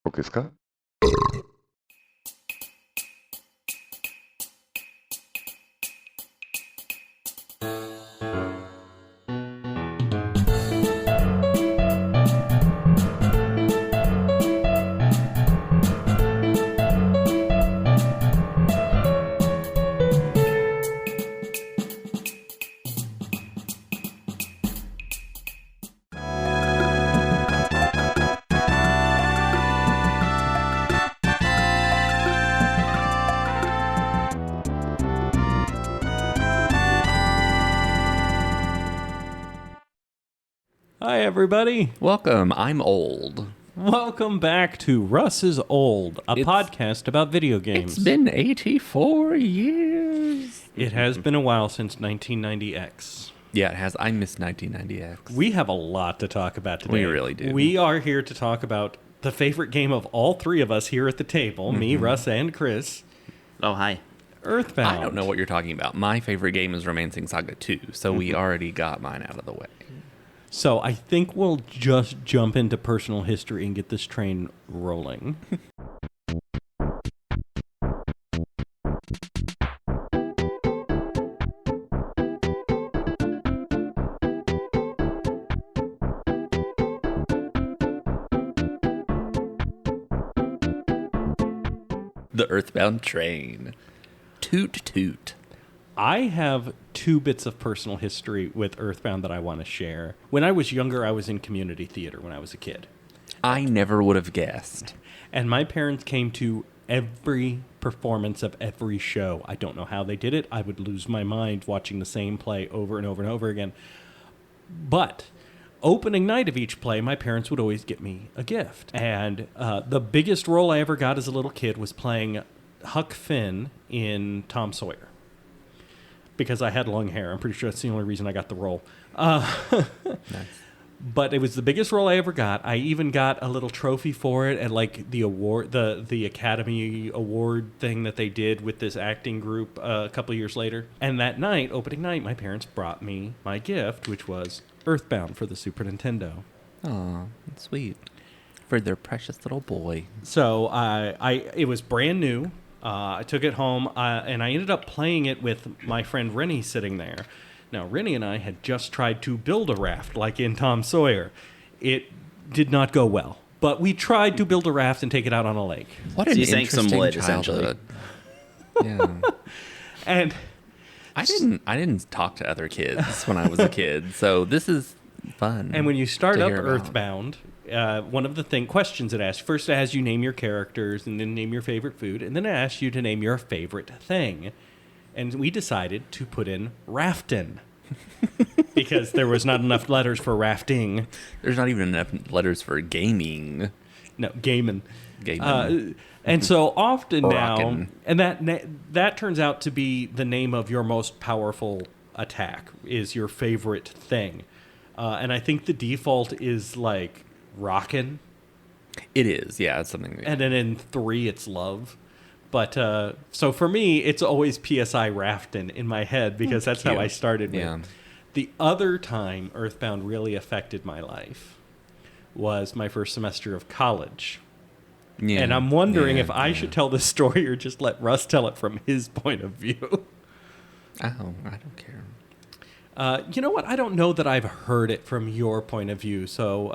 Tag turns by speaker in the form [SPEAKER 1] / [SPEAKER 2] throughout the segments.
[SPEAKER 1] 僕ですか？
[SPEAKER 2] Hi, everybody.
[SPEAKER 3] Welcome. I'm old.
[SPEAKER 2] Welcome back to Russ is Old, a podcast about video games.
[SPEAKER 3] It's been 84 years.
[SPEAKER 2] It has been a while since 1990X.
[SPEAKER 3] Yeah, it has. I miss 1990X.
[SPEAKER 2] We have a lot to talk about today.
[SPEAKER 3] We really do.
[SPEAKER 2] We are here to talk about the favorite game of all three of us here at the table, me, Russ, and Chris.
[SPEAKER 4] Oh, hi.
[SPEAKER 2] Earthbound.
[SPEAKER 3] I don't know what you're talking about. My favorite game is Romancing Saga 2, so we already got mine out of the way.
[SPEAKER 2] So I think we'll just jump into personal history and get this train rolling.
[SPEAKER 3] The Earthbound train. Toot toot.
[SPEAKER 2] I have two bits of personal history with Earthbound that I want to share. When I was younger, I was in community theater when I was a kid.
[SPEAKER 3] I never would have guessed.
[SPEAKER 2] And my parents came to every performance of every show. I don't know how they did it. I would lose my mind watching the same play over and over and over again. But opening night of each play, my parents would always get me a gift. And the biggest role I ever got as a little kid was playing Huck Finn in Tom Sawyer. Because I had long hair. I'm pretty sure that's the only reason I got the role.
[SPEAKER 3] Nice.
[SPEAKER 2] But it was the biggest role I ever got. I even got a little trophy for it at like the award, the Academy Award thing that they did with this acting group a couple of years later. And that night, opening night, my parents brought me my gift, which was Earthbound for the Super Nintendo.
[SPEAKER 3] Aw, that's sweet. For their precious little boy.
[SPEAKER 2] So it was brand new. I took it home, and I ended up playing it with my friend Rennie sitting there. Now, Rennie and I had just tried to build a raft like in Tom Sawyer. It did not go well, but we tried to build a raft and take it out on a lake.
[SPEAKER 3] What an
[SPEAKER 4] So you sank some
[SPEAKER 3] interesting
[SPEAKER 4] wood, essentially.
[SPEAKER 3] childhood. Yeah.
[SPEAKER 2] And
[SPEAKER 3] I didn't talk to other kids when I was a kid, so this is fun.
[SPEAKER 2] And when you start
[SPEAKER 3] to
[SPEAKER 2] up
[SPEAKER 3] hear about.
[SPEAKER 2] Earthbound, one of the questions it asks, first it asks you name your characters, and then name your favorite food, and then it asks you to name your favorite thing. And we decided to put in raftin', because there was not enough letters for rafting.
[SPEAKER 3] There's not even enough letters for gaming.
[SPEAKER 2] No, gamin'.
[SPEAKER 3] Gaming.
[SPEAKER 2] And so often now,
[SPEAKER 3] Rockin'.
[SPEAKER 2] and that turns out to be the name of your most powerful attack, is your favorite thing. And I think the default is like rockin'.
[SPEAKER 3] It is, yeah. It's something.
[SPEAKER 2] And then in 3, it's love. But so for me, it's always PSI Raftin' in my head because that's how
[SPEAKER 3] Cute.
[SPEAKER 2] I started with.
[SPEAKER 3] Yeah.
[SPEAKER 2] The other time Earthbound really affected my life was my first semester of college.
[SPEAKER 3] Yeah.
[SPEAKER 2] And I'm wondering
[SPEAKER 3] Yeah,
[SPEAKER 2] if I
[SPEAKER 3] yeah.
[SPEAKER 2] should tell this story or just let Russ tell it from his point of view.
[SPEAKER 3] Oh, I don't care.
[SPEAKER 2] You know what? I don't know that I've heard it from your point of view. So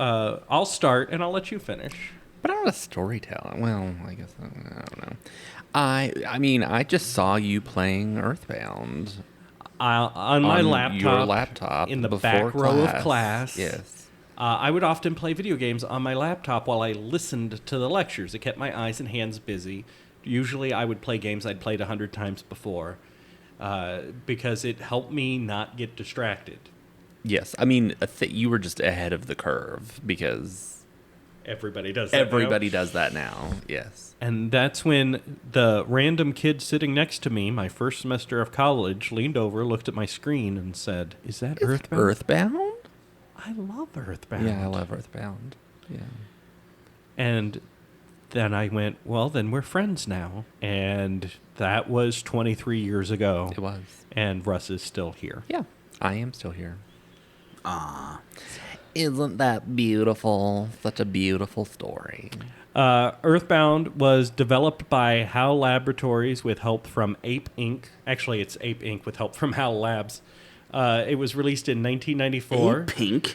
[SPEAKER 2] I'll start and I'll let you finish.
[SPEAKER 3] But I'm not a storyteller. Well, I guess I don't know. I mean, I just saw you playing Earthbound
[SPEAKER 2] On my laptop,
[SPEAKER 3] your laptop
[SPEAKER 2] in the
[SPEAKER 3] before
[SPEAKER 2] back row of class.
[SPEAKER 3] Yes.
[SPEAKER 2] I would often play video games on my laptop while I listened to the lectures. It kept my eyes and hands busy. Usually I would play games I'd played 100 times before because it helped me not get distracted.
[SPEAKER 3] Yes. I mean, you were just ahead of the curve because
[SPEAKER 2] Everybody does that
[SPEAKER 3] everybody
[SPEAKER 2] now.
[SPEAKER 3] does that now. Yes.
[SPEAKER 2] And that's when the random kid sitting next to me, my first semester of college, leaned over, looked at my screen, and said, "Is that Earthbound?"
[SPEAKER 3] Earthbound?
[SPEAKER 2] I love Earthbound.
[SPEAKER 3] Yeah, I love Earthbound. Yeah.
[SPEAKER 2] And then I went, well, then we're friends now. And that was 23 years ago.
[SPEAKER 3] It was.
[SPEAKER 2] And Russ is still here.
[SPEAKER 3] Yeah. I am still here.
[SPEAKER 4] Ah.
[SPEAKER 3] Isn't that beautiful? Such a beautiful story.
[SPEAKER 2] Earthbound was developed by HAL Laboratories with help from Ape Inc. Actually, it's Ape Inc. with help from HAL Labs. It was released in 1994.
[SPEAKER 1] Ape Inc.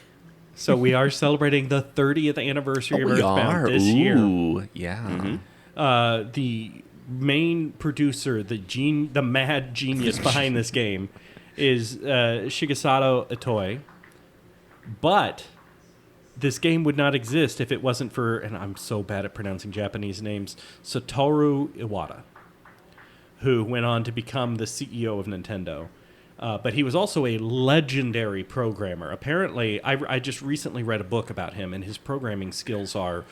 [SPEAKER 2] So we are celebrating the 30th anniversary of Earthbound this year.
[SPEAKER 3] Yeah.
[SPEAKER 2] The main producer, the mad genius behind this game, is Shigesato Itoi. But this game would not exist if it wasn't for, and I'm so bad at pronouncing Japanese names, Satoru Iwata, who went on to become the CEO of Nintendo. But he was also a legendary programmer. Apparently, I just recently read a book about him, and his programming skills are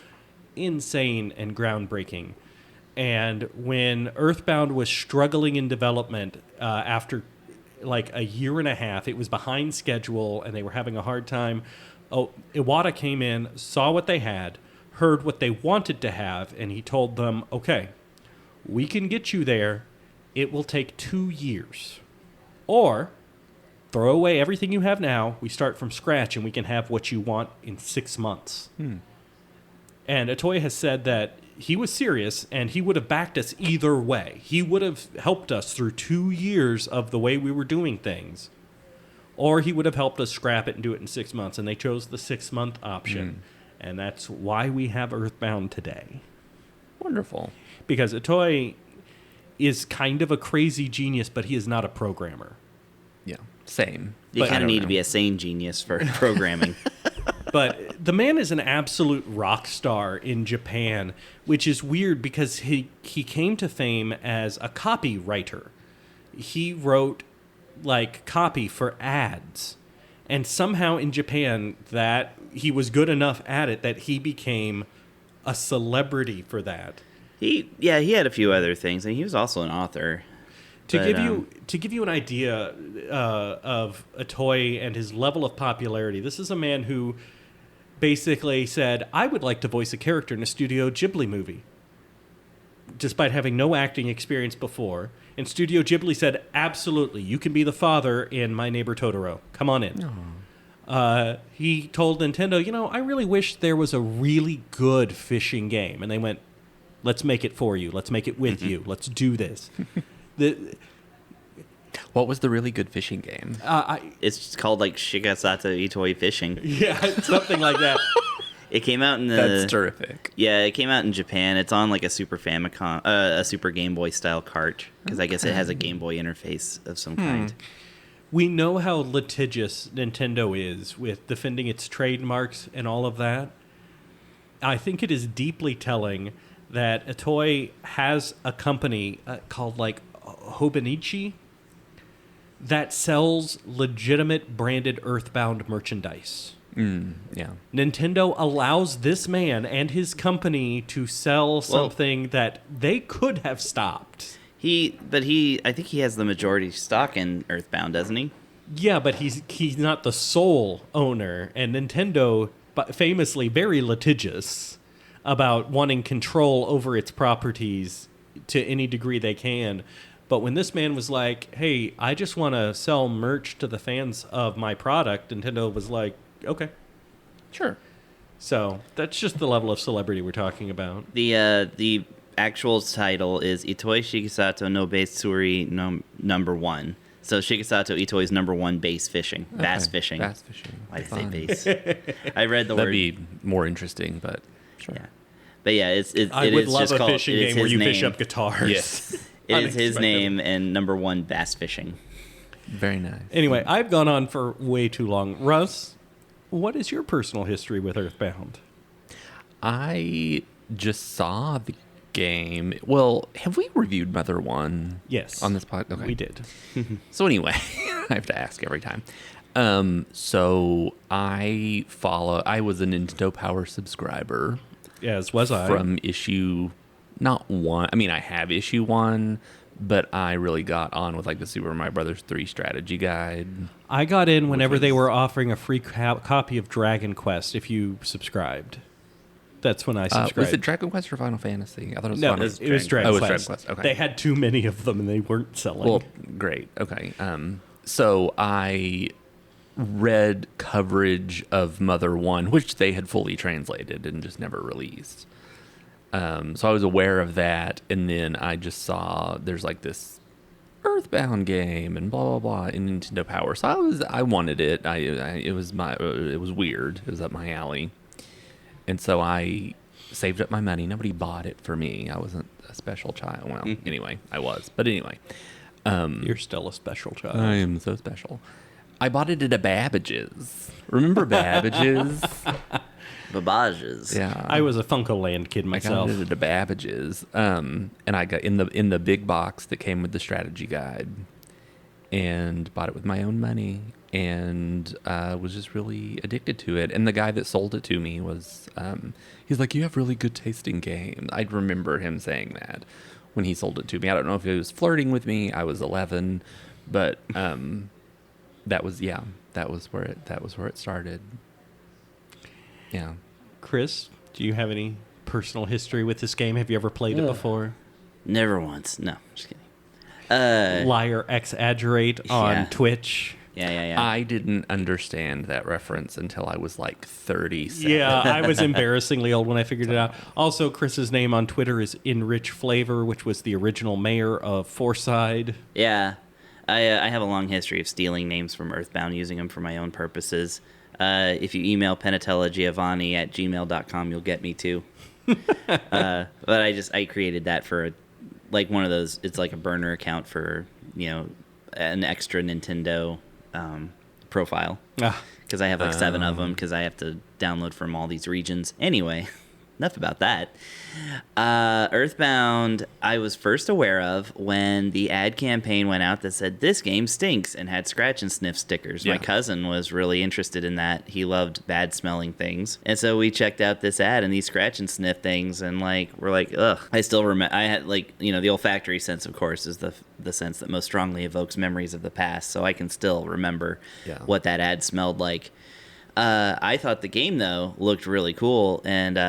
[SPEAKER 2] insane and groundbreaking. And when Earthbound was struggling in development after like a year and a half, it was behind schedule, and they were having a hard time. Iwata came in, saw what they had, heard what they wanted to have, and he told them, okay, we can get you there. It will take 2 years. Or throw away everything you have now. We start from scratch, and we can have what you want in 6 months. And Itoi has said that he was serious, and he would have backed us either way. He would have helped us through 2 years of the way we were doing things. Or he would have helped us scrap it and do it in 6 months. And they chose the 6-month option. And that's why we have Earthbound today.
[SPEAKER 3] Wonderful.
[SPEAKER 2] Because Itoi is kind of a crazy genius, but he is not a programmer.
[SPEAKER 3] Yeah, same.
[SPEAKER 1] You kind of need to be a sane genius for programming.
[SPEAKER 2] But the man is an absolute rock star in Japan, which is weird because he came to fame as a copywriter. He wrote like copy for ads, and somehow in Japan that he was good enough at it that he became a celebrity for that.
[SPEAKER 1] He had a few other things, and he was also an author.
[SPEAKER 2] To give you an idea of Itoi and his level of popularity, this is a man who basically said, I would like to voice a character in a Studio Ghibli movie, despite having no acting experience before. And Studio Ghibli said, absolutely, you can be the father in My Neighbor Totoro. Come on in. He told Nintendo, I really wish there was a really good fishing game. And they went, let's make it for you. Let's make it with you. Let's do this.
[SPEAKER 3] What was the really good fishing game?
[SPEAKER 1] It's called like Shigesato Itoi Fishing.
[SPEAKER 2] Yeah, something like that.
[SPEAKER 1] It came out in the...
[SPEAKER 3] That's terrific.
[SPEAKER 1] Yeah, it came out in Japan. It's on like a Super Famicom, a Super Game Boy style cart, because I guess it has a Game Boy interface of some kind.
[SPEAKER 2] We know how litigious Nintendo is with defending its trademarks and all of that. I think it is deeply telling that Itoi has a company called like Hobonichi that sells legitimate branded Earthbound merchandise.
[SPEAKER 3] Yeah.
[SPEAKER 2] Nintendo allows this man and his company to sell something that they could have stopped.
[SPEAKER 1] I think he has the majority stock in Earthbound, doesn't he?
[SPEAKER 2] Yeah, but he's not the sole owner, and Nintendo, famously very litigious about wanting control over its properties to any degree they can. But when this man was like, hey, I just want to sell merch to the fans of my product, Nintendo was like, okay.
[SPEAKER 3] Sure.
[SPEAKER 2] So that's just the level of celebrity we're talking about.
[SPEAKER 1] The actual title is Itoi Shigesato no Base Tsuri no number 1. So Shigesato Itoi's number 1 bass fishing.
[SPEAKER 3] Okay.
[SPEAKER 1] Bass fishing.
[SPEAKER 3] Bass fishing.
[SPEAKER 1] Why did I say bass? I read the word.
[SPEAKER 3] That'd be more interesting, but sure.
[SPEAKER 1] Yeah. But yeah,
[SPEAKER 2] I would love a fishing game where you
[SPEAKER 1] name.
[SPEAKER 2] Fish up guitars.
[SPEAKER 3] Yes.
[SPEAKER 1] It is his name and number 1 bass fishing.
[SPEAKER 3] Very nice.
[SPEAKER 2] Anyway, I've gone on for way too long. Russ, what is your personal history with Earthbound?
[SPEAKER 3] I just saw the game. Well, have we reviewed Mother 1?
[SPEAKER 2] Yes.
[SPEAKER 3] On this podcast? Okay.
[SPEAKER 2] We did.
[SPEAKER 3] So anyway, I have to ask every time. So I was a Nintendo Power subscriber.
[SPEAKER 2] As was I.
[SPEAKER 3] From issue, not 1. I mean, I have issue 1, but I really got on with like the Super Mario Brothers 3 strategy guide.
[SPEAKER 2] I got in whenever they were offering a free copy of Dragon Quest if you subscribed. That's when I subscribed.
[SPEAKER 3] Was it Dragon Quest or Final Fantasy? I thought it was Final
[SPEAKER 2] Fantasy. It was Dragon Quest.
[SPEAKER 3] Oh, it was Dragon Quest. Okay.
[SPEAKER 2] They had too many of them and they weren't selling.
[SPEAKER 3] Well, great. Okay. So I read coverage of Mother 1, which they had fully translated and just never released. So I was aware of that, and then I just saw there's like this Earthbound game and blah blah blah in Nintendo Power. So I wanted it. It was weird. It was up my alley, and so I saved up my money. Nobody bought it for me. I wasn't a special child. Well, anyway, I was. But anyway,
[SPEAKER 2] You're still a special child.
[SPEAKER 3] I am so special. I bought it at a Babbage's. Remember Babbage's?
[SPEAKER 1] Babages.
[SPEAKER 3] Yeah.
[SPEAKER 2] I was a Funko-Land kid myself.
[SPEAKER 3] I got it at a Babbage's, and I got in the big box that came with the strategy guide, and bought it with my own money, and was just really addicted to it. And the guy that sold it to me was, he's like, "You have really good tasting games." I remember him saying that when he sold it to me. I don't know if he was flirting with me. I was 11, but that was where it started. Yeah.
[SPEAKER 2] Chris, do you have any personal history with this game? Have you ever played it before?
[SPEAKER 1] Never once. No, just kidding.
[SPEAKER 2] Liar exaggerate on
[SPEAKER 1] Yeah.
[SPEAKER 2] Twitch.
[SPEAKER 1] Yeah.
[SPEAKER 3] I didn't understand that reference until I was like 37.
[SPEAKER 2] Yeah, I was embarrassingly old when I figured it out. Also, Chris's name on Twitter is Enrich Flavor, which was the original mayor of Forside.
[SPEAKER 1] Yeah. I have a long history of stealing names from Earthbound, using them for my own purposes. If you email penatellagiovanni@gmail.com, you'll get me too. But I created that for one of those. It's like a burner account for an extra Nintendo profile, because I have like 7 of them, because I have to download from all these regions. Anyway, enough about that. Earthbound, I was first aware of when the ad campaign went out that said, "This game stinks," and had scratch and sniff stickers.
[SPEAKER 3] Yeah.
[SPEAKER 1] My cousin was really interested in that. He loved bad smelling things. And so we checked out this ad and these scratch and sniff things, and we're like, ugh. I still remember, I had the olfactory sense, of course, is the sense that most strongly evokes memories of the past. So I can still remember what that ad smelled like. I thought the game, though, looked really cool, and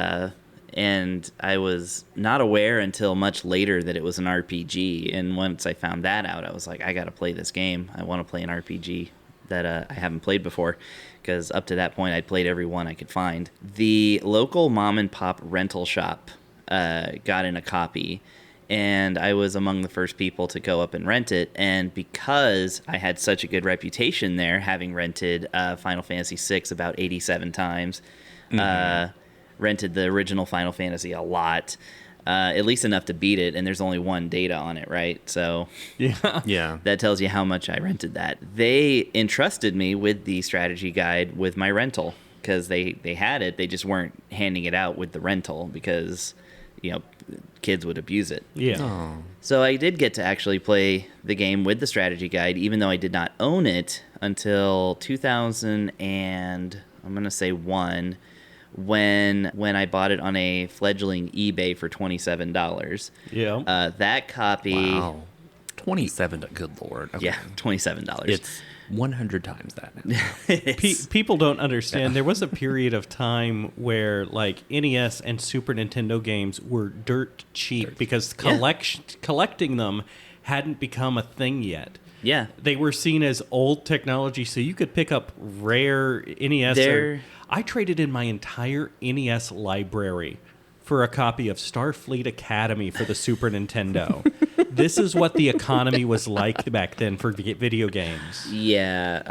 [SPEAKER 1] I was not aware until much later that it was an RPG. And once I found that out, I was like, I got to play this game. I want to play an RPG that I haven't played before, because up to that point, I'd played every one I could find. The local mom and pop rental shop got in a copy, and I was among the first people to go up and rent it. And because I had such a good reputation there, having rented Final Fantasy VI about 87 times, rented the original Final Fantasy a lot, at least enough to beat it, and there's only one data on it, right? So
[SPEAKER 3] Yeah.
[SPEAKER 1] that tells you how much I rented that. They entrusted me with the strategy guide with my rental, because they had it, they just weren't handing it out with the rental, because kids would abuse it.
[SPEAKER 2] Yeah.
[SPEAKER 3] Oh.
[SPEAKER 1] So I did get to actually play the game with the strategy guide, even though I did not own it until 2001, when I bought it on a fledgling eBay for $27.
[SPEAKER 2] Yeah.
[SPEAKER 1] That copy,
[SPEAKER 3] Wow. 27. Good Lord. Okay.
[SPEAKER 1] yeah, $27.
[SPEAKER 3] It's 100 times that now.
[SPEAKER 2] People don't understand. There was a period of time where NES and Super Nintendo games were dirt cheap because collecting them hadn't become a thing yet.
[SPEAKER 1] Yeah.
[SPEAKER 2] They were seen as old technology, so you could pick up rare NES. I traded in my entire NES library for a copy of Starfleet Academy for the Super Nintendo. This is what the economy was like back then for video games.
[SPEAKER 1] Yeah,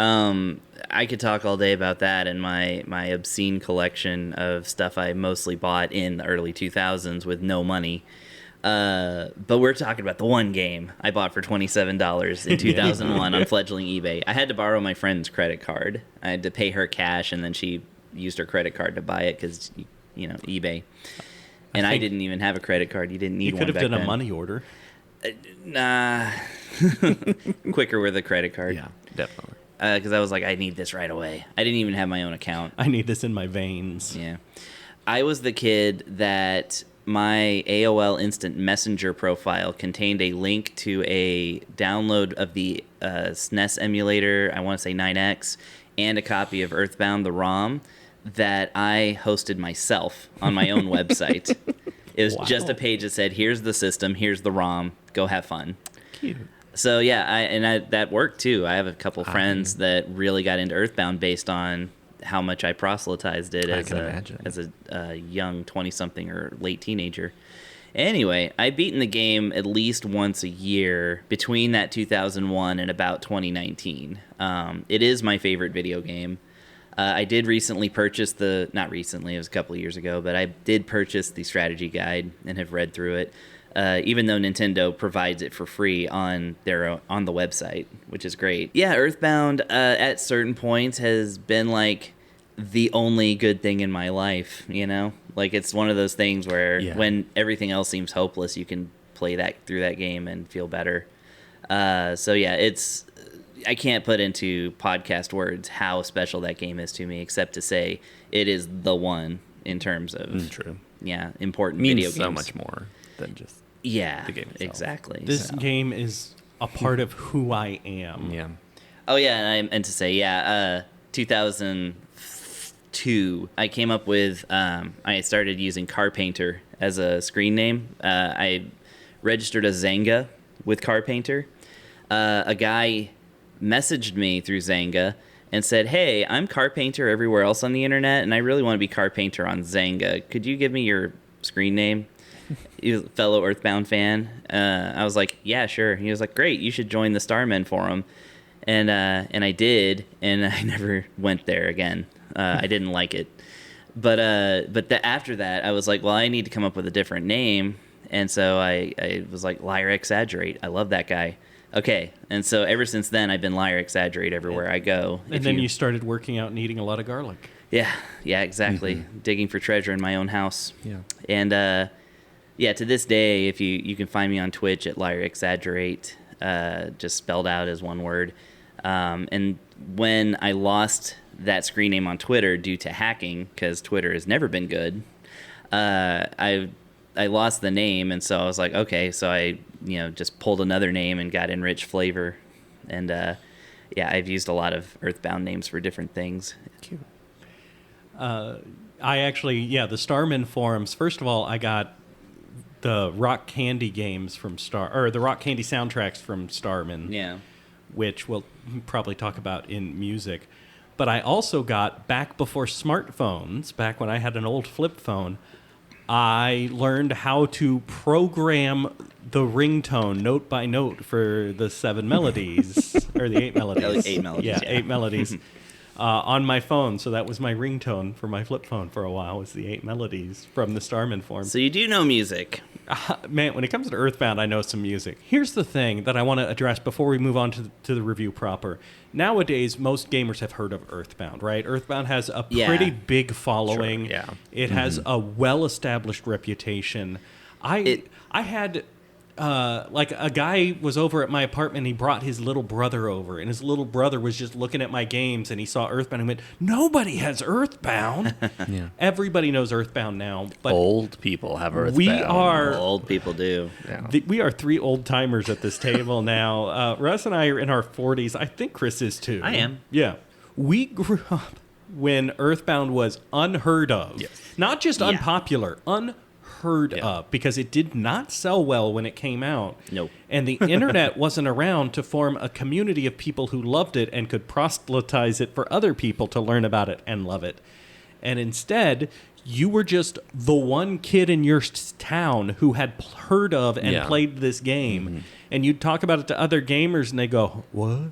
[SPEAKER 1] I could talk all day about that and my obscene collection of stuff I mostly bought in the early 2000s with no money. But we're talking about the one game I bought for $27 in 2001 on fledgling eBay. I had to borrow my friend's credit card. I had to pay her cash, and then she used her credit card to buy it because, eBay. And I didn't even have a credit card. You didn't need one back then.
[SPEAKER 2] You could have done a money order.
[SPEAKER 1] Nah. Quicker with a credit card.
[SPEAKER 3] Yeah, definitely.
[SPEAKER 1] Because I was like, I need this right away. I didn't even have my own account.
[SPEAKER 2] I need this in my veins.
[SPEAKER 1] Yeah. I was the kid that my AOL Instant Messenger profile contained a link to a download of the SNES emulator, I want to say 9X, and a copy of Earthbound, the ROM, that I hosted myself on my own website. It was just a page that said, here's the system, here's the ROM, go have fun.
[SPEAKER 2] Cute.
[SPEAKER 1] So yeah, that worked too. I have a couple friends that really got into Earthbound based on how much I proselytized it
[SPEAKER 3] I can imagine.
[SPEAKER 1] as a young 20-something or late teenager. Anyway, I've beaten the game at least once a year between that 2001 and about 2019. It is my favorite video game. I did recently purchase not recently, it was a couple of years ago, but I did purchase the strategy guide and have read through it, even though Nintendo provides it for free on the website, which is great. Yeah, Earthbound at certain points has been like the only good thing in my life, you know? Like, it's one of those things where when everything else seems hopeless, you can play that through that game and feel better. So yeah, I can't put into podcast words how special that game is to me, except to say it is the one in terms of
[SPEAKER 3] true.
[SPEAKER 1] Yeah, important
[SPEAKER 3] Means
[SPEAKER 1] video games.
[SPEAKER 3] so much more than just the game itself.
[SPEAKER 1] Exactly.
[SPEAKER 2] This game is a part of who I am.
[SPEAKER 3] Yeah.
[SPEAKER 1] Oh yeah, and I meant to say 2002. I came up with I started using Carpainter as a screen name. I registered a Zanga with Carpainter. A guy messaged me through Zanga and said, "Hey, I'm Carpainter everywhere else on the internet, and I really want to be Carpainter on Zanga. Could you give me your screen name?" He was a fellow Earthbound fan. I was like, "Yeah, sure." He was like, "Great, you should join the Starmen forum," and I did, and I never went there again. I didn't like it, but after that, I was like, "Well, I need to come up with a different name," and so I was like, "Liar Exaggerate." I love that guy. Okay, and so ever since then, I've been Liar Exaggerate everywhere I go.
[SPEAKER 2] And then you started working out and eating a lot of garlic.
[SPEAKER 1] Yeah, exactly. Digging for treasure in my own house.
[SPEAKER 3] Yeah.
[SPEAKER 1] And to this day, if you can find me on Twitch at Liar Exaggerate, just spelled out as one word. And when I lost that screen name on Twitter due to hacking, because Twitter has never been good, I lost the name, and so I was like, okay, so I just pulled another name and got Enriched Flavor, and I've used a lot of Earthbound names for different things.
[SPEAKER 3] Cute.
[SPEAKER 2] I actually, the Starman forums. First of all, I got the Rock Candy games from the Rock Candy soundtracks from Starman.
[SPEAKER 1] Yeah.
[SPEAKER 2] Which we'll probably talk about in music. But I also got, back before smartphones, back when I had an old flip phone, I learned how to program the ringtone note by note for the 7 melodies, or the 8 melodies.
[SPEAKER 1] 8 melodies.
[SPEAKER 2] Yeah, 8 melodies. On my phone, so that was my ringtone for my flip phone for a while, was the 8 melodies from the Starman form.
[SPEAKER 1] So you do know music.
[SPEAKER 2] Man, when it comes to Earthbound, I know some music. Here's the thing that I want to address before we move on to the review proper. Nowadays, most gamers have heard of Earthbound, right? Earthbound has a pretty big following.
[SPEAKER 3] Sure, yeah.
[SPEAKER 2] It has a well-established reputation. I had... a guy was over at my apartment and he brought his little brother over, and his little brother was just looking at my games and he saw Earthbound and went, "Nobody has Earthbound."
[SPEAKER 3] Yeah.
[SPEAKER 2] Everybody knows Earthbound now, but
[SPEAKER 3] Old people have Earthbound.
[SPEAKER 2] we are
[SPEAKER 1] Old people do.
[SPEAKER 3] Yeah.
[SPEAKER 2] we are 3 old timers at this table now. Russ and I are in our 40s. I think Chris is too.
[SPEAKER 1] I am.
[SPEAKER 2] Yeah. We grew up when Earthbound was unheard of.
[SPEAKER 3] Yes.
[SPEAKER 2] Not just
[SPEAKER 1] Yeah.
[SPEAKER 2] unpopular, unheard of, because it did not sell well when it came out.
[SPEAKER 1] Nope.
[SPEAKER 2] And the internet wasn't around to form a community of people who loved it and could proselytize it for other people to learn about it and love it. And instead, you were just the one kid in your town who had heard of and played this game. And you'd talk about it to other gamers and they go, "What?"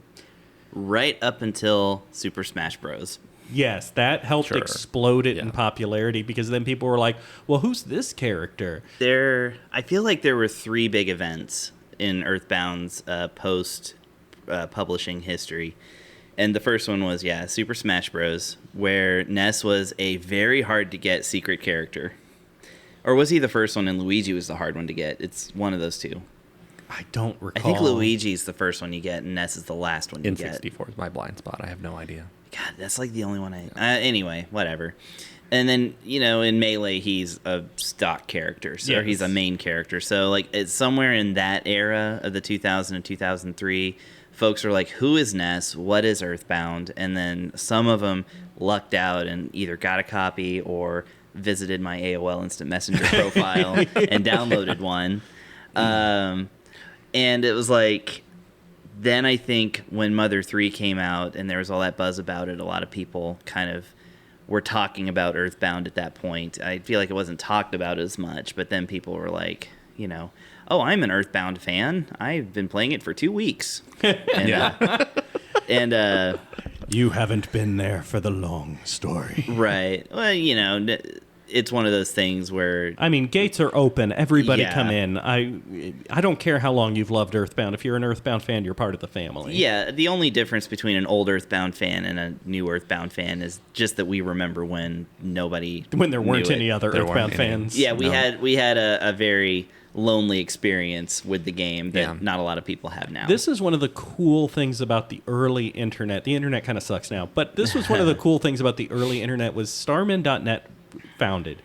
[SPEAKER 1] Right up until Super Smash Bros.
[SPEAKER 2] Yes, that helped
[SPEAKER 3] Sure.
[SPEAKER 2] explode it in popularity, because then people were like, "Well, who's this character?"
[SPEAKER 1] I feel like there were 3 big events in Earthbound's post-publishing history. And the first one was, Super Smash Bros., where Ness was a very hard-to-get secret character. Or was he the first one and Luigi was the hard one to get? It's one of those two.
[SPEAKER 2] I don't recall.
[SPEAKER 1] I think Luigi's the first one you get, and Ness is the last one you get.
[SPEAKER 3] N64 is my blind spot. I have no idea.
[SPEAKER 1] God, that's like the only one anyway, whatever. And then, in Melee, he's a stock character, so he's a main character. So, like, it's somewhere in that era of the 2000 and 2003, folks are like, who is Ness? What is Earthbound? And then some of them lucked out and either got a copy or visited my AOL Instant Messenger profile and downloaded one. And it was like... Then I think when Mother 3 came out and there was all that buzz about it, a lot of people kind of were talking about Earthbound at that point. I feel like it wasn't talked about as much, but then people were like, oh, I'm an Earthbound fan. I've been playing it for 2 weeks. And
[SPEAKER 2] you haven't been there for the long story.
[SPEAKER 1] right. Well, it's one of those things where...
[SPEAKER 2] I mean, gates are open. Everybody
[SPEAKER 1] Yeah.
[SPEAKER 2] come in. I don't care how long you've loved Earthbound. If you're an Earthbound fan, you're part of the family.
[SPEAKER 1] Yeah, the only difference between an old Earthbound fan and a new Earthbound fan is just that we remember when nobody
[SPEAKER 2] When there weren't
[SPEAKER 1] knew it.
[SPEAKER 2] any other
[SPEAKER 3] There
[SPEAKER 2] Earthbound
[SPEAKER 3] weren't any.
[SPEAKER 2] fans.
[SPEAKER 1] Yeah, we had a very lonely experience with the game that not a lot of people have now.
[SPEAKER 2] This is one of the cool things about the early internet. The internet kind of sucks now, but this was one of the cool things about the early internet was Starman.net founded.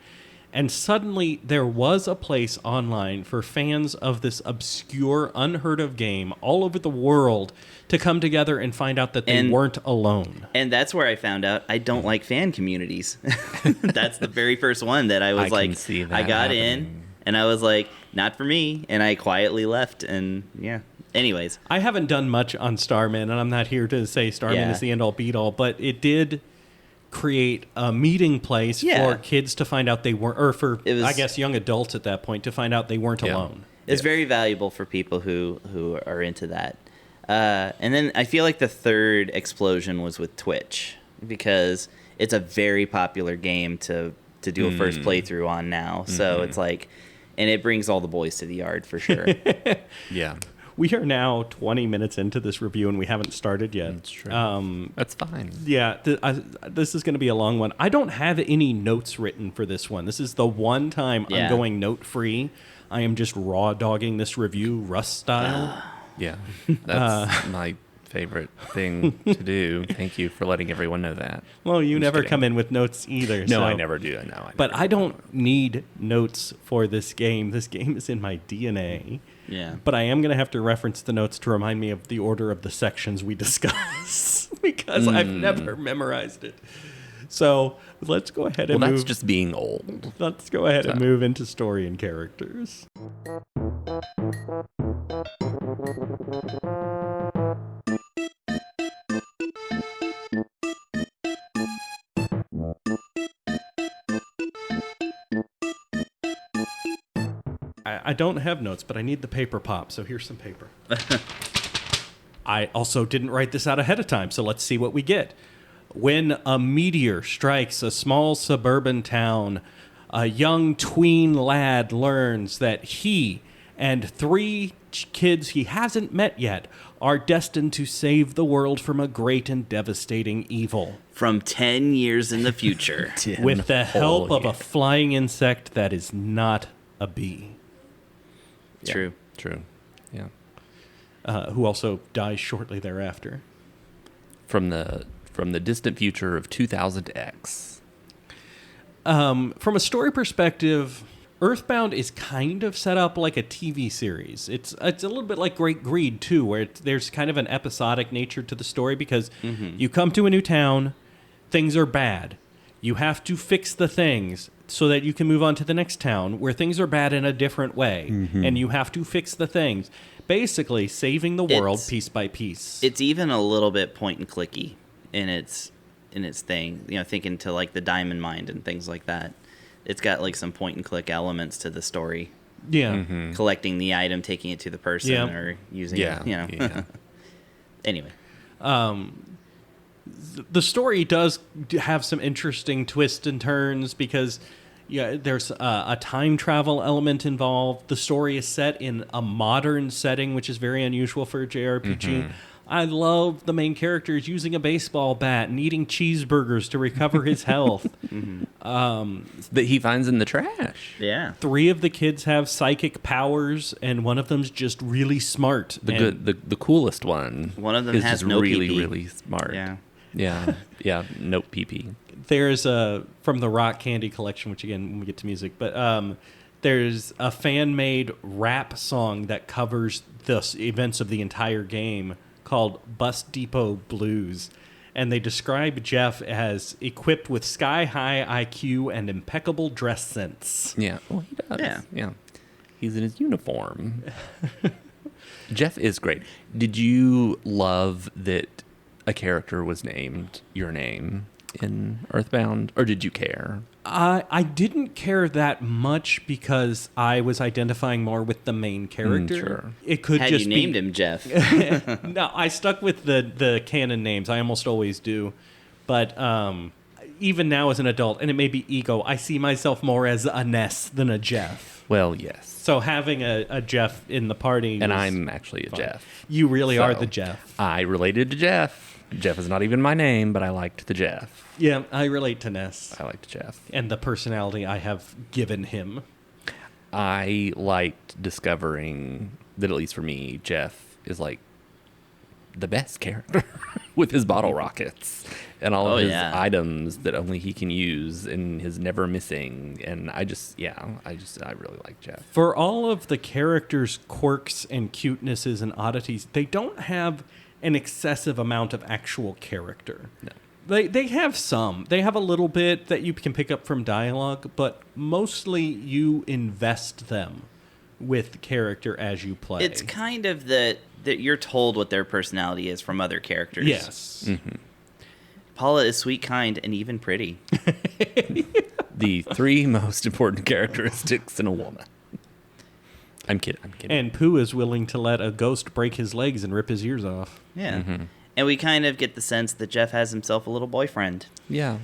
[SPEAKER 2] And suddenly there was a place online for fans of this obscure, unheard of game all over the world to come together and find out that they weren't alone.
[SPEAKER 1] And that's where I found out I don't like fan communities. That's the very first one that I was
[SPEAKER 3] can see that
[SPEAKER 1] I got
[SPEAKER 3] happening.
[SPEAKER 1] in and I was like, not for me. And I quietly left. And yeah. Anyways.
[SPEAKER 2] I haven't done much on Starman, and I'm not here to say Starman is the end-all, be-all, but it did create a meeting place for kids to find out they weren't, or for, I guess, young adults at that point to find out they weren't alone.
[SPEAKER 1] It's very valuable for people who are into that. And then I feel like the third explosion was with Twitch, because it's a very popular game to do a first playthrough on now. So it's like, and it brings all the boys to the yard for sure.
[SPEAKER 3] Yeah.
[SPEAKER 2] We are now 20 minutes into this review, and we haven't started yet.
[SPEAKER 3] That's true. That's fine.
[SPEAKER 2] Yeah, this is going to be a long one. I don't have any notes written for this one. This is the one time I'm going note-free. I am just raw-dogging this review Russ style.
[SPEAKER 3] Yeah. That's my favorite thing to do. Thank you for letting everyone know that.
[SPEAKER 2] Well, you
[SPEAKER 3] I'm just
[SPEAKER 2] never
[SPEAKER 3] kidding.
[SPEAKER 2] come in with notes either.
[SPEAKER 3] No,
[SPEAKER 2] so.
[SPEAKER 3] I never do. No,
[SPEAKER 2] But I don't need notes for this game. This game is in my DNA.
[SPEAKER 1] Yeah.
[SPEAKER 2] But I am going to have to reference the notes to remind me of the order of the sections we discuss because I've never memorized it. So let's go ahead and
[SPEAKER 3] Well,
[SPEAKER 2] move.
[SPEAKER 3] that's just being old.
[SPEAKER 2] Let's go ahead and move into story and characters. I don't have notes, but I need the paper pop, so here's some paper. I also didn't write this out ahead of time, so let's see what we get. When a meteor strikes a small suburban town, a young tween lad learns that he and 3 kids he hasn't met yet are destined to save the world from a great and devastating evil.
[SPEAKER 1] From 10 years in the future.
[SPEAKER 2] With the help of a flying insect that is not a bee.
[SPEAKER 1] True.
[SPEAKER 3] True. Yeah.
[SPEAKER 2] Who also dies shortly thereafter.
[SPEAKER 3] From the distant future of 2000X.
[SPEAKER 2] From a story perspective, Earthbound is kind of set up like a TV series. It's a little bit like Great Greed, too, where there's kind of an episodic nature to the story because you come to a new town, things are bad. You have to fix the things so that you can move on to the next town where things are bad in a different way. And you have to fix the things. Basically, saving the world piece by piece.
[SPEAKER 1] It's even a little bit point and clicky in its thing. Thinking to like the Diamond Mine and things like that. It's got like some point and click elements to the story.
[SPEAKER 2] Yeah.
[SPEAKER 1] Collecting the item, taking it to the person,
[SPEAKER 2] Yeah.
[SPEAKER 1] or using it.
[SPEAKER 3] Yeah.
[SPEAKER 1] Anyway.
[SPEAKER 2] The story does have some interesting twists and turns because there's a time travel element involved. The story is set in a modern setting, which is very unusual for a JRPG. I love the main characters using a baseball bat and eating cheeseburgers to recover his health.
[SPEAKER 3] That he finds in the trash.
[SPEAKER 1] Yeah.
[SPEAKER 2] 3 of the kids have psychic powers, and one of them's just really smart.
[SPEAKER 3] The coolest one.
[SPEAKER 1] One of them
[SPEAKER 3] is
[SPEAKER 1] has
[SPEAKER 3] just
[SPEAKER 1] no
[SPEAKER 3] really,
[SPEAKER 1] PP.
[SPEAKER 3] really smart.
[SPEAKER 1] Yeah.
[SPEAKER 3] Yeah. Note PP.
[SPEAKER 2] There's from the Rock Candy collection, which again, when we get to music, but there's a fan-made rap song that covers the events of the entire game called Bus Depot Blues. And they describe Jeff as equipped with sky-high IQ and impeccable dress sense.
[SPEAKER 3] Yeah. Well, he does.
[SPEAKER 1] Yeah.
[SPEAKER 3] He's in his uniform. Jeff is great. Did you love that a character was named your name? in Earthbound, or did you care?
[SPEAKER 2] I didn't care that much because I was identifying more with the main character.
[SPEAKER 3] Sure.
[SPEAKER 2] It could
[SPEAKER 1] Had
[SPEAKER 2] just
[SPEAKER 1] you
[SPEAKER 2] be
[SPEAKER 1] named him Jeff?
[SPEAKER 2] No, I stuck with the canon names. I almost always do. But even now as an adult, and it may be ego, I see myself more as a Ness than a Jeff.
[SPEAKER 3] Well, yes.
[SPEAKER 2] So having a Jeff in the party...
[SPEAKER 3] And
[SPEAKER 2] was
[SPEAKER 3] I'm actually a
[SPEAKER 2] fun.
[SPEAKER 3] Jeff.
[SPEAKER 2] You really
[SPEAKER 3] So,
[SPEAKER 2] are the Jeff.
[SPEAKER 3] I related to Jeff. Jeff is not even my name, but I liked the Jeff.
[SPEAKER 2] Yeah, I relate to Ness.
[SPEAKER 3] I liked Jeff.
[SPEAKER 2] And the personality I have given him.
[SPEAKER 3] I liked discovering that, at least for me, Jeff is like the best character with his bottle rockets and all of his items that only he can use and his never missing. And I really like Jeff.
[SPEAKER 2] For all of the characters' quirks and cutenesses and oddities, they don't have an excessive amount of actual character.
[SPEAKER 3] No.
[SPEAKER 2] They have some. They have a little bit that you can pick up from dialogue, but mostly you invest them with character as you play.
[SPEAKER 1] It's kind of that you're told what their personality is from other characters.
[SPEAKER 2] Yes.
[SPEAKER 3] Mm-hmm.
[SPEAKER 1] Paula is sweet, kind, and even pretty.
[SPEAKER 3] The 3 most important characteristics in a woman. I'm kidding.
[SPEAKER 2] And Pooh is willing to let a ghost break his legs and rip his ears off.
[SPEAKER 1] Yeah.
[SPEAKER 3] Mm-hmm.
[SPEAKER 1] And we kind of get the sense that Jeff has himself a little boyfriend.
[SPEAKER 3] Yeah.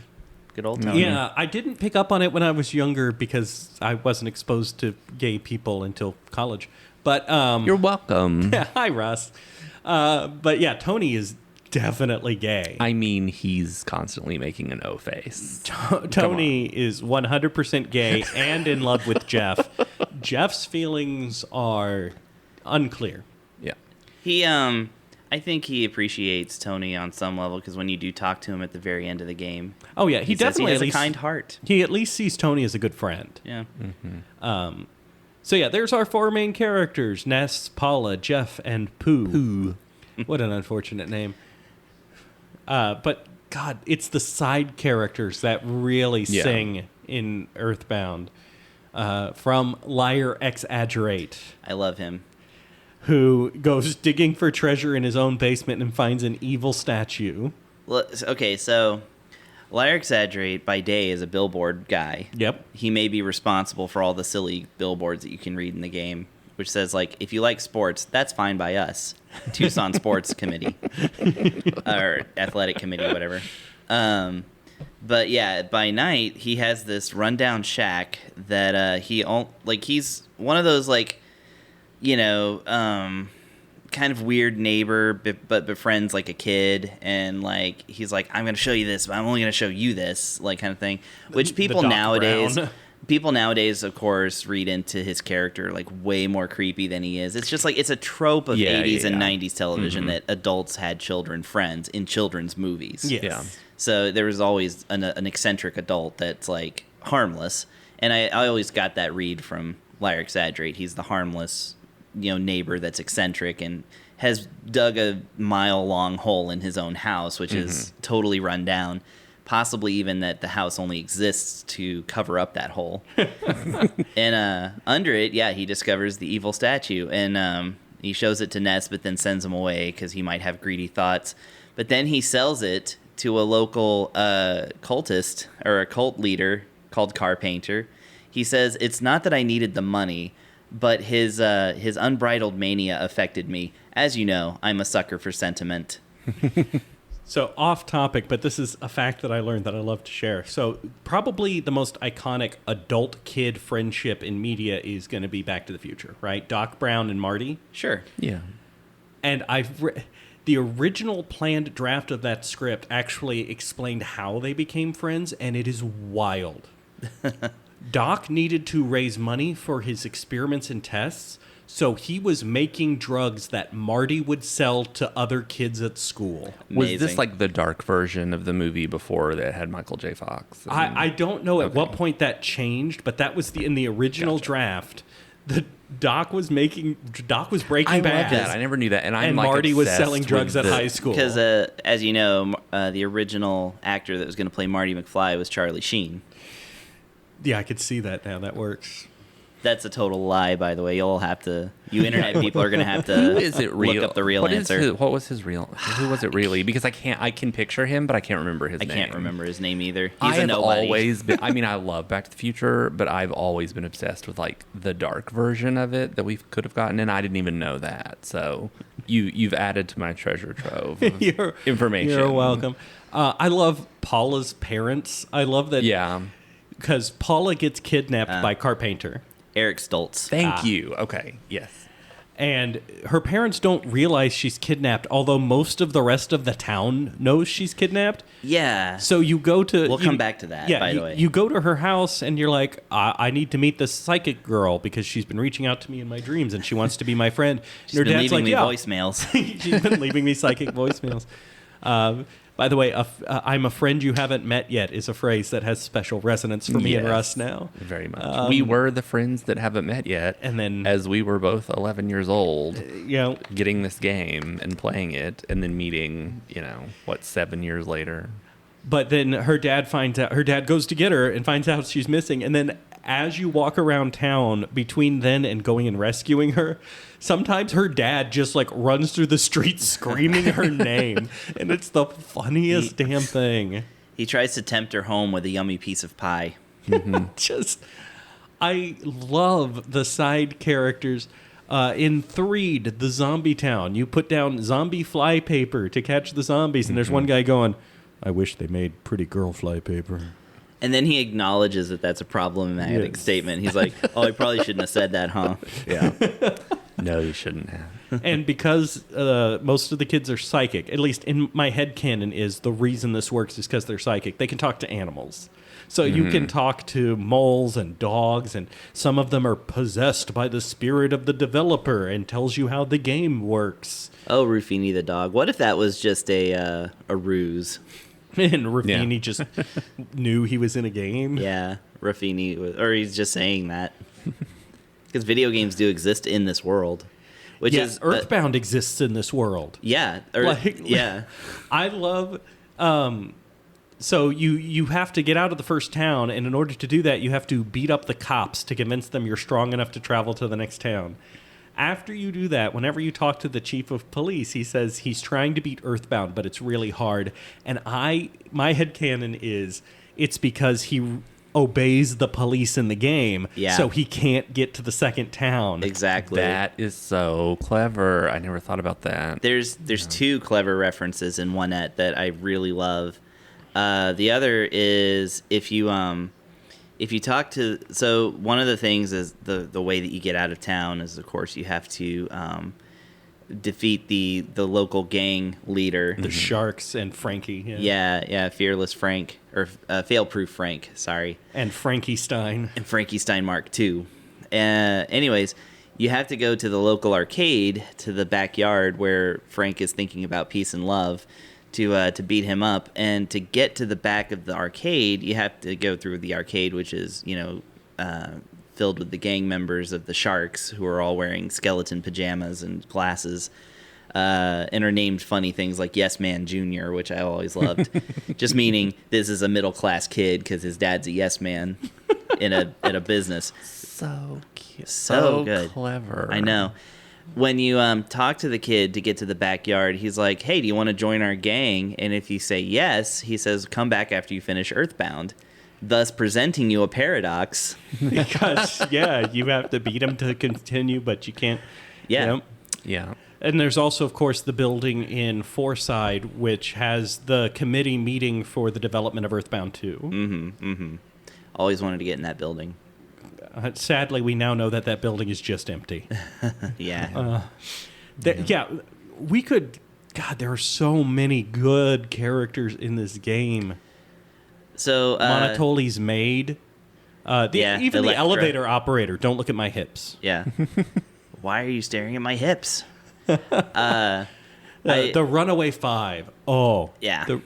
[SPEAKER 1] Good old Tony.
[SPEAKER 2] Yeah, I didn't pick up on it when I was younger because I wasn't exposed to gay people until college. But
[SPEAKER 3] You're welcome.
[SPEAKER 2] hi, Russ. But yeah, Tony is definitely gay.
[SPEAKER 3] I mean, he's constantly making an O face.
[SPEAKER 2] Tony is 100% gay and in love with Jeff. Jeff's feelings are unclear.
[SPEAKER 3] Yeah.
[SPEAKER 1] He, I think he appreciates Tony on some level because when you do talk to him at the very end of the game,
[SPEAKER 2] Oh yeah,
[SPEAKER 1] he says
[SPEAKER 2] definitely
[SPEAKER 1] he has
[SPEAKER 2] at
[SPEAKER 1] a
[SPEAKER 2] least,
[SPEAKER 1] kind heart.
[SPEAKER 2] He at least sees Tony as a good friend.
[SPEAKER 1] Yeah.
[SPEAKER 2] So yeah, there's our 4 main characters: Ness, Paula, Jeff, and Pooh. What an unfortunate name. But God, it's the side characters that really sing in Earthbound. From Liar Exaggerate,
[SPEAKER 1] I love him.
[SPEAKER 2] who goes digging for treasure in his own basement and finds an evil statue.
[SPEAKER 1] Okay, so Liar Exaggerate by day is a billboard guy.
[SPEAKER 2] Yep.
[SPEAKER 1] He may be responsible for all the silly billboards that you can read in the game, which says, like, if you like sports, that's fine by us. Tucson Sports Committee. Or Athletic Committee, whatever. But yeah, by night, he has this rundown shack that he's one of those, like, you know, kind of weird neighbor, but befriends like a kid, and like he's like, I'm gonna show you this, but I'm only gonna show you this, like, kind of thing. Which people nowadays, of course, read into his character like way more creepy than he is. It's just like it's a trope of 80s and 90s television that adults had children friends in children's movies.
[SPEAKER 2] Yes.
[SPEAKER 3] Yeah.
[SPEAKER 1] So there was always an eccentric adult that's like harmless, and I always got that read from Liar Exaggerate. He's the harmless, neighbor that's eccentric and has dug a mile-long hole in his own house, which is totally run down. Possibly even that the house only exists to cover up that hole. And under it, he discovers the evil statue, and he shows it to Ness, but then sends him away because he might have greedy thoughts. But then he sells it to a local cultist or a cult leader called Car Painter. He says, it's not that I needed the money, but his unbridled mania affected me. As you know, I'm a sucker for sentiment.
[SPEAKER 2] So off topic, but this is a fact that I learned that I love to share. So probably the most iconic adult-kid friendship in media is going to be Back to the Future, right? Doc Brown and Marty.
[SPEAKER 1] Sure.
[SPEAKER 3] Yeah.
[SPEAKER 2] And the original planned draft of that script actually explained how they became friends, and it is wild. Doc needed to raise money for his experiments and tests, so he was making drugs that Marty would sell to other kids at school.
[SPEAKER 3] Was
[SPEAKER 1] Amazing.
[SPEAKER 3] this like the dark version of the movie before that had Michael J. Fox?
[SPEAKER 2] I don't know at what point that changed, but that was in the original draft. The Doc was breaking
[SPEAKER 3] I
[SPEAKER 2] bad.
[SPEAKER 3] love that. I never knew that. And
[SPEAKER 2] Marty was
[SPEAKER 3] obsessed
[SPEAKER 2] selling drugs
[SPEAKER 3] with
[SPEAKER 2] at high school.
[SPEAKER 1] Because, as you know, the original actor that was going to play Marty McFly was Charlie Sheen.
[SPEAKER 2] Yeah, I could see that now. That works.
[SPEAKER 1] That's a total lie, by the way. You internet people are gonna have to
[SPEAKER 3] Who is it real?
[SPEAKER 1] look up the real answer.
[SPEAKER 3] What was his real? Who was it really? Because I can picture him, but I can't remember his name.
[SPEAKER 1] I can't remember his name either. He's
[SPEAKER 3] I
[SPEAKER 1] a
[SPEAKER 3] have
[SPEAKER 1] nobody.
[SPEAKER 3] always been. I mean, I love Back to the Future, but I've always been obsessed with like the dark version of it that we could have gotten, and I didn't even know that. So you've added to my treasure trove of information.
[SPEAKER 2] You're welcome. I love Paula's parents. I love that.
[SPEAKER 3] Yeah.
[SPEAKER 2] Because Paula gets kidnapped by Carpenter.
[SPEAKER 1] Eric Stoltz.
[SPEAKER 3] Thank you. Okay. Yes.
[SPEAKER 2] And her parents don't realize she's kidnapped, although most of the rest of the town knows she's kidnapped.
[SPEAKER 1] Yeah.
[SPEAKER 2] So you go to...
[SPEAKER 1] We'll come back to that, by the way.
[SPEAKER 2] You go to her house and you're like, I need to meet this psychic girl because she's been reaching out to me in my dreams and she wants to be my friend.
[SPEAKER 1] She's been leaving me voicemails.
[SPEAKER 2] She's been leaving me psychic voicemails. By the way, I'm a friend you haven't met yet is a phrase that has special resonance for me and Russ now.
[SPEAKER 3] Very much. We were the friends that haven't met yet.
[SPEAKER 2] And then...
[SPEAKER 3] As we were both 11 years old,
[SPEAKER 2] getting
[SPEAKER 3] this game and playing it and then meeting, 7 years later.
[SPEAKER 2] But then her dad goes to get her and finds out she's missing. And then as you walk around town between then and going and rescuing her, sometimes her dad just like runs through the streets screaming her name. And it's the funniest damn thing.
[SPEAKER 1] He tries to tempt her home with a yummy piece of pie.
[SPEAKER 2] I love the side characters. In Threed, the zombie town, you put down zombie fly paper to catch the zombies. And there's one guy going, I wish they made pretty girl fly paper.
[SPEAKER 1] And then he acknowledges that that's a problematic statement. He's like, oh, I probably shouldn't have said that, huh?
[SPEAKER 3] Yeah. No, you shouldn't have.
[SPEAKER 2] And because most of the kids are psychic, at least in my headcanon is the reason this works is because they're psychic. They can talk to animals. So you can talk to moles and dogs, and some of them are possessed by the spirit of the developer and tells you how the game works.
[SPEAKER 1] Oh, Ruffini the dog. What if that was just a ruse?
[SPEAKER 2] And Ruffini just knew he was in a game.
[SPEAKER 1] Yeah, Ruffini or he's just saying that. Because video games do exist in this world. Which is
[SPEAKER 2] Earthbound exists in this world.
[SPEAKER 1] Yeah.
[SPEAKER 2] I love... So you have to get out of the first town, and in order to do that, you have to beat up the cops to convince them you're strong enough to travel to the next town. After you do that, whenever you talk to the chief of police, he says he's trying to beat Earthbound, but it's really hard. And my headcanon is it's because he obeys the police in the game, so he can't get to the second town.
[SPEAKER 1] Exactly.
[SPEAKER 3] That is so clever. I never thought about that.
[SPEAKER 1] There's two clever references in One-Net that I really love. The other is if you talk to... So one of the things is the way that you get out of town is, of course, you have to defeat the local gang leader.
[SPEAKER 2] The Sharks and Frankie.
[SPEAKER 1] Yeah, Fearless Frank. Or Fail-Proof Frank, sorry.
[SPEAKER 2] And Frankie Stein.
[SPEAKER 1] And Frankie Stein Mark II. Anyways, you have to go to the local arcade, to the backyard where Frank is thinking about peace and love, to beat him up. And to get to the back of the arcade, you have to go through the arcade, which is, filled with the gang members of the Sharks, who are all wearing skeleton pajamas and glasses, and are named funny things like Yes Man Jr., which I always loved. Just meaning this is a middle-class kid because his dad's a yes man in a business.
[SPEAKER 3] So cute.
[SPEAKER 1] So good.
[SPEAKER 3] Clever.
[SPEAKER 1] I know. When you talk to the kid to get to the backyard, he's like, hey, do you want to join our gang? And if you say yes, he says, come back after you finish Earthbound, thus presenting you a paradox.
[SPEAKER 2] Because, you have to beat him to continue, but you can't.
[SPEAKER 1] Yeah.
[SPEAKER 3] Yeah.
[SPEAKER 2] And there's also, of course, the building in Foreside, which has the committee meeting for the development of Earthbound 2.
[SPEAKER 1] Always wanted to get in that building.
[SPEAKER 2] Sadly, we now know that building is just empty.
[SPEAKER 1] Yeah.
[SPEAKER 2] We could... God, there are so many good characters in this game.
[SPEAKER 1] So...
[SPEAKER 2] Monotoli's maid. Even
[SPEAKER 1] Electra.
[SPEAKER 2] the elevator operator. Don't look at my hips.
[SPEAKER 1] Yeah. Why are you staring at my hips?
[SPEAKER 2] The Runaway Five. Oh.
[SPEAKER 1] Yeah.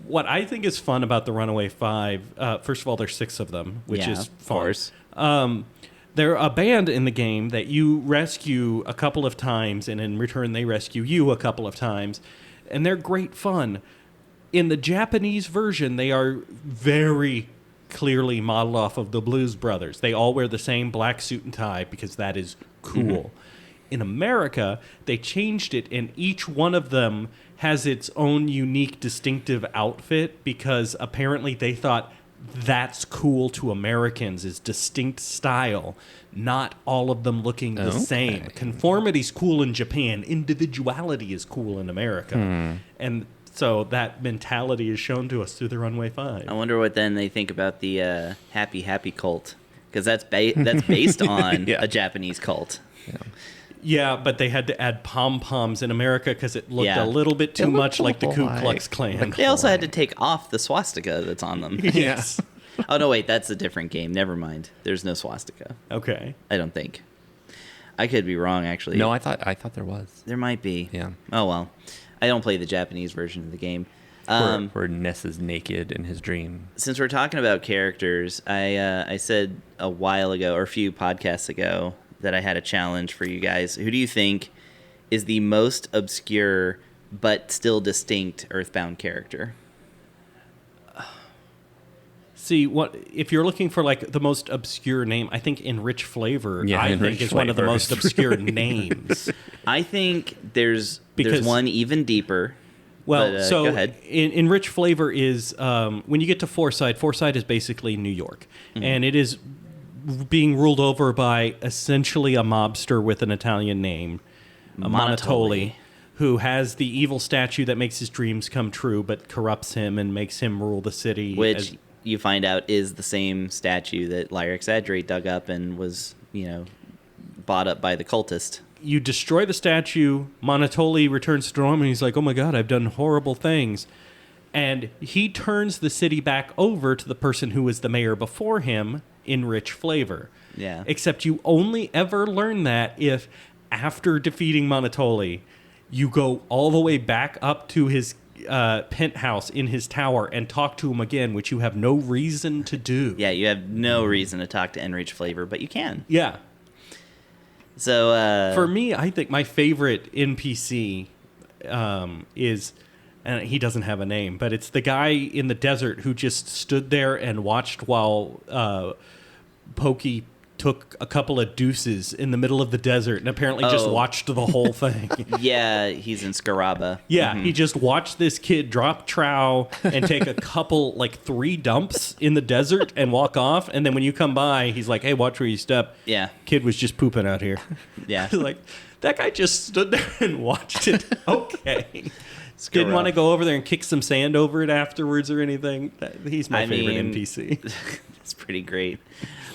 [SPEAKER 2] What I think is fun about the Runaway Five, first of all, there's 6 of them, which is fun. Of course. They're a band in the game that you rescue a couple of times, and in return they rescue you a couple of times, and they're great fun. In the Japanese version, they are very clearly modeled off of the Blues Brothers. They all wear the same black suit and tie because that is cool. In America, they changed it, and each one of them has its own unique, distinctive outfit because apparently they thought that's cool to Americans, is distinct style, not all of them looking the same. Conformity's cool in Japan. Individuality is cool in America. And so that mentality is shown to us through the Runway 5.
[SPEAKER 1] I wonder what then they think about the Happy Happy cult, because that's based on a Japanese cult.
[SPEAKER 2] Yeah, but they had to add pom-poms in America because it looked a little bit too much like the Ku Klux Klan.
[SPEAKER 1] They also had to take off the swastika that's on them.
[SPEAKER 2] Yes.
[SPEAKER 1] Oh, no, wait, that's a different game. Never mind. There's no swastika.
[SPEAKER 2] Okay.
[SPEAKER 1] I don't think. I could be wrong, actually.
[SPEAKER 3] No, I thought there was.
[SPEAKER 1] There might be.
[SPEAKER 3] Yeah.
[SPEAKER 1] Oh, well. I don't play the Japanese version of the game.
[SPEAKER 3] Where Ness is naked in his dream.
[SPEAKER 1] Since we're talking about characters, I said a while ago, or a few podcasts ago, that I had a challenge for you guys. Who do you think is the most obscure but still distinct Earthbound character?
[SPEAKER 2] See, what if you're looking for like the most obscure name? I think Enrich Flavor.
[SPEAKER 3] Yeah,
[SPEAKER 2] I
[SPEAKER 3] Enrich
[SPEAKER 2] think is one of the
[SPEAKER 3] Flavor
[SPEAKER 2] most
[SPEAKER 3] is
[SPEAKER 2] obscure names.
[SPEAKER 1] I think there's
[SPEAKER 2] Because-
[SPEAKER 1] one even deeper.
[SPEAKER 2] Well,
[SPEAKER 1] But,
[SPEAKER 2] so
[SPEAKER 1] go ahead.
[SPEAKER 2] Enrich Flavor is when you get to Forsyth. Forsyth is basically New York, and it is being ruled over by essentially a mobster with an Italian name, Monotoli, who has the evil statue that makes his dreams come true, but corrupts him and makes him rule the city.
[SPEAKER 1] Which you find out is the same statue that Liar Exaggerate dug up and was, bought up by the cultist.
[SPEAKER 2] You destroy the statue, Monotoli returns to normal, and he's like, oh my god, I've done horrible things. And he turns the city back over to the person who was the mayor before him, Enrich Flavor.
[SPEAKER 1] Yeah.
[SPEAKER 2] Except you only ever learn that if, after defeating Monotoli, you go all the way back up to his penthouse in his tower and talk to him again, which you have no reason to do.
[SPEAKER 1] Yeah, you have no reason to talk to Enrich Flavor, but you can.
[SPEAKER 2] Yeah.
[SPEAKER 1] So
[SPEAKER 2] For me, I think my favorite NPC is, and he doesn't have a name, but it's the guy in the desert who just stood there and watched while Pokey took a couple of deuces in the middle of the desert and apparently just watched the whole thing.
[SPEAKER 1] Yeah, he's in Scaraba.
[SPEAKER 2] Yeah, he just watched this kid drop trow and take a couple, like 3 dumps in the desert and walk off. And then when you come by, he's like, hey, watch where you step.
[SPEAKER 1] Yeah.
[SPEAKER 2] Kid was just pooping out here.
[SPEAKER 1] Yeah.
[SPEAKER 2] Like, that guy just stood there and watched it. Okay. Didn't want to go over there and kick some sand over it afterwards or anything. He's my favorite NPC.
[SPEAKER 1] It's pretty great.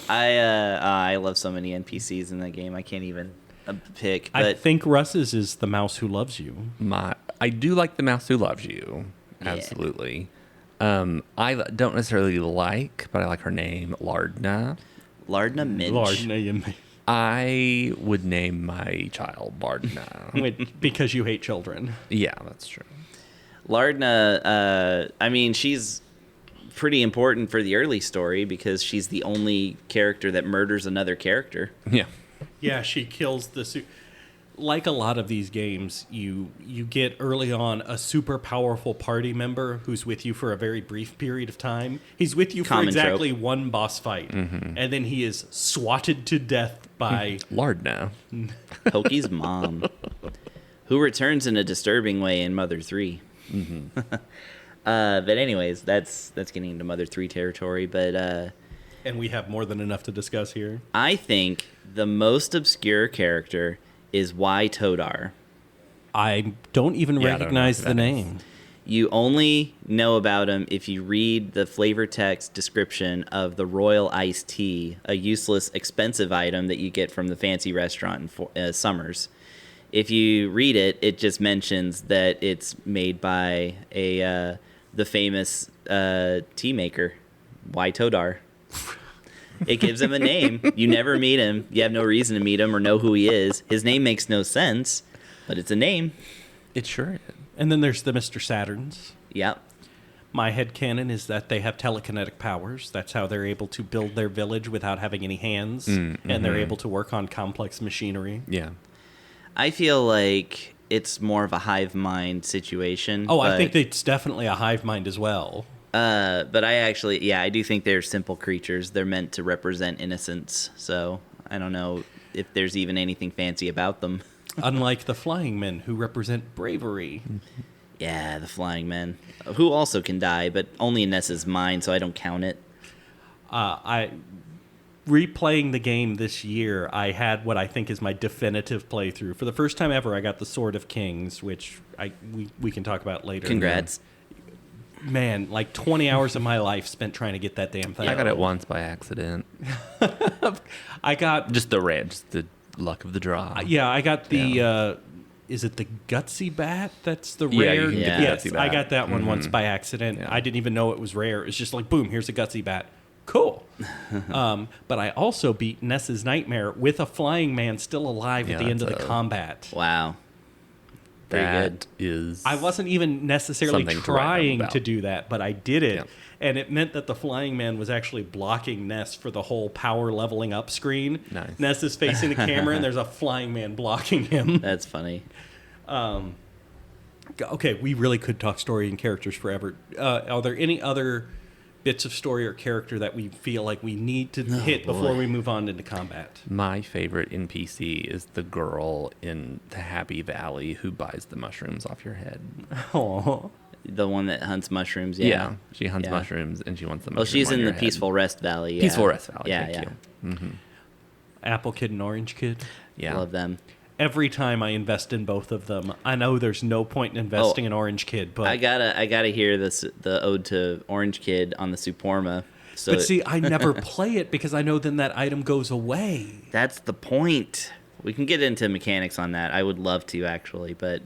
[SPEAKER 1] I love so many NPCs in that game. I can't even pick. But
[SPEAKER 2] I think Russ's is the mouse who loves you.
[SPEAKER 3] I do like the mouse who loves you. Absolutely. I don't necessarily like, but I like her name, Lardna.
[SPEAKER 1] Lardna Minch.
[SPEAKER 2] Lardna,
[SPEAKER 3] I would name my child Lardna.
[SPEAKER 2] because you hate children.
[SPEAKER 3] Yeah, that's true.
[SPEAKER 1] Lardna, she's pretty important for the early story because she's the only character that murders another character.
[SPEAKER 3] Yeah.
[SPEAKER 2] Yeah, she kills the... Like a lot of these games, you get early on a super powerful party member who's with you for a very brief period of time. He's with you for exactly one boss fight, and then he is swatted to death by...
[SPEAKER 3] Lardna.
[SPEAKER 1] Pokey's mom, who returns in a disturbing way in Mother 3. But anyways, that's getting into Mother 3 territory. But
[SPEAKER 2] and we have more than enough to discuss here.
[SPEAKER 1] I think the most obscure character is Y Todar.
[SPEAKER 2] I don't even recognize the name.
[SPEAKER 1] You only know about him if you read the flavor text description of the Royal Iced Tea, a useless, expensive item that you get from the fancy restaurant in Summers. If you read it, it just mentions that it's made by the famous tea maker, Y Todar. It gives him a name. You never meet him. You have no reason to meet him or know who he is. His name makes no sense, but it's a name.
[SPEAKER 3] It sure is.
[SPEAKER 2] And then there's the Mr. Saturns.
[SPEAKER 1] Yep.
[SPEAKER 2] My headcanon is that they have telekinetic powers. That's how they're able to build their village without having any hands. And they're able to work on complex machinery.
[SPEAKER 3] Yeah.
[SPEAKER 1] I feel like it's more of a hive mind situation.
[SPEAKER 2] Oh, I think it's definitely a hive mind as well.
[SPEAKER 1] But I do think they're simple creatures. They're meant to represent innocence. So I don't know if there's even anything fancy about them.
[SPEAKER 2] Unlike the flying men, who represent bravery.
[SPEAKER 1] Yeah, the flying men, who also can die, but only in Ness's mind, so I don't count it.
[SPEAKER 2] Replaying the game this year, I had what I think is my definitive playthrough. For the first time ever, I got the Sword of Kings, which we can talk about later.
[SPEAKER 1] Congrats.
[SPEAKER 2] Man, like 20 hours of my life spent trying to get that damn thing.
[SPEAKER 3] I got it once by accident.
[SPEAKER 2] I got...
[SPEAKER 3] Just the luck of the draw.
[SPEAKER 2] I got the... is it the Gutsy Bat? That's the rare?
[SPEAKER 3] You can get the
[SPEAKER 2] Yes,
[SPEAKER 3] Gutsy Bat.
[SPEAKER 2] I got that one once by accident.
[SPEAKER 3] Yeah.
[SPEAKER 2] I didn't even know it was rare. It's just like, boom, here's a Gutsy Bat. Cool. But I also beat Ness's Nightmare with a flying man still alive at the end of the combat.
[SPEAKER 1] Wow. Very good.
[SPEAKER 3] Is
[SPEAKER 2] I wasn't even necessarily
[SPEAKER 3] something to write home
[SPEAKER 2] trying
[SPEAKER 3] about.
[SPEAKER 2] to do that, but I did it.
[SPEAKER 3] Yeah.
[SPEAKER 2] And it meant that the flying man was actually blocking Ness for the whole power leveling up screen.
[SPEAKER 3] Nice.
[SPEAKER 2] Ness is facing the camera, and there's a flying man blocking him.
[SPEAKER 1] That's funny.
[SPEAKER 2] Okay, we really could talk story and characters forever. Are there any other bits of story or character that we feel like we need to hit before we move on into combat?
[SPEAKER 3] My favorite NPC is the girl in the Happy Valley who buys the mushrooms off your head.
[SPEAKER 2] Oh,
[SPEAKER 1] The one that hunts mushrooms,
[SPEAKER 3] Yeah, she hunts
[SPEAKER 1] Yeah.
[SPEAKER 3] mushrooms and she wants the
[SPEAKER 1] Well,
[SPEAKER 3] mushrooms.
[SPEAKER 1] she's in the Peaceful Rest Valley. Yeah.
[SPEAKER 3] Peaceful Rest Valley.
[SPEAKER 1] Yeah,
[SPEAKER 3] thank
[SPEAKER 1] yeah.
[SPEAKER 3] you. Mm-hmm.
[SPEAKER 2] Apple Kid and Orange Kid.
[SPEAKER 3] Yeah.
[SPEAKER 1] Love them.
[SPEAKER 2] Every time I invest in both of them, I know there's no point in investing in Orange Kid, but
[SPEAKER 1] I gotta hear the ode to Orange Kid on the Suporma. So
[SPEAKER 2] but see, I never play it because I know then that item goes away.
[SPEAKER 1] that's the point. We can get into mechanics on that. I would love to actually, but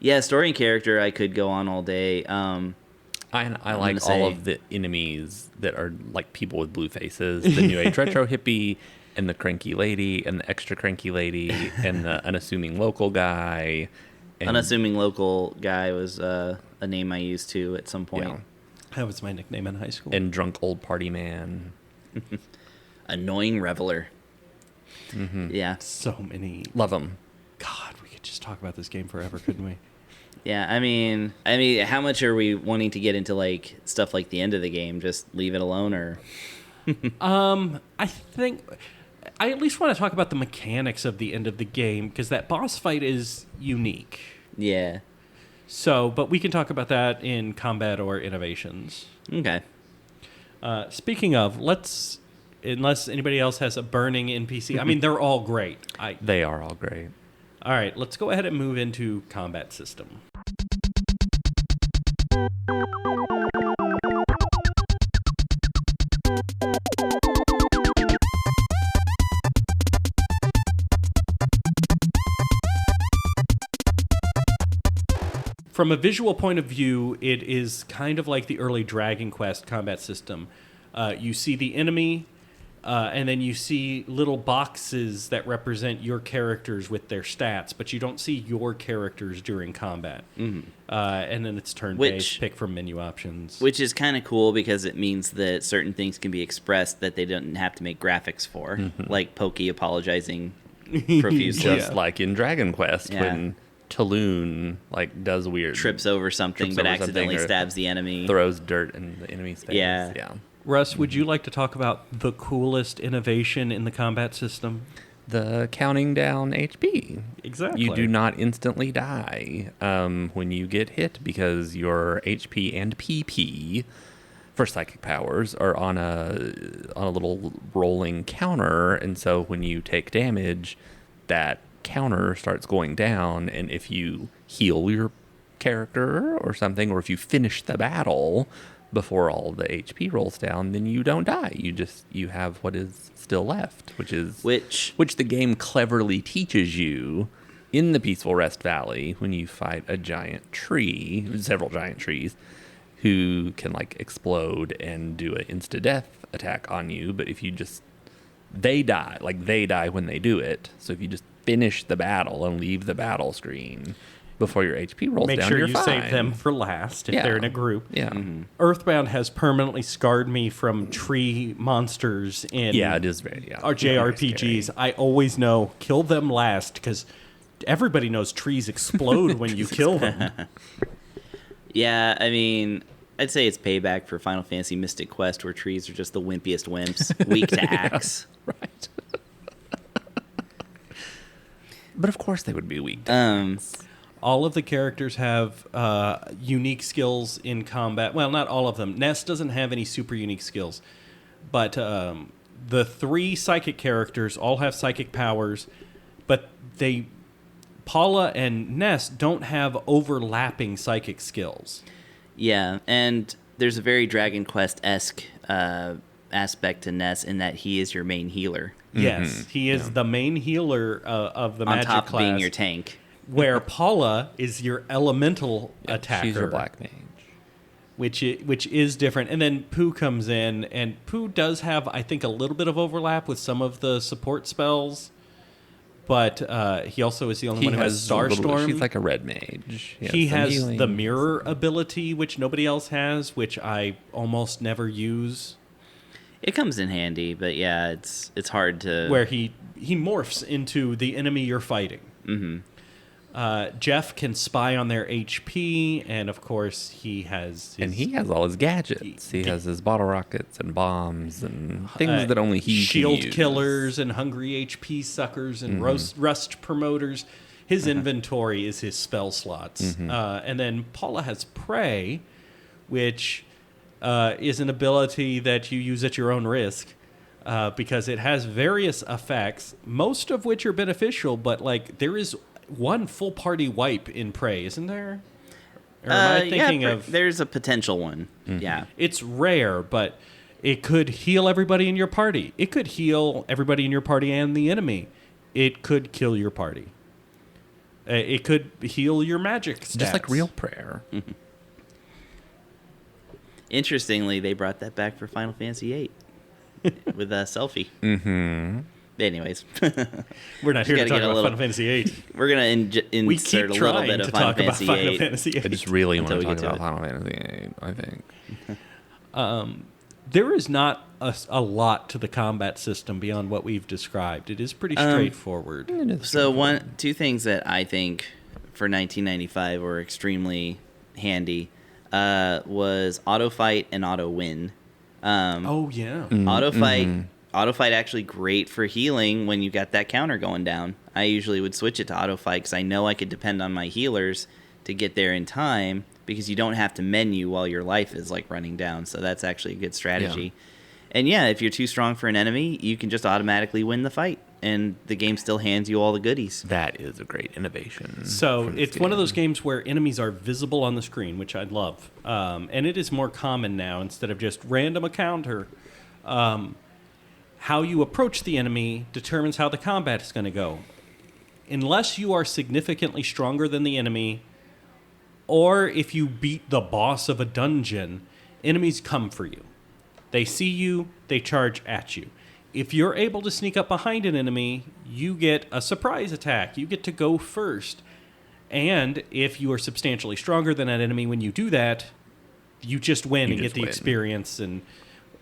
[SPEAKER 1] yeah, story and character. I could go on all day.
[SPEAKER 3] I
[SPEAKER 1] gonna
[SPEAKER 3] like
[SPEAKER 1] say-
[SPEAKER 3] all of the enemies that are like people with blue faces, the New Age retro hippie, and the cranky lady, and the extra cranky lady, and the unassuming local guy. And,
[SPEAKER 1] Unassuming local guy was a name I used to at some point.
[SPEAKER 3] Yeah.
[SPEAKER 2] That was my nickname in high school.
[SPEAKER 3] And drunk old party man.
[SPEAKER 1] Annoying reveler.
[SPEAKER 3] Mm-hmm.
[SPEAKER 1] Yeah,
[SPEAKER 2] So many.
[SPEAKER 3] Love him.
[SPEAKER 2] God, we could just talk about this game forever, couldn't we?
[SPEAKER 1] yeah. I mean, how much are we wanting to get into like stuff like the end of the game? Just leave it alone, or
[SPEAKER 2] I think I at least want to talk about the mechanics of the end of the game because that boss fight is unique.
[SPEAKER 1] yeah.
[SPEAKER 2] So, but we can talk about that in combat or innovations.
[SPEAKER 1] Okay.
[SPEAKER 2] Speaking of, unless anybody else has a burning NPC, I mean, they're all great.
[SPEAKER 3] They are all great.
[SPEAKER 2] All right, let's go ahead and move into combat system. From a visual point of view, it is kind of like the early Dragon Quest combat system. You see the enemy, and then you see little boxes that represent your characters with their stats, but you don't see your characters during combat. And then it's turn-based, pick from menu options.
[SPEAKER 1] Which is kind of cool because it means that certain things can be expressed that they don't have to make graphics for, like Pokey apologizing profusely.
[SPEAKER 3] Just like in Dragon Quest
[SPEAKER 1] Yeah.
[SPEAKER 3] when Taloon does weird
[SPEAKER 1] Trips over something
[SPEAKER 3] Trips
[SPEAKER 1] but
[SPEAKER 3] over
[SPEAKER 1] accidentally
[SPEAKER 3] something or
[SPEAKER 1] stabs the enemy.
[SPEAKER 3] throws dirt in the enemy's face.
[SPEAKER 1] Yeah.
[SPEAKER 2] Russ, would you like to talk about the coolest innovation in the combat system?
[SPEAKER 3] The counting down HP.
[SPEAKER 2] Exactly.
[SPEAKER 3] You do not instantly die when you get hit because your HP and PP for psychic powers are on a little rolling counter, and so when you take damage, that counter starts going down, and if you heal your character or something, or if you finish the battle before all the HP rolls down, then you don't die. You have what is still left, which the game cleverly teaches you in the Peaceful Rest Valley when you fight a giant tree, several giant trees, who can explode and do an insta-death attack on you. But if you they die when they do it. So if you just finish the battle and leave the battle screen before your HP rolls
[SPEAKER 2] Make
[SPEAKER 3] down,
[SPEAKER 2] sure
[SPEAKER 3] you're
[SPEAKER 2] you
[SPEAKER 3] fine.
[SPEAKER 2] save them for last if
[SPEAKER 3] Yeah.
[SPEAKER 2] they're in a group.
[SPEAKER 3] Yeah.
[SPEAKER 2] Earthbound has permanently scarred me from tree monsters in
[SPEAKER 3] Yeah, it is very,
[SPEAKER 2] our JRPGs. I always know, kill them last, because everybody knows trees explode when you kill them.
[SPEAKER 1] Yeah, I mean, I'd say it's payback for Final Fantasy Mystic Quest, where trees are just the wimpiest wimps, weak to axe.
[SPEAKER 3] Right. But of course they would be weak.
[SPEAKER 2] All of the characters have unique skills in combat. Well, not all of them. Ness doesn't have any super unique skills. But the 3 psychic characters all have psychic powers, but Paula and Ness don't have overlapping psychic skills.
[SPEAKER 1] Yeah, and there's a very Dragon Quest-esque aspect to Ness in that he is your main healer.
[SPEAKER 2] Yes, he is the main healer of the magic
[SPEAKER 1] On top
[SPEAKER 2] class.
[SPEAKER 1] of being your tank.
[SPEAKER 2] Where Paula is your elemental attacker.
[SPEAKER 3] She's your black mage.
[SPEAKER 2] Which is different. And then Pooh comes in, and Pooh does have, I think, a little bit of overlap with some of the support spells. But he also is the only one who has Starstorm.
[SPEAKER 3] She's like a red mage.
[SPEAKER 2] He has the mirror ability, which nobody else has, which I almost never use.
[SPEAKER 1] It comes in handy, but yeah, it's hard to...
[SPEAKER 2] Where he morphs into the enemy you're fighting.
[SPEAKER 1] Mm-hmm.
[SPEAKER 2] Jeff can spy on their HP, and of course he has...
[SPEAKER 3] And he has all his gadgets. He has his bottle rockets and bombs and things that only he
[SPEAKER 2] shield
[SPEAKER 3] can use.
[SPEAKER 2] killers and hungry HP suckers and rust promoters. His inventory is his spell slots. And then Paula has Prey, which is an ability that you use at your own risk. Because it has various effects, most of which are beneficial, but like there is one full party wipe in Prey, isn't there? Or am I thinking of...
[SPEAKER 1] There's a potential one. Yeah.
[SPEAKER 2] It's rare, but it could heal everybody in your party. It could heal everybody in your party and the enemy. It could kill your party. It could heal your magic stats.
[SPEAKER 3] Just like real prayer.
[SPEAKER 1] Interestingly, they brought that back for Final Fantasy VIII with a selfie.
[SPEAKER 3] Mm-hmm.
[SPEAKER 1] Anyways.
[SPEAKER 2] We're not here to talk about Final Fantasy VIII.
[SPEAKER 1] We're going to insert a little bit of Final Fantasy VIII.
[SPEAKER 3] I just really want to talk
[SPEAKER 1] to
[SPEAKER 3] about Final Fantasy VIII, I think.
[SPEAKER 2] There is not a lot to the combat system beyond what we've described. It is pretty straightforward.
[SPEAKER 1] So two things that I think for 1995 were extremely handy was auto fight and auto win.
[SPEAKER 2] Oh yeah,
[SPEAKER 1] auto fight actually great for healing when you got that counter going down. I usually would switch it to auto fight because I know I could depend on my healers to get there in time, because you don't have to menu while your life is like running down. So that's actually a good strategy. Yeah. And yeah, if you're too strong for an enemy, you can just automatically win the fight, and the game still hands you all the goodies.
[SPEAKER 3] That is a great innovation.
[SPEAKER 2] So it's one of those games where enemies are visible on the screen, which I love. And it is more common now instead of just random encounter. How you approach the enemy determines how the combat is going to go. Unless you are significantly stronger than the enemy, or if you beat the boss of a dungeon, enemies come for you. They see you, they charge at you. If you're able to sneak up behind an enemy, you get a surprise attack. You get to go first. And if you are substantially stronger than that enemy when you do that, you just win and get the experience and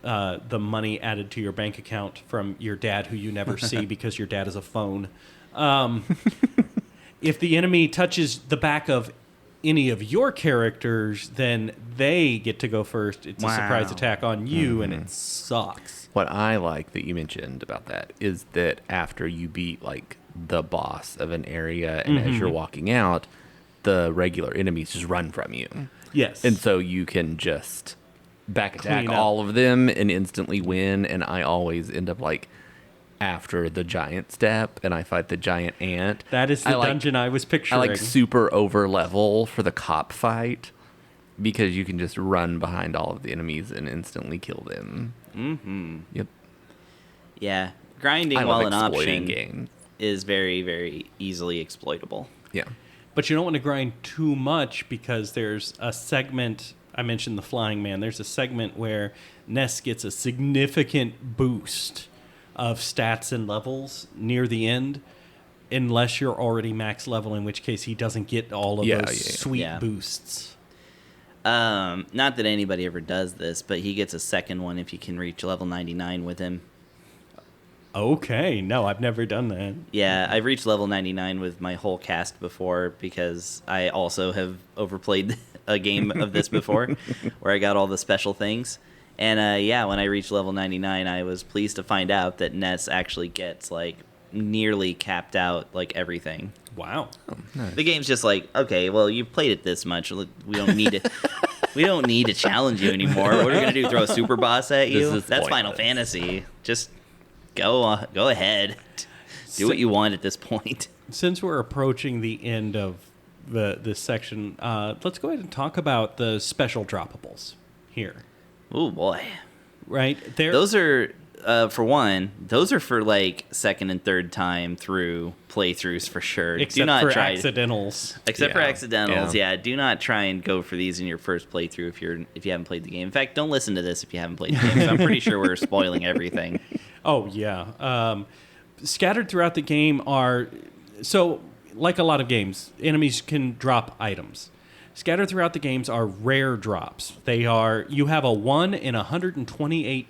[SPEAKER 2] the money added to your bank account from your dad, who you never see because your dad is a phone. If the enemy touches the back of any of your characters, then they get to go first. It's a surprise attack on you, and it sucks.
[SPEAKER 3] What I like that you mentioned about that is that after you beat like the boss of an area, and as you're walking out, the regular enemies just run from you.
[SPEAKER 2] Yes.
[SPEAKER 3] And so you can just back attack all of them and instantly win. And I always end up like after the giant step, and I fight the giant ant.
[SPEAKER 2] That is the dungeon I was picturing.
[SPEAKER 3] I like super over level for the cop fight, because you can just run behind all of the enemies and instantly kill them.
[SPEAKER 1] Mm-hmm.
[SPEAKER 3] Yep.
[SPEAKER 1] Yeah. Grinding while an option
[SPEAKER 3] games
[SPEAKER 1] is very, very easily exploitable.
[SPEAKER 3] Yeah.
[SPEAKER 2] But you don't want to grind too much, because there's a segment, I mentioned the Flying Man, there's a segment where Ness gets a significant boost of stats and levels near the end, unless you're already max level, in which case he doesn't get all of those sweet boosts.
[SPEAKER 1] Not that anybody ever does this, but he gets a second one if you can reach level 99 with him.
[SPEAKER 2] Okay, no, I've never done that.
[SPEAKER 1] Yeah, I've reached level 99 with my whole cast before because I also have overplayed a game of this before where I got all the special things. And yeah, when I reached level 99, I was pleased to find out that Ness actually gets like nearly capped out like everything.
[SPEAKER 2] Wow.
[SPEAKER 3] Oh, nice.
[SPEAKER 1] The game's just like, okay, well, you've played it this much. We don't need to we don't need to challenge you anymore. What are we going to do, throw a super boss at you?
[SPEAKER 3] This is
[SPEAKER 1] That's Final
[SPEAKER 3] pointless.
[SPEAKER 1] Fantasy. Just go ahead. Do what you want at this point.
[SPEAKER 2] Since we're approaching the end of this section, let's go ahead and talk about the special droppables here.
[SPEAKER 1] Oh boy.
[SPEAKER 2] Right?
[SPEAKER 1] Those are for one, those are for like second and third time through playthroughs for sure.
[SPEAKER 2] Except
[SPEAKER 1] do not
[SPEAKER 2] for
[SPEAKER 1] try
[SPEAKER 2] accidentals.
[SPEAKER 1] Except for
[SPEAKER 3] Yeah.
[SPEAKER 1] accidentals,
[SPEAKER 3] Yeah.
[SPEAKER 1] yeah. Do not try and go for these in your first playthrough if you haven't played the game. In fact, don't listen to this if you haven't played the game. 'Cause I'm pretty sure we're spoiling everything.
[SPEAKER 2] Oh, yeah. Scattered throughout the game are... So, like a lot of games, enemies can drop items. Scattered throughout the games are rare drops. They are... You have a 1 in 128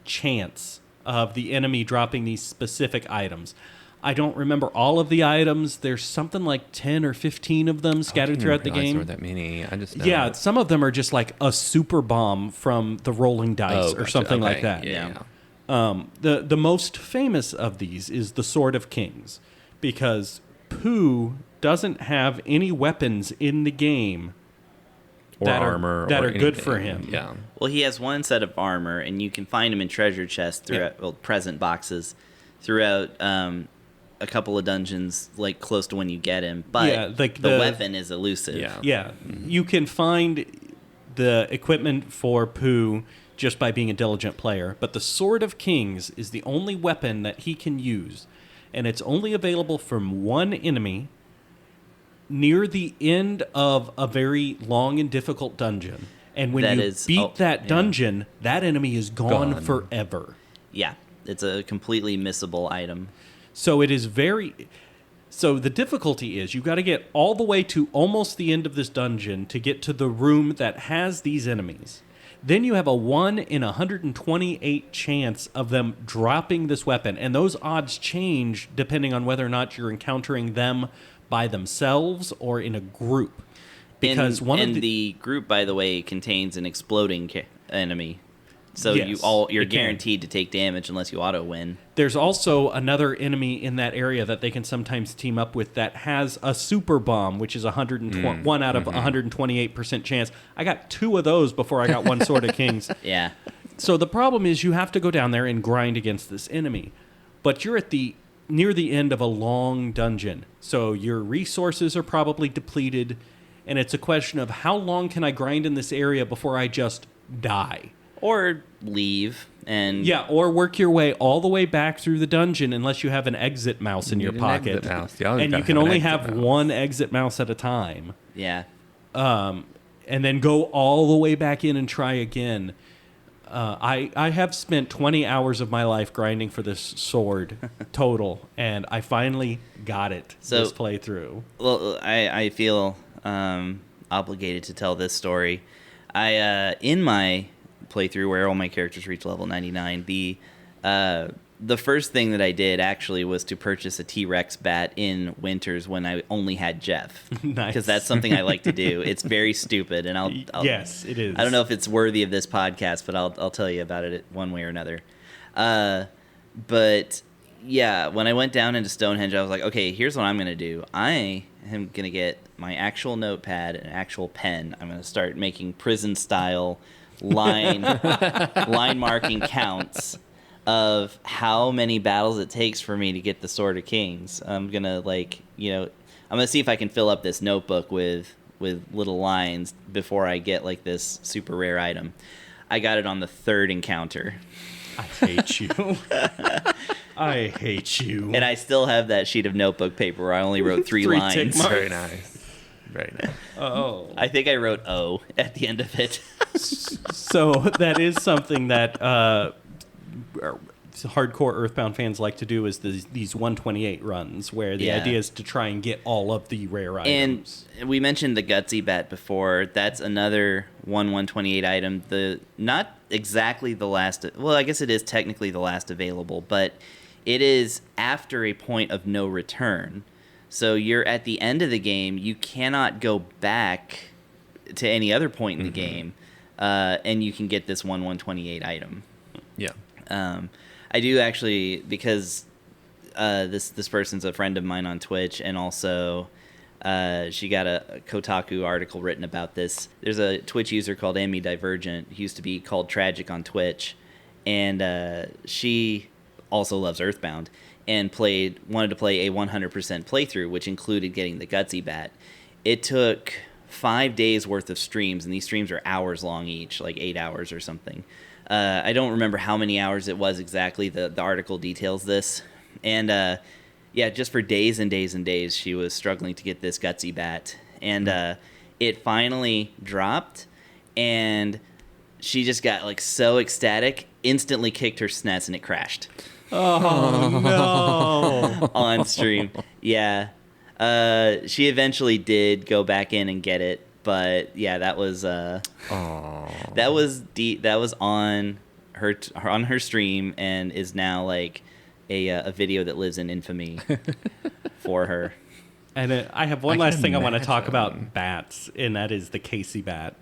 [SPEAKER 2] chance of the enemy dropping these specific items. I don't remember all of the items. There's something like 10 or 15 of them scattered throughout the game.
[SPEAKER 3] There were that many. I just know.
[SPEAKER 2] Yeah, some of them are just like a super bomb from the rolling dice or
[SPEAKER 3] gotcha.
[SPEAKER 2] something like
[SPEAKER 3] Okay.
[SPEAKER 2] that.
[SPEAKER 3] Yeah.
[SPEAKER 2] The most famous of these is the Sword of Kings, because Pooh doesn't have any weapons in the game
[SPEAKER 3] Or
[SPEAKER 2] that
[SPEAKER 3] armor.
[SPEAKER 2] that
[SPEAKER 3] or
[SPEAKER 2] are good for
[SPEAKER 3] anything.
[SPEAKER 2] him.
[SPEAKER 3] Yeah.
[SPEAKER 1] Well, he has one set of armor, and you can find him in treasure chests throughout, well, present boxes throughout a couple of dungeons, like close to when you get him. But
[SPEAKER 2] Yeah, like
[SPEAKER 1] the
[SPEAKER 2] the-
[SPEAKER 1] weapon is elusive.
[SPEAKER 3] Yeah.
[SPEAKER 2] Yeah, you can find the equipment for Pooh just by being a diligent player, but the Sword of Kings is the only weapon that he can use, and it's only available from one enemy near the end of a very long and difficult dungeon. And when
[SPEAKER 1] That
[SPEAKER 2] you
[SPEAKER 1] is-
[SPEAKER 2] beat
[SPEAKER 1] oh,
[SPEAKER 2] that
[SPEAKER 1] yeah.
[SPEAKER 2] dungeon, that enemy is gone
[SPEAKER 3] Gone.
[SPEAKER 2] forever.
[SPEAKER 1] Yeah, it's a completely missable item.
[SPEAKER 2] So it is very... So the difficulty is you've got to get all the way to almost the end of this dungeon to get to the room that has these enemies. Then you have a 1 in 128 chance of them dropping this weapon. And those odds change depending on whether or not you're encountering them by themselves or in a group. Because
[SPEAKER 1] the group, by the way, contains an exploding enemy. So
[SPEAKER 2] Yes,
[SPEAKER 1] you're
[SPEAKER 2] it can.
[SPEAKER 1] guaranteed to take damage unless you auto win.
[SPEAKER 2] There's also another enemy in that area that they can sometimes team up with that has a super bomb, which is 1 out of 128% chance. I got 2 of those before I got one Sword of Kings.
[SPEAKER 1] Yeah.
[SPEAKER 2] So the problem is you have to go down there and grind against this enemy. But you're at near the end of a long dungeon. So your resources are probably depleted, and it's a question of how long can I grind in this area before I just die?
[SPEAKER 1] Or leave and
[SPEAKER 2] Yeah, or work your way all the way back through the dungeon unless you have an exit mouse in
[SPEAKER 3] You
[SPEAKER 2] your
[SPEAKER 3] need an
[SPEAKER 2] pocket.
[SPEAKER 3] exit mouse. You always
[SPEAKER 2] And you
[SPEAKER 3] gotta
[SPEAKER 2] can
[SPEAKER 3] have an
[SPEAKER 2] only
[SPEAKER 3] exit
[SPEAKER 2] have
[SPEAKER 3] mouse.
[SPEAKER 2] one exit mouse at a time.
[SPEAKER 1] yeah.
[SPEAKER 2] And then go all the way back in and try again. I have spent 20 hours of my life grinding for this sword total, and I finally got it
[SPEAKER 1] So-
[SPEAKER 2] this playthrough.
[SPEAKER 1] Well, I feel obligated to tell this story. In my playthrough where all my characters reach level 99, the first thing that I did actually was to purchase a T-Rex bat in Winters when I only had Jeff.
[SPEAKER 2] Nice.
[SPEAKER 1] Because that's something I like to do. It's very stupid, and I'll
[SPEAKER 2] Yes, it is.
[SPEAKER 1] I don't know if it's worthy of this podcast, but I'll tell you about it one way or another. But yeah, when I went down into Stonehenge, I was like, okay, here's what I'm gonna do. I am gonna get my actual notepad and actual pen. I'm gonna start making prison style line marking counts of how many battles it takes for me to get the Sword of Kings. I'm gonna I'm gonna see if I can fill up this notebook with little lines before I get like this super rare item. I got it on the 3rd encounter.
[SPEAKER 2] I hate you. I hate you.
[SPEAKER 1] And I still have that sheet of notebook paper where I only wrote 3
[SPEAKER 2] 3
[SPEAKER 1] lines.
[SPEAKER 2] tick marks.
[SPEAKER 3] Very nice. Very nice.
[SPEAKER 2] Oh.
[SPEAKER 1] I think I wrote O at the end of it.
[SPEAKER 2] So that is something that hardcore Earthbound fans like to do, is these 128 runs, where the
[SPEAKER 1] Yeah.
[SPEAKER 2] idea is to try and get all of the rare items.
[SPEAKER 1] And we mentioned the Gutsy bat before. That's another 128 item. Not exactly the last. Well, I guess it is technically the last available, but it is after a point of no return. So you're at the end of the game. You cannot go back to any other point in the game, and you can get this 1/128 item.
[SPEAKER 3] Yeah.
[SPEAKER 1] I do actually, because this person's a friend of mine on Twitch, and also she got a Kotaku article written about this. There's a Twitch user called Amy Divergent, who used to be called Tragic on Twitch, and she also loves Earthbound, and wanted to play a 100% playthrough, which included getting the Gutsy Bat. It took 5 days worth of streams, and these streams are hours long each, like 8 hours or something. I don't remember how many hours it was exactly. The article details this. And just for days and days and days, she was struggling to get this Gutsy Bat. And it finally dropped, and she just got like so ecstatic, instantly kicked her SNES, and it crashed.
[SPEAKER 2] Oh, no.
[SPEAKER 1] On stream. Yeah. She eventually did go back in and get it. But yeah, that was that was on her stream, and is now like a video that lives in infamy for her.
[SPEAKER 2] And I have one last thing I want to talk about bats, and that is the Casey bat.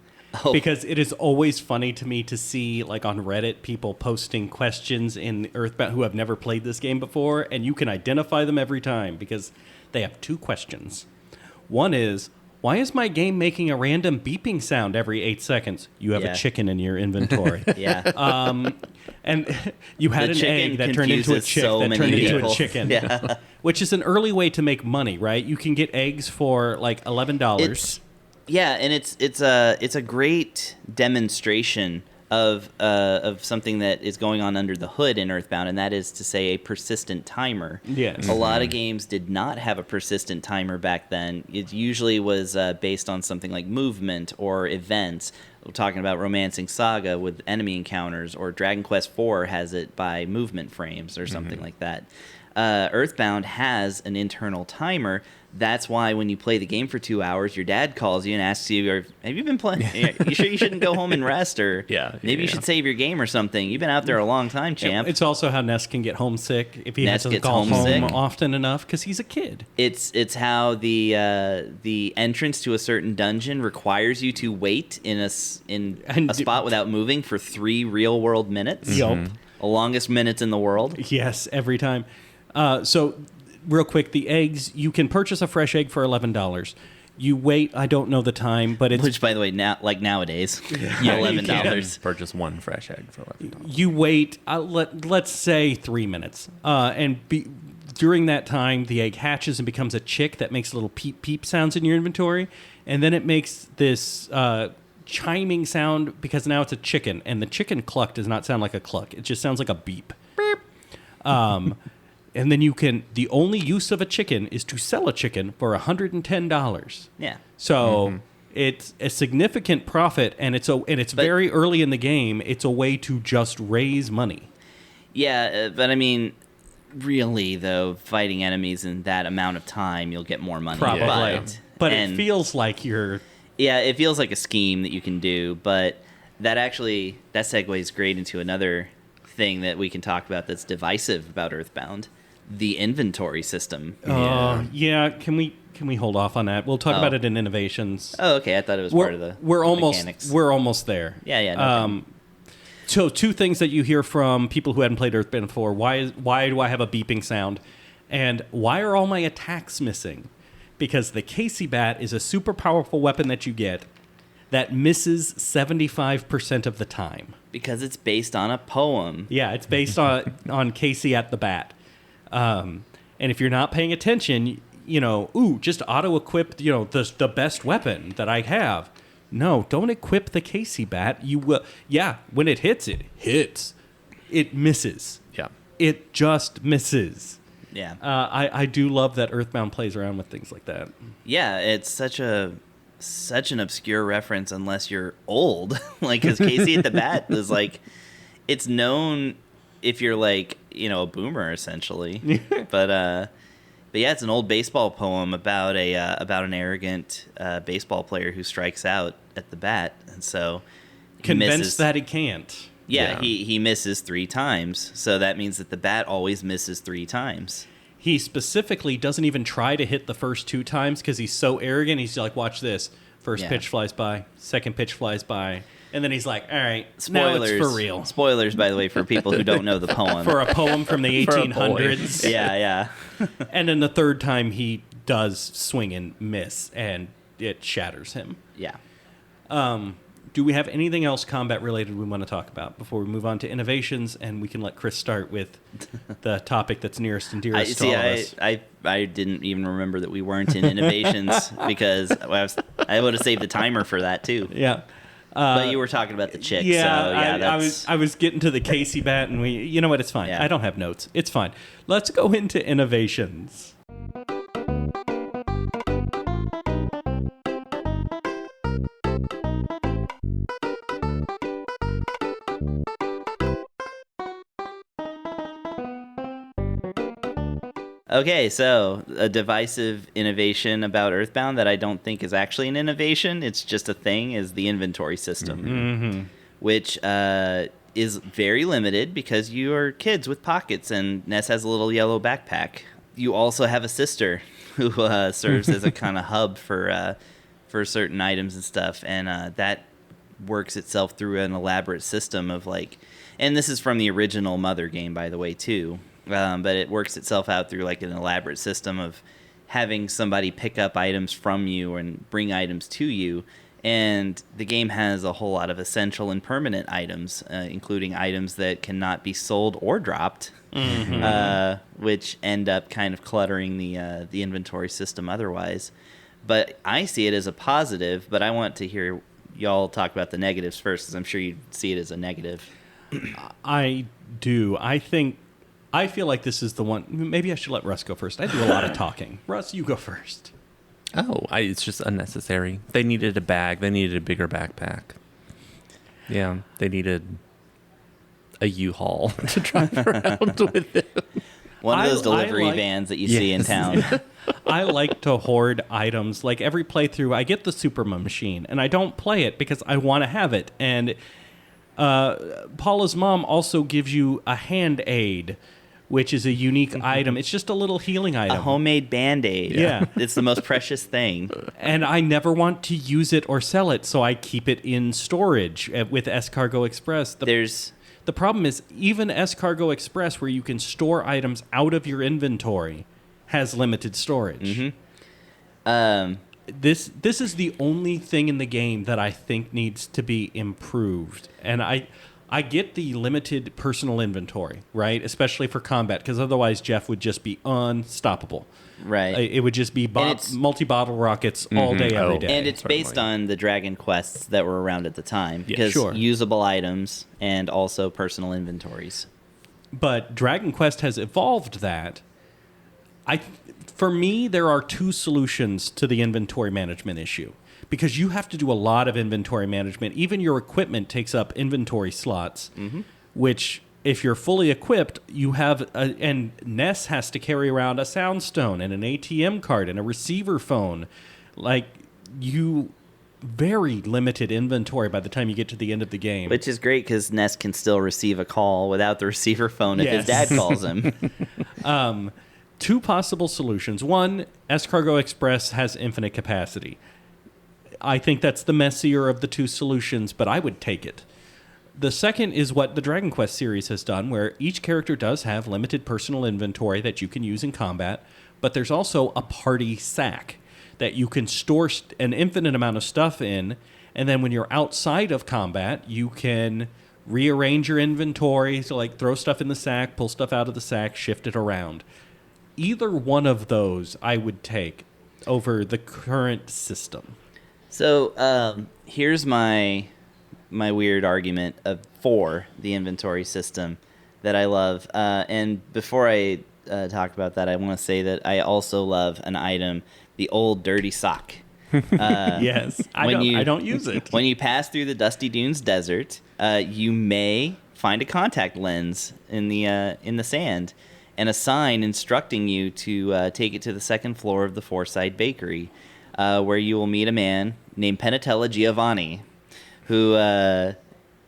[SPEAKER 1] Oh.
[SPEAKER 2] Because it is always funny to me to see, like on Reddit, people posting questions in Earthbound who have never played this game before, and you can identify them every time because they have 2 questions. One is, why is my game making a random beeping sound every 8 seconds? You have a chicken in your inventory.
[SPEAKER 1] Yeah.
[SPEAKER 2] And you had an egg that turned into a chick that turned into a chicken.
[SPEAKER 1] Yeah.
[SPEAKER 2] Which is an early way to make money, right? You can get eggs for like $11.
[SPEAKER 1] Yeah, and it's a great demonstration of something that is going on under the hood in Earthbound, and that is to say a persistent timer.
[SPEAKER 2] Yes.
[SPEAKER 1] A lot of games did not have a persistent timer back then. It usually was based on something like movement or events. We're talking about Romancing Saga with enemy encounters, or Dragon Quest IV has it by movement frames or something like that. Earthbound has an internal timer. That's why when you play the game for 2 hours, your dad calls you and asks you, have you been playing? You sure you shouldn't go home and rest? Or maybe you should save your game or something. You've been out there a long time, champ.
[SPEAKER 2] It's also how Ness can get homesick if he
[SPEAKER 1] Ness
[SPEAKER 2] has to
[SPEAKER 1] gets
[SPEAKER 2] call
[SPEAKER 1] homesick.
[SPEAKER 2] home often enough because he's a kid.
[SPEAKER 1] It's how the entrance to a certain dungeon requires you to wait in a spot without moving for 3 real world minutes.
[SPEAKER 2] Yup.
[SPEAKER 1] The longest minutes in the world.
[SPEAKER 2] Yes, every time. So, real quick, the eggs, you can purchase a fresh egg for $11. You wait, I don't know the time, but it's...
[SPEAKER 1] Which, by the way, now like nowadays, $11.
[SPEAKER 3] You purchase 1 fresh egg for $11.
[SPEAKER 2] You wait, let's say 3 minutes. During that time, the egg hatches and becomes a chick that makes little peep sounds in your inventory. And then it makes this chiming sound because now it's a chicken. And the chicken cluck does not sound like a cluck. It just sounds like a beep. Beep. And then the only use of a chicken is to sell a chicken for $110.
[SPEAKER 1] Yeah.
[SPEAKER 2] So it's a significant profit, and it's very early in the game. It's a way to just raise money.
[SPEAKER 1] Yeah, but I mean, really though, fighting enemies in that amount of time, you'll get more money.
[SPEAKER 2] Probably. But it feels like you're...
[SPEAKER 1] Yeah, it feels like a scheme that you can do, but that segues great into another thing that we can talk about that's divisive about Earthbound. The inventory system.
[SPEAKER 2] Yeah. Can we hold off on that? We'll talk about it in innovations.
[SPEAKER 1] Oh, okay. I thought it was part of the mechanics.
[SPEAKER 2] We're almost there.
[SPEAKER 1] Yeah. No
[SPEAKER 2] so 2 things that you hear from people who hadn't played Earthbound before. Why do I have a beeping sound? And why are all my attacks missing? Because the Casey Bat is a super powerful weapon that you get that misses 75% of the time.
[SPEAKER 1] Because it's based on a poem.
[SPEAKER 2] Yeah, it's based on Casey at the Bat. And if you're not paying attention, just auto-equip, the best weapon that I have. No, don't equip the Casey Bat. You will. Yeah, when it hits. It misses.
[SPEAKER 3] Yeah.
[SPEAKER 2] It just misses.
[SPEAKER 1] Yeah.
[SPEAKER 2] I do love that Earthbound plays around with things like that.
[SPEAKER 1] Yeah, it's such an obscure reference unless you're old. Like, because Casey at the Bat is like, it's known if you're like, a boomer essentially. But yeah, it's an old baseball poem about an arrogant baseball player who strikes out at the bat, and so
[SPEAKER 2] convinced that he can't.
[SPEAKER 1] Yeah, he misses 3 times. So that means that the bat always misses 3 times.
[SPEAKER 2] He specifically doesn't even try to hit the first 2 times because he's so arrogant. He's like, watch this. First pitch flies by. Second pitch flies by. And then he's like, all right, now it's for real.
[SPEAKER 1] Spoilers, by the way, for people who don't know the poem.
[SPEAKER 2] For a poem from the 1800s.
[SPEAKER 1] Yeah.
[SPEAKER 2] And then the third time he does swing and miss, and it shatters him.
[SPEAKER 1] Yeah.
[SPEAKER 2] Do we have anything else combat related we want to talk about before we move on to innovations, and we can let Chris start with the topic that's nearest and dearest to all of us?
[SPEAKER 1] I didn't even remember that we weren't in innovations because I would have saved the timer for that too.
[SPEAKER 2] Yeah.
[SPEAKER 1] But you were talking about the chick.
[SPEAKER 2] Yeah,
[SPEAKER 1] so
[SPEAKER 2] I was getting to the Casey bat, and you know what? It's fine.
[SPEAKER 1] Yeah.
[SPEAKER 2] I don't have notes. It's fine. Let's go into innovations.
[SPEAKER 1] Okay, so a divisive innovation about Earthbound that I don't think is actually an innovation, it's just a thing, is the inventory system, which is very limited because you are kids with pockets, and Ness has a little yellow backpack. You also have a sister who serves as a kind of hub for certain items and stuff, and that works itself through an elaborate system of like, and this is from the original Mother game, by the way, too. But it works itself out through like an elaborate system of having somebody pick up items from you and bring items to you. And the game has a whole lot of essential and permanent items, including items that cannot be sold or dropped, which end up kind of cluttering the inventory system otherwise. But I see it as a positive, but I want to hear y'all talk about the negatives first, because I'm sure you see it as a negative.
[SPEAKER 2] I do. I feel like this is the one. Maybe I should let Russ go first. I do a lot of talking. Russ, you go first.
[SPEAKER 3] Oh, it's just unnecessary. They needed a bag. They needed a bigger backpack. Yeah, they needed a U-Haul to drive around with it.
[SPEAKER 1] One of those delivery vans that you see in town.
[SPEAKER 2] I like to hoard items. Like every playthrough, I get the Super Machine, and I don't play it because I want to have it. And Paula's mom also gives you a hand aid, which is a unique item. It's just a little healing item.
[SPEAKER 1] A homemade Band-Aid.
[SPEAKER 2] Yeah.
[SPEAKER 1] It's the most precious thing.
[SPEAKER 2] And I never want to use it or sell it, so I keep it in storage with S-Cargo Express. The problem is, even S-Cargo Express, where you can store items out of your inventory, has limited storage. This is the only thing in the game that I think needs to be improved. And I get the limited personal inventory, right? Especially for combat, because otherwise Jeff would just be unstoppable.
[SPEAKER 1] Right.
[SPEAKER 2] It would just be multi-bottle rockets all day, every day.
[SPEAKER 1] And it's based on the Dragon Quests that were around at the time. Because usable items and also personal inventories.
[SPEAKER 2] But Dragon Quest has evolved that. For me, there are 2 solutions to the inventory management issue. Because you have to do a lot of inventory management. Even your equipment takes up inventory slots, which, if you're fully equipped, you have... and Ness has to carry around a soundstone and an ATM card and a receiver phone. Like, very limited inventory by the time you get to the end of the game.
[SPEAKER 1] Which is great, because Ness can still receive a call without the receiver phone if his dad calls him.
[SPEAKER 2] 2 possible solutions. One, S-Cargo Express has infinite capacity. I think that's the messier of the 2 solutions, but I would take it. The second is what the Dragon Quest series has done, where each character does have limited personal inventory that you can use in combat, but there's also a party sack that you can store an infinite amount of stuff in, and then when you're outside of combat, you can rearrange your inventory, so like throw stuff in the sack, pull stuff out of the sack, shift it around. Either one of those I would take over the current system.
[SPEAKER 1] So here's my weird argument for the inventory system that I love. And before I talk about that, I want to say that I also love an item, the old dirty sock.
[SPEAKER 2] Yes, I don't use it.
[SPEAKER 1] When you pass through the Dusty Dunes Desert, you may find a contact lens in the sand, and a sign instructing you to take it to the 2nd floor of the Foreside Bakery, where you will meet a man named Penatella Giovanni, who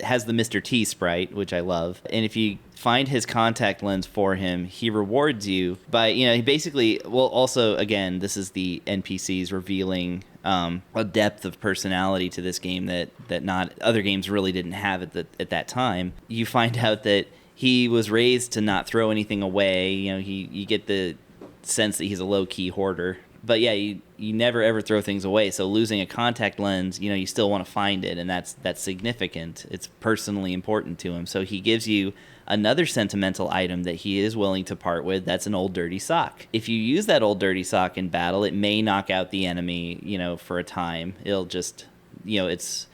[SPEAKER 1] has the Mr. T sprite, which I love. And if you find his contact lens for him, he rewards you by, he basically, well, also, again, this is the NPCs revealing a depth of personality to this game that not other games really didn't have at that time. You find out that he was raised to not throw anything away. You get the sense that he's a low-key hoarder. But yeah, you never ever throw things away. So losing a contact lens, you still want to find it, and that's significant. It's personally important to him. So he gives you another sentimental item that he is willing to part with. That's an old dirty sock. If you use that old dirty sock in battle, it may knock out the enemy, for a time. It'll just, its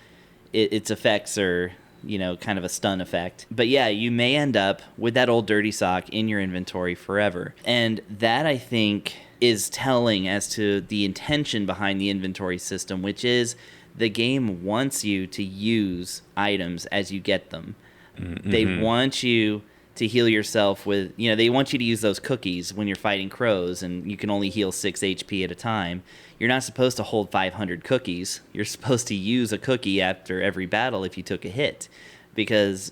[SPEAKER 1] effects are, kind of a stun effect. But yeah, you may end up with that old dirty sock in your inventory forever. And that, I think, is telling as to the intention behind the inventory system, which is the game wants you to use items as you get them. Mm-hmm. They want you to heal yourself with, they want you to use those cookies when you're fighting crows, and you can only heal 6 HP at a time. You're not supposed to hold 500 cookies. You're supposed to use a cookie after every battle if you took a hit, because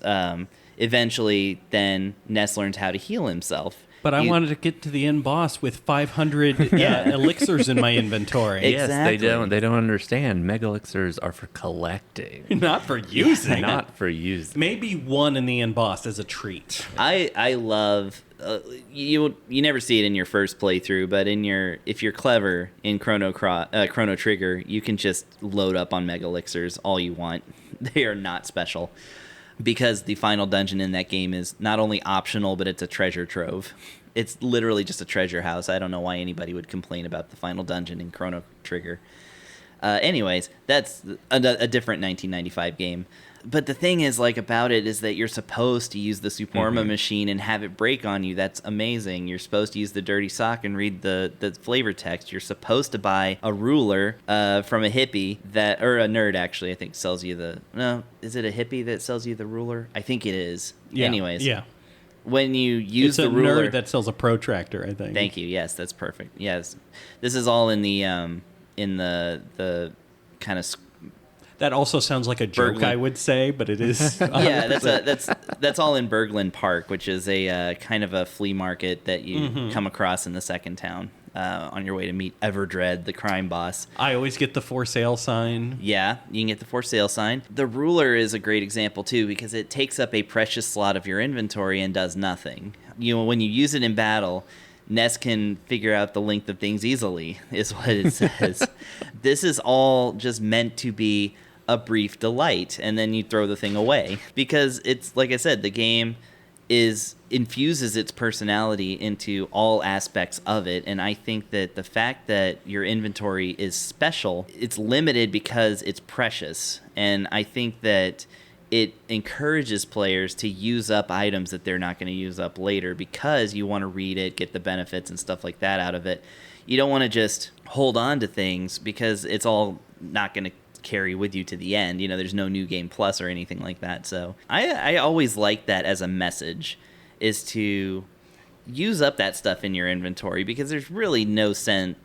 [SPEAKER 1] eventually then Ness learns how to heal himself.
[SPEAKER 2] But I wanted to get to the end boss with 500 elixirs in my inventory.
[SPEAKER 1] Exactly.
[SPEAKER 3] Yes, they don't understand. Mega elixirs are for collecting.
[SPEAKER 2] Not for using.
[SPEAKER 3] Not for using.
[SPEAKER 2] Maybe one in the end boss as a treat.
[SPEAKER 1] I love... you never see it in your first playthrough, but if you're clever in Chrono Trigger, you can just load up on Mega Elixirs all you want. They are not special, because the final dungeon in that game is not only optional, but it's a treasure trove. It's literally just a treasure house. I don't know why anybody would complain about the final dungeon in Chrono Trigger. Anyways, that's a different 1995 game. But the thing is, about it is that you're supposed to use the Suporma machine and have it break on you. That's amazing. You're supposed to use the dirty sock and read the flavor text. You're supposed to buy a ruler from a hippie or a nerd, actually, I think sells you is it a hippie that sells you the ruler? I think it is.
[SPEAKER 2] Yeah.
[SPEAKER 1] Anyways.
[SPEAKER 2] Yeah.
[SPEAKER 1] When you use the ruler...
[SPEAKER 2] It's a nerd that sells a protractor, I think.
[SPEAKER 1] Thank you. Yes, that's perfect. Yes. This is all in the kind of...
[SPEAKER 2] That also sounds like a joke, I would say, but it is.
[SPEAKER 1] Yeah, that's all in Berglund Park, which is a kind of a flea market that you come across in the second town on your way to meet Everdread, the crime boss.
[SPEAKER 2] I always get the for sale sign.
[SPEAKER 1] Yeah, you can get the for sale sign. The ruler is a great example too, because it takes up a precious slot of your inventory and does nothing. When you use it in battle, Ness can figure out the length of things easily, is what it says. This is all just meant to be a brief delight, and then you throw the thing away, because it's, like I said, the game infuses its personality into all aspects of it. And I think that the fact that your inventory is special, it's limited because it's precious, and I think that it encourages players to use up items that they're not going to use up later, because you want to read it, get the benefits and stuff like that out of it. You don't want to just hold on to things because it's all not going to carry with you to the end. There's no New Game Plus or anything like that. So I always like that as a message, is to use up that stuff in your inventory, because there's really no sense.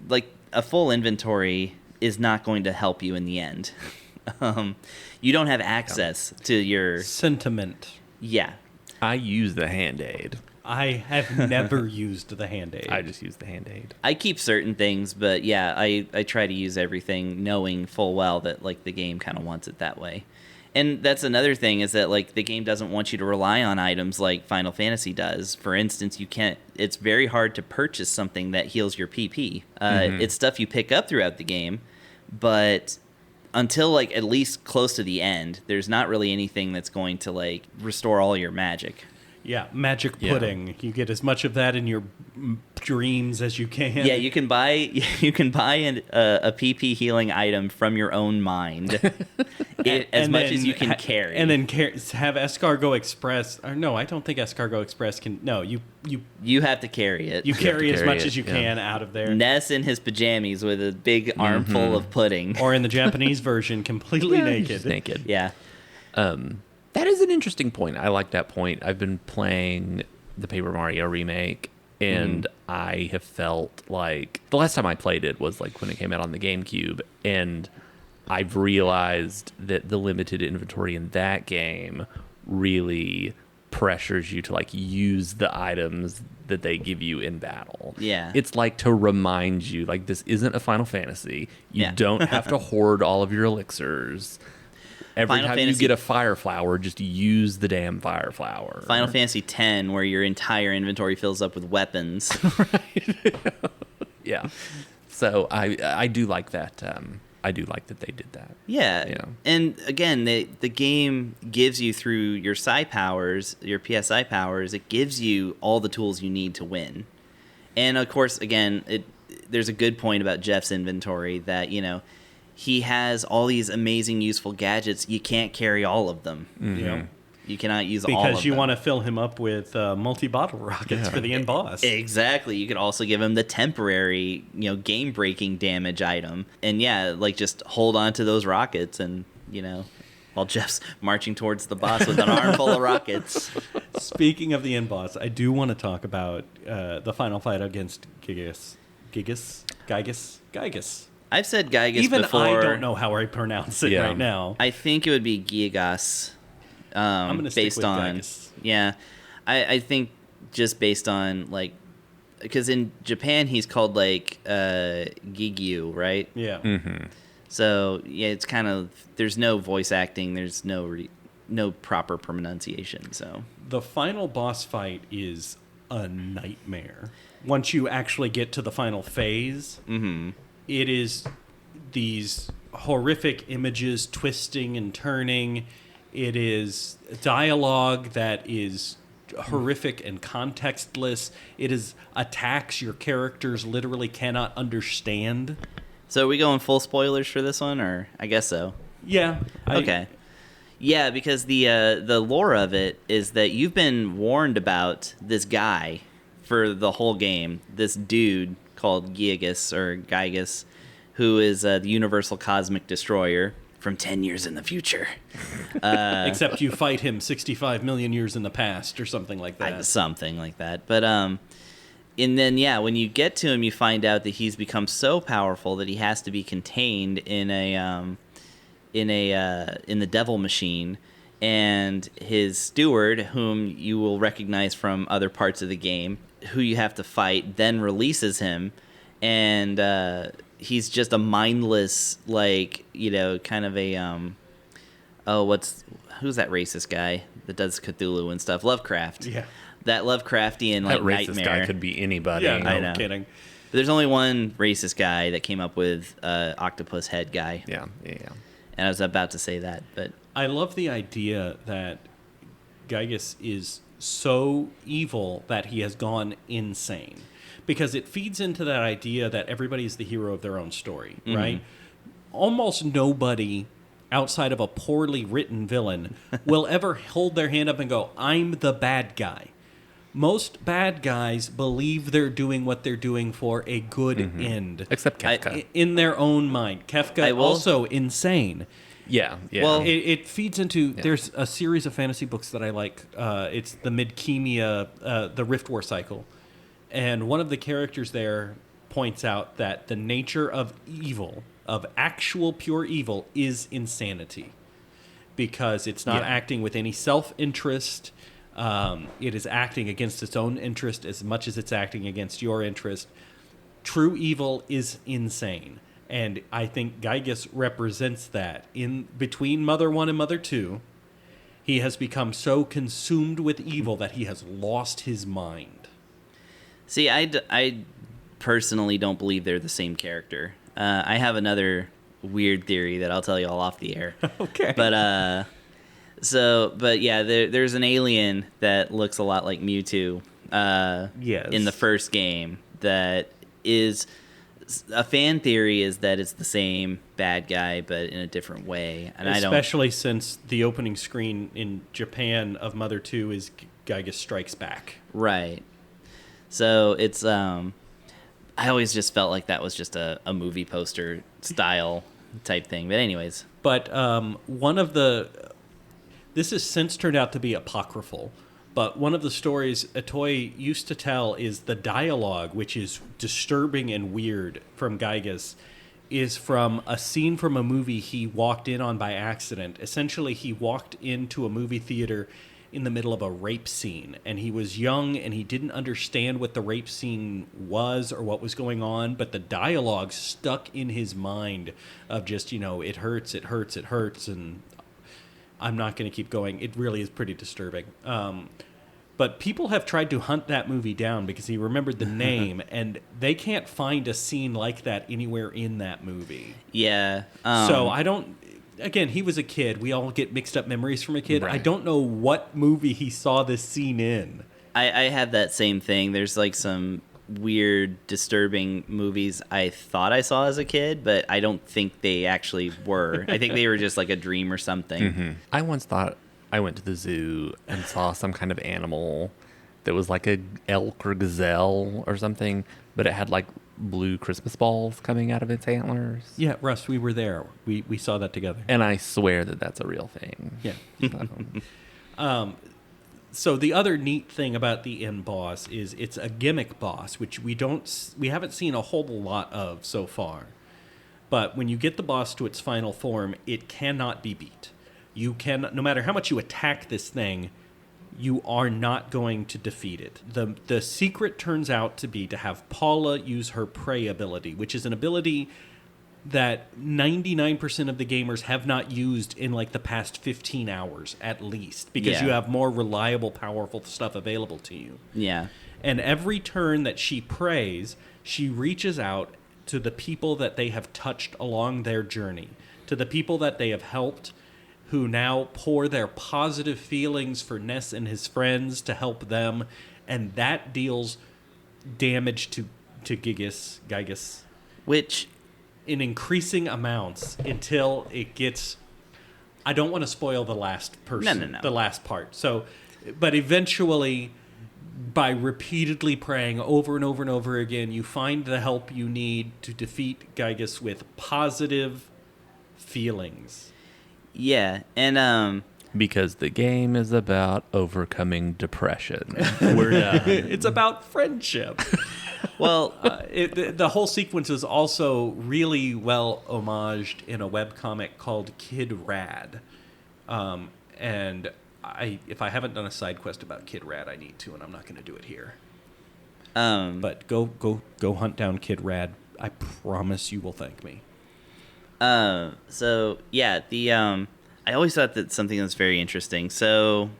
[SPEAKER 1] A full inventory is not going to help you in the end. You don't have access to your
[SPEAKER 2] sentiment.
[SPEAKER 1] Yeah.
[SPEAKER 3] I use the Hand-Aid.
[SPEAKER 2] I have never used the Hand-Aid.
[SPEAKER 3] I just use the Hand-Aid.
[SPEAKER 1] I keep certain things, but yeah, I try to use everything knowing full well that the game kind of wants it that way. And that's another thing, is that the game doesn't want you to rely on items like Final Fantasy does. For instance, it's very hard to purchase something that heals your PP. It's stuff you pick up throughout the game, but until at least close to the end, there's not really anything that's going to restore all your magic.
[SPEAKER 2] Yeah, magic pudding. Yeah. You get as much of that in your dreams as you can.
[SPEAKER 1] Yeah, you can buy a PP healing item from your own mind, as much as you can carry.
[SPEAKER 2] And then have Escargot Express. Or no, I don't think Escargot Express can. No,
[SPEAKER 1] you have to carry it.
[SPEAKER 2] You carry as much as you can out of there.
[SPEAKER 1] Ness in his pajamas with a big armful of pudding,
[SPEAKER 2] or in the Japanese version, completely naked.
[SPEAKER 3] Naked.
[SPEAKER 1] Yeah.
[SPEAKER 3] That is an interesting point. I like that point. I've been playing the Paper Mario remake, and I have felt like the last time I played it was when it came out on the GameCube, and I've realized that the limited inventory in that game really pressures you to like use the items that they give you in battle.
[SPEAKER 1] Yeah.
[SPEAKER 3] It's like to remind you, like, this isn't a Final Fantasy. You
[SPEAKER 1] Yeah.
[SPEAKER 3] don't have to hoard all of your elixirs. Every
[SPEAKER 1] Final
[SPEAKER 3] time
[SPEAKER 1] Fantasy-
[SPEAKER 3] you get a fire flower, just use the damn fire flower.
[SPEAKER 1] Final Fantasy X, where your entire inventory fills up with weapons.
[SPEAKER 3] Yeah. So I do like that. I do like that they did that.
[SPEAKER 1] Yeah.
[SPEAKER 3] You know.
[SPEAKER 1] And again, the game gives you, through your psi powers, your PSI powers, it gives you all the tools you need to win. And of course, again, there's a good point about Jeff's inventory that, you know, he has all these amazing, useful gadgets. You can't carry all of them.
[SPEAKER 3] Mm-hmm.
[SPEAKER 2] You know?
[SPEAKER 1] You cannot use all of them.
[SPEAKER 2] Because you want to fill him up with multi-bottle rockets for the end boss.
[SPEAKER 1] Exactly. You could also give him the temporary, you know, game-breaking damage item. And yeah, like, just hold on to those rockets and, you know, while Jeff's marching towards the boss with an armful of rockets.
[SPEAKER 2] Speaking of the end boss, I do want to talk about the final fight against Giygas. Giygas.
[SPEAKER 1] I've said Giygas
[SPEAKER 2] Even
[SPEAKER 1] before.
[SPEAKER 2] I don't know how I pronounce it
[SPEAKER 3] Yeah.
[SPEAKER 2] right now.
[SPEAKER 1] I think it would be Giygas.
[SPEAKER 2] I'm going to stick
[SPEAKER 1] based
[SPEAKER 2] with
[SPEAKER 1] on
[SPEAKER 2] Giygas.
[SPEAKER 1] Yeah, I think just based on, like, because in Japan he's called like Gīgu, right?
[SPEAKER 2] Yeah.
[SPEAKER 3] Mm-hmm.
[SPEAKER 1] So yeah, it's kind of, there's no voice acting, there's no proper pronunciation. So
[SPEAKER 2] The final boss fight is a nightmare. Once you actually get to the final phase, it is these horrific images twisting and turning. It is dialogue that is horrific and contextless. It is attacks your characters literally cannot understand.
[SPEAKER 1] are we going full spoilers for this one, or I guess so?
[SPEAKER 2] Yeah.
[SPEAKER 1] Okay. Yeah, because the lore of it is that you've been warned about this guy for the whole game. This dude called Giygas, who is the Universal Cosmic Destroyer from 10 years in the future.
[SPEAKER 2] Except you fight him 65 million years in the past or something like that.
[SPEAKER 1] Something like that. But and then yeah, when you get to him, you find out that he's become so powerful that he has to be contained in the Devil Machine, and his steward, whom you will recognize from other parts of the game, who you have to fight, then releases him, and he's just a mindless, like, you know, kind of a who's that racist guy that does Cthulhu and stuff? Lovecraft.
[SPEAKER 2] Yeah.
[SPEAKER 1] That Lovecraftian, like,
[SPEAKER 3] That racist
[SPEAKER 1] nightmare.
[SPEAKER 3] guy could be anybody.
[SPEAKER 2] Yeah, no
[SPEAKER 1] I know.
[SPEAKER 2] kidding.
[SPEAKER 1] But there's only one racist guy that came up with octopus head guy.
[SPEAKER 3] Yeah.
[SPEAKER 1] And I was about to say that, but
[SPEAKER 2] I love the idea that Giygas is so evil that he has gone insane. Because it feeds into that idea that everybody is the hero of their own story, right? Almost nobody outside of a poorly written villain will ever hold their hand up and go, I'm the bad guy. Most bad guys believe they're doing what they're doing for a good end.
[SPEAKER 3] Except Kafka.
[SPEAKER 2] In their own mind. Kafka also insane.
[SPEAKER 3] Yeah.
[SPEAKER 1] Well,
[SPEAKER 2] It feeds into... There's a series of fantasy books that I like. It's the Midkemia, the Rift War cycle. And one of the characters there points out that the nature of evil, of actual pure evil, is insanity. Because it's not acting with any self-interest. It is acting against its own interest as much as it's acting against your interest. True evil is insane. And I think Giygas represents that. In between Mother 1 and Mother 2, he has become so consumed with evil that he has lost his mind.
[SPEAKER 1] see, I personally don't believe they're the same character. I have another weird theory that I'll tell you all off the air.
[SPEAKER 2] Okay.
[SPEAKER 1] But yeah, there's an alien that looks a lot like Mewtwo.
[SPEAKER 2] Yes.
[SPEAKER 1] In the first game, that is a fan theory is that it's the same bad guy but in a different way, and
[SPEAKER 2] especially since the opening screen in Japan of Mother 2 is Giygas Strikes Back.
[SPEAKER 1] Right. So it's I always just felt like that was just a movie poster style type thing. But anyways,
[SPEAKER 2] But this has since turned out to be apocryphal, but one of the stories Atoy used to tell is the dialogue, which is disturbing and weird from Giygas, is from a scene from a movie he walked in on by accident. Essentially, he walked into a movie theater in the middle of a rape scene, and he was young and he didn't understand what the rape scene was or what was going on, but the dialogue stuck in his mind of just, it hurts, it hurts, it hurts, and I'm not going to keep going. It really is pretty disturbing. But people have tried to hunt that movie down because he remembered the name, and they can't find a scene like that anywhere in that movie.
[SPEAKER 1] Yeah.
[SPEAKER 2] So I don't... Again, he was a kid. We all get mixed up memories from a kid.
[SPEAKER 3] Right.
[SPEAKER 2] I don't know what movie he saw this scene in.
[SPEAKER 1] I have that same thing. There's like some weird, disturbing movies I thought I saw as a kid, but I don't think they actually were. I think they were just like a dream or something.
[SPEAKER 3] Mm-hmm. I once thought I went to the zoo and saw some kind of animal that was like a elk or gazelle or something, but it had like blue Christmas balls coming out of its antlers.
[SPEAKER 2] Yeah, Russ, we were there. We saw that together.
[SPEAKER 3] And I swear that that's a real thing.
[SPEAKER 2] Yeah. So the other neat thing about the end boss is it's a gimmick boss, which we haven't seen a whole lot of so far. But when you get the boss to its final form, it cannot be beat. You can, no matter how much you attack this thing, you are not going to defeat it. The secret turns out to be to have Paula use her prey ability, which is an ability that 99% of the gamers have not used in like the past 15 hours at least, because you have more reliable, powerful stuff available to you.
[SPEAKER 1] Yeah.
[SPEAKER 2] And every turn that she prays, she reaches out to the people that they have touched along their journey, to the people that they have helped, who now pour their positive feelings for Ness and his friends to help them, and that deals damage to Giygas,
[SPEAKER 1] Which,
[SPEAKER 2] in increasing amounts until it gets... I don't want to spoil the last person,
[SPEAKER 1] No.
[SPEAKER 2] the last part. So, but eventually, by repeatedly praying over and over and over again, you find the help you need to defeat Giygas with positive feelings.
[SPEAKER 1] yeah, and
[SPEAKER 3] Because the game is about overcoming depression. We're done.
[SPEAKER 2] It's about friendship.
[SPEAKER 1] well,
[SPEAKER 2] The whole sequence is also really well homaged in a webcomic called Kid Rad. And if I haven't done a side quest about Kid Rad, I need to, and I'm not going to do it here. But go hunt down Kid Rad. I promise you will thank me.
[SPEAKER 1] So yeah, I always thought that something was very interesting. So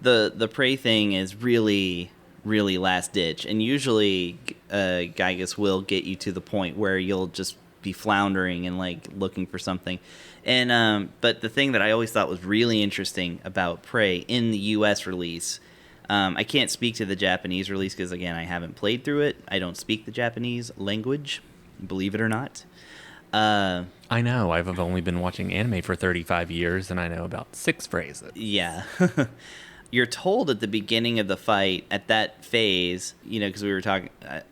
[SPEAKER 1] the prey thing is really, really last ditch, and usually Giygas will get you to the point where you'll just be floundering and like looking for something. And but the thing that I always thought was really interesting about Prey in the US release, I can't speak to the Japanese release because again I haven't played through it. I don't speak the Japanese language, believe it or not.
[SPEAKER 3] I know. I've only been watching anime for 35 years, and I know about 6 phrases.
[SPEAKER 1] Yeah. You're told at the beginning of the fight, at that phase, because we were talking...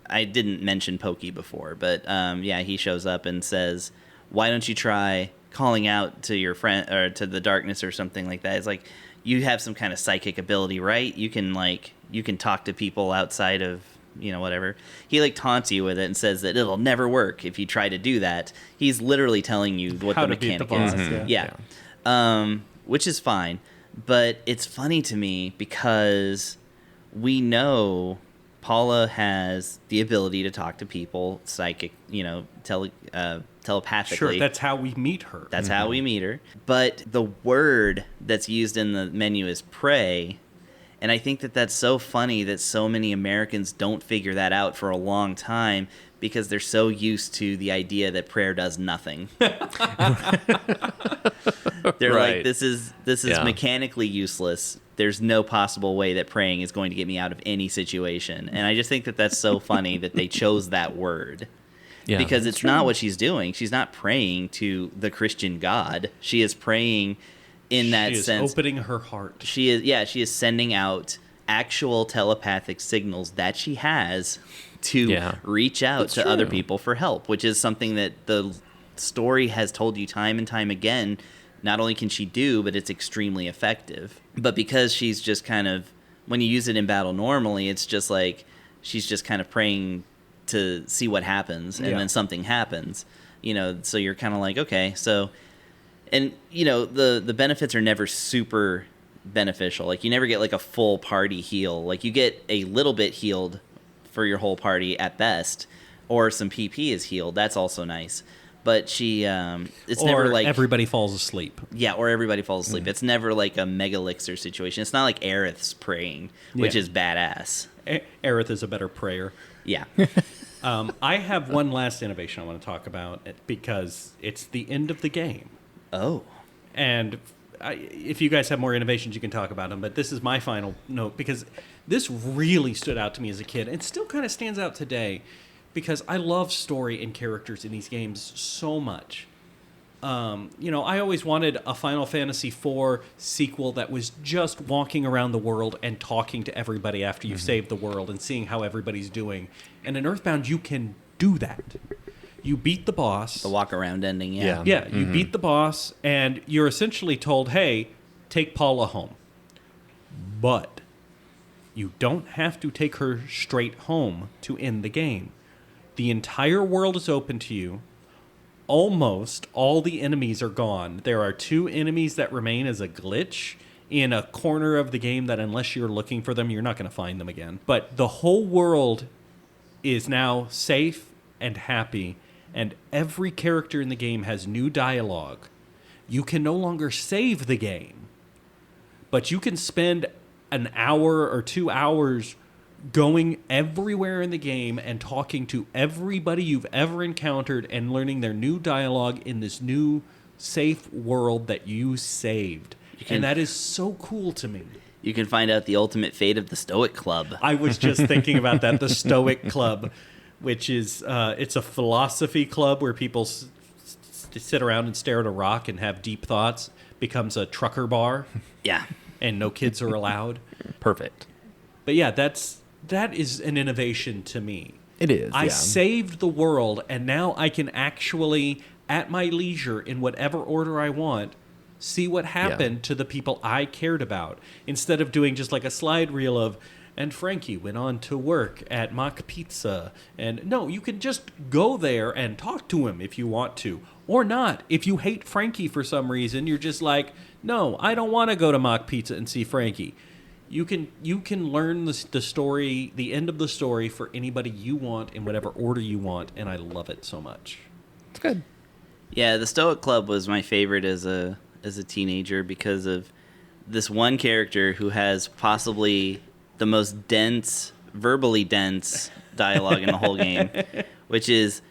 [SPEAKER 1] I didn't mention Pokey before, but yeah, he shows up and says, why don't you try calling out to your friend, or to the darkness or something like that. It's like, you have some kind of psychic ability, right? You can talk to people outside of... whatever. He taunts you with it and says that it'll never work if you try to do that. He's literally telling you what the mechanic is.
[SPEAKER 3] Mm-hmm.
[SPEAKER 1] Yeah. Which is fine. But it's funny to me because we know Paula has the ability to talk to people, psychic, telepathically.
[SPEAKER 2] Sure, that's how we meet her.
[SPEAKER 1] That's how we meet her. But the word that's used in the menu is pray. And I think that that's so funny that so many Americans don't figure that out for a long time because they're so used to the idea that prayer does nothing. They're
[SPEAKER 3] Right.
[SPEAKER 1] like, this is mechanically useless. There's no possible way that praying is going to get me out of any situation. And I just think that that's so funny that they chose that word.
[SPEAKER 3] Yeah,
[SPEAKER 1] because it's not what she's doing. She's not praying to the Christian God. She is praying in that sense.
[SPEAKER 2] She is opening her heart.
[SPEAKER 1] She is sending out actual telepathic signals that she has to reach out to other people for help, which is something that the story has told you time and time again. Not only can she do, but it's extremely effective. But because she's just kind of, when you use it in battle normally, it's just like she's just kind of praying to see what happens, and then something happens. So you're kind of like, okay, so, and the benefits are never super beneficial. Like you never get like a full party heal. Like you get a little bit healed for your whole party at best, or some PP is healed. That's also nice. But it's never like
[SPEAKER 2] everybody falls asleep.
[SPEAKER 1] Yeah, or everybody falls asleep. It's never like a mega elixir situation. It's not like Aerith's praying, which is badass.
[SPEAKER 2] Aerith is a better prayer.
[SPEAKER 1] Yeah.
[SPEAKER 2] I have one last innovation I want to talk about because it's the end of the game.
[SPEAKER 1] Oh.
[SPEAKER 2] And if you guys have more innovations, you can talk about them. But this is my final note because this really stood out to me as a kid and still kind of stands out today because I love story and characters in these games so much. I always wanted a Final Fantasy IV sequel that was just walking around the world and talking to everybody after you've saved the world and seeing how everybody's doing. And in Earthbound, you can do that. You beat the boss.
[SPEAKER 1] The walk around ending, yeah.
[SPEAKER 2] Yeah, you beat the boss, and you're essentially told, hey, take Paula home. But you don't have to take her straight home to end the game. The entire world is open to you. Almost all the enemies are gone. There are 2 enemies that remain as a glitch in a corner of the game that unless you're looking for them, you're not going to find them again. But the whole world is now safe and happy, and every character in the game has new dialogue. You can no longer save the game, but you can spend an hour or 2 hours going everywhere in the game and talking to everybody you've ever encountered and learning their new dialogue in this new safe world that you saved. And that is so cool to me.
[SPEAKER 1] You can find out the ultimate fate of the Stoic Club.
[SPEAKER 2] I was just thinking about that, the Stoic Club, which is it's a philosophy club where people sit around and stare at a rock and have deep thoughts, becomes a trucker bar.
[SPEAKER 1] Yeah.
[SPEAKER 2] And no kids are allowed.
[SPEAKER 3] Perfect.
[SPEAKER 2] But yeah, that is an innovation to me.
[SPEAKER 3] It is.
[SPEAKER 2] I saved the world, and now I can actually, at my leisure, in whatever order I want, see what happened to the people I cared about. Instead of doing just like a slide reel of, and Frankie went on to work at Mock Pizza. And no, you can just go there and talk to him if you want to. Or not. If you hate Frankie for some reason, you're just like, no, I don't want to go to Mock Pizza and see Frankie. You can learn the story, the end of the story for anybody you want in whatever order you want, and I love it so much.
[SPEAKER 3] It's good.
[SPEAKER 1] Yeah, the Stoic Club was my favorite as a teenager because of this one character who has possibly the most verbally dense dialogue in the whole game, which is,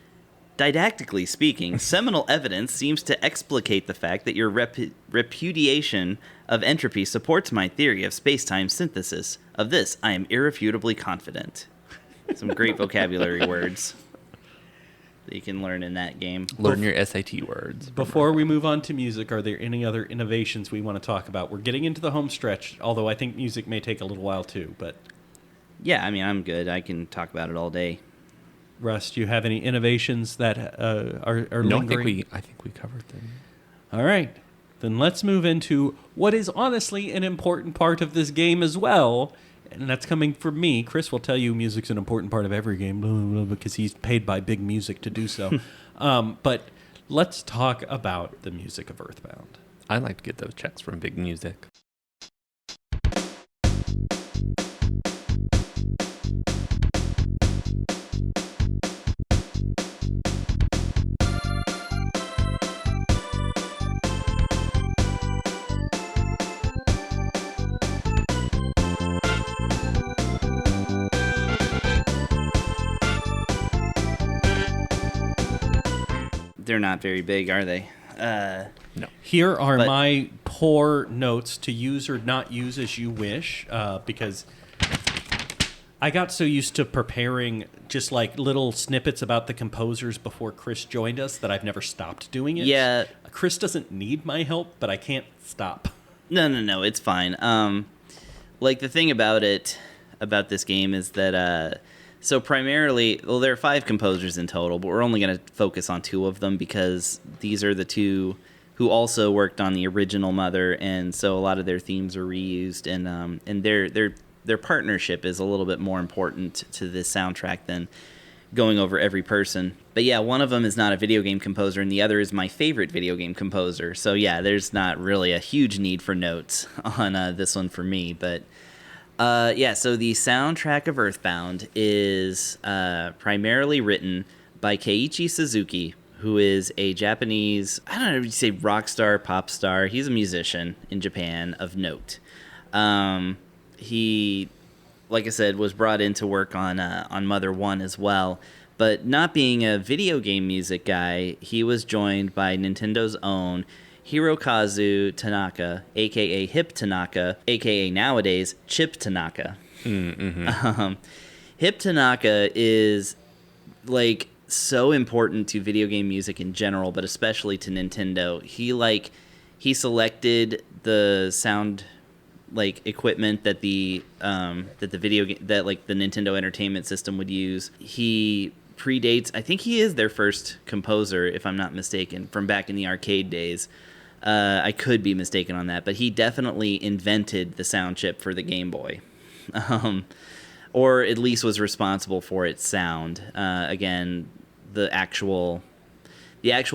[SPEAKER 1] didactically speaking, seminal evidence seems to explicate the fact that your repudiation of entropy supports my theory of space-time synthesis. Of this, I am irrefutably confident. Some great vocabulary words that you can learn in that game.
[SPEAKER 3] Learn your SAT words.
[SPEAKER 2] Before we move on to music, are there any other innovations we want to talk about? We're getting into the home stretch, although I think music may take a little while too. But
[SPEAKER 1] yeah, I mean, I'm good. I can talk about it all day.
[SPEAKER 2] Russ, do you have any innovations that are
[SPEAKER 3] No,
[SPEAKER 2] lingering?
[SPEAKER 3] I think we covered them.
[SPEAKER 2] All right. Then let's move into what is honestly an important part of this game as well. And that's coming from me. Chris will tell you music's an important part of every game blah, blah, blah, because he's paid by Big Music to do so. But let's talk about the music of Earthbound.
[SPEAKER 3] I like to get those checks from Big Music.
[SPEAKER 1] They're not very big, are they?
[SPEAKER 3] No.
[SPEAKER 2] Here are my poor notes to use or not use as you wish, because I got so used to preparing just like little snippets about the composers before Chris joined us that I've never stopped doing it.
[SPEAKER 1] Yeah.
[SPEAKER 2] Chris doesn't need my help, but I can't stop.
[SPEAKER 1] No, it's fine. Like the thing about this game is that so primarily, well, there are 5 composers in total, but we're only going to focus on 2 of them because these are the 2 who also worked on the original Mother, and so a lot of their themes are reused, and their partnership is a little bit more important to this soundtrack than going over every person. But yeah, one of them is not a video game composer, and the other is my favorite video game composer. So yeah, there's not really a huge need for notes on this one for me. But yeah, so the soundtrack of Earthbound is primarily written by Keiichi Suzuki, who is a Japanese, I don't know if you say rock star, pop star. He's a musician in Japan of note. He, like I said, was brought in to work on Mother 1 as well. But not being a video game music guy, he was joined by Nintendo's own Hirokazu Tanaka, a.k.a. Hip Tanaka, a.k.a. nowadays Chip Tanaka. Hip Tanaka is, like, so important to video game music in general, but especially to Nintendo. He selected the sound equipment that the Nintendo Entertainment System would use. He predates, I think he is their first composer, if I'm not mistaken, from back in the arcade days. I could be mistaken on that, but he definitely invented the sound chip for the Game Boy. Or at least was responsible for its sound. Again, the actual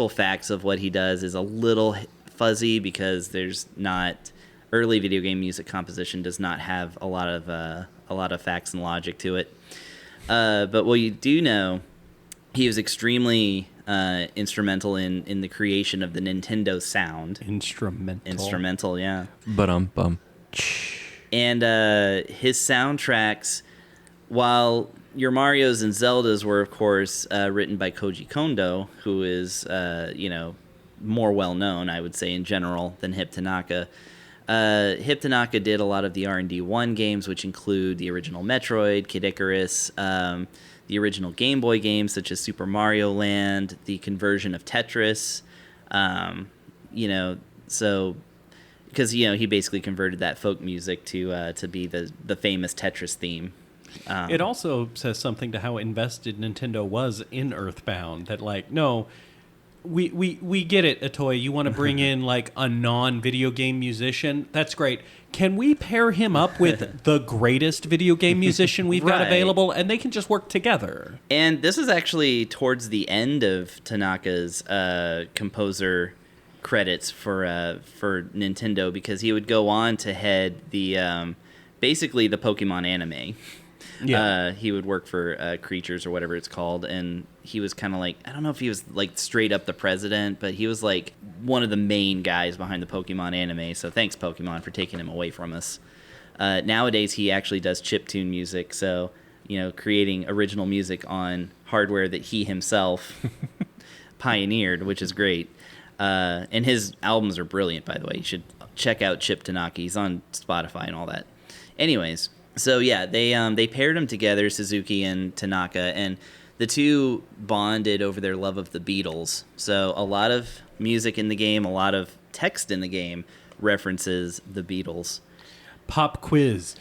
[SPEAKER 1] facts of what he does is a little fuzzy because there's not... Early video game music composition does not have a lot of facts and logic to it. But what you do know, he was extremely instrumental in the creation of the Nintendo sound. Instrumental, yeah.
[SPEAKER 3] Bum.
[SPEAKER 1] And his soundtracks, while your Marios and Zeldas were, of course, written by Koji Kondo, who is, more well-known, I would say, in general, than Hip Tanaka. Hip Tanaka did a lot of the R&D 1 games, which include the original Metroid, Kid Icarus, the original Game Boy games, such as Super Mario Land, the conversion of Tetris, so... Because, he basically converted that folk music to be the famous Tetris theme.
[SPEAKER 2] It also says something to how invested Nintendo was in Earthbound. That, no, we get it, Atoy. You want to bring in, a non-video game musician? That's great. Can we pair him up with the greatest video game musician we've got available, and they can just work together?
[SPEAKER 1] And this is actually towards the end of Tanaka's composer credits for Nintendo, because he would go on to head the basically the Pokemon anime. Yeah. He would work for Creatures or whatever it's called, and he was kind of I don't know if he was straight up the president, but he was one of the main guys behind the Pokemon anime. So thanks, Pokemon, for taking him away from us. Nowadays he actually does chiptune music, so creating original music on hardware that he himself pioneered, which is great. And his albums are brilliant, by the way. You should check out Chip Tanaka. He's on Spotify and all that. Anyways, so yeah, they paired them together, Suzuki and Tanaka, and the two bonded over their love of the Beatles. So a lot of music in the game, a lot of text in the game references the Beatles.
[SPEAKER 2] Pop quiz.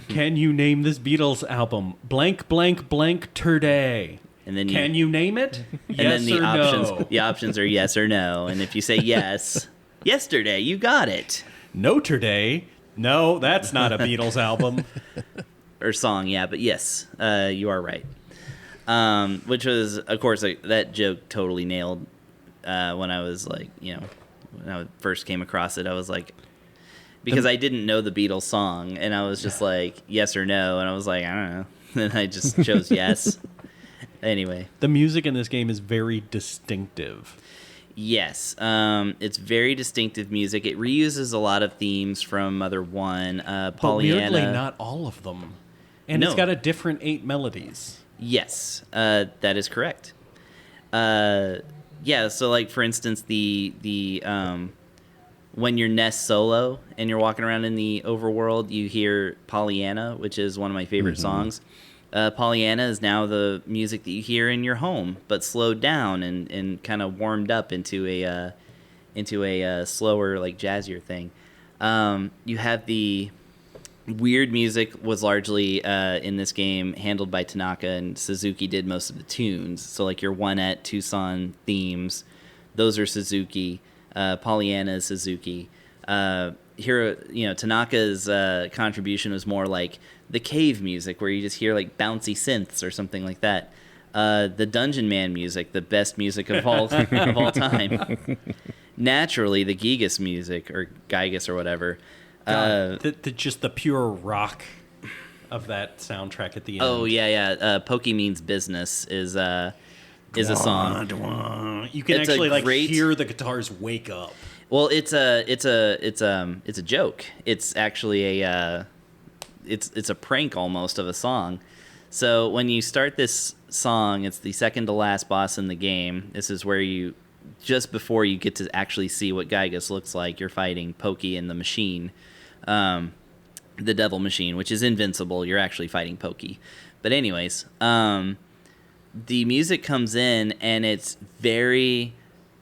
[SPEAKER 2] Can you name this Beatles album? Blank, blank, blank, Turday.
[SPEAKER 1] And then
[SPEAKER 2] Can you name it?
[SPEAKER 1] And
[SPEAKER 2] yes
[SPEAKER 1] then
[SPEAKER 2] or no?
[SPEAKER 1] The options are yes or no. And if you say yes, yesterday, you got it.
[SPEAKER 2] Notre Dame? No, that's not a Beatles album.
[SPEAKER 1] Or song, yeah, but yes, you are right. Which was, of course, that joke totally nailed when I was when I first came across it. I was because I didn't know the Beatles song, and I was just yes or no, and I was I don't know. And I just chose yes. Anyway.
[SPEAKER 2] The music in this game is very distinctive.
[SPEAKER 1] Yes. It's very distinctive music. It reuses a lot of themes from Mother 1, Pollyanna.
[SPEAKER 2] But weirdly, not all of them. And
[SPEAKER 1] No.
[SPEAKER 2] It's got a different 8 melodies.
[SPEAKER 1] Yes, that is correct. Yeah, so for instance, the when you're Ness solo and you're walking around in the overworld, you hear Pollyanna, which is one of my favorite songs. Pollyanna is now the music that you hear in your home, but slowed down and kind of warmed up into a slower, jazzier thing. You have the weird music was largely in this game handled by Tanaka, and Suzuki did most of the tunes. So your One-Et, Tucson themes, those are Suzuki. Pollyanna is Suzuki. Here, Tanaka's contribution was more the cave music, where you just hear bouncy synths or something like that. The Dungeon Man music, the best music of all of all time. Naturally, the Giygas music, or Giygas or whatever.
[SPEAKER 2] Just the pure rock of that soundtrack at the end.
[SPEAKER 1] Oh yeah. Pokey Means Business is a song.
[SPEAKER 2] You can
[SPEAKER 1] It's
[SPEAKER 2] actually
[SPEAKER 1] great...
[SPEAKER 2] hear the guitars wake up.
[SPEAKER 1] Well, it's a joke. It's actually it's a prank almost of a song. So when you start this song, it's the second to last boss in the game. This is where just before you get to actually see what Giygas looks like, you're fighting Pokey and the machine, the devil machine, which is invincible. You're actually fighting Pokey. But anyways, the music comes in and it's very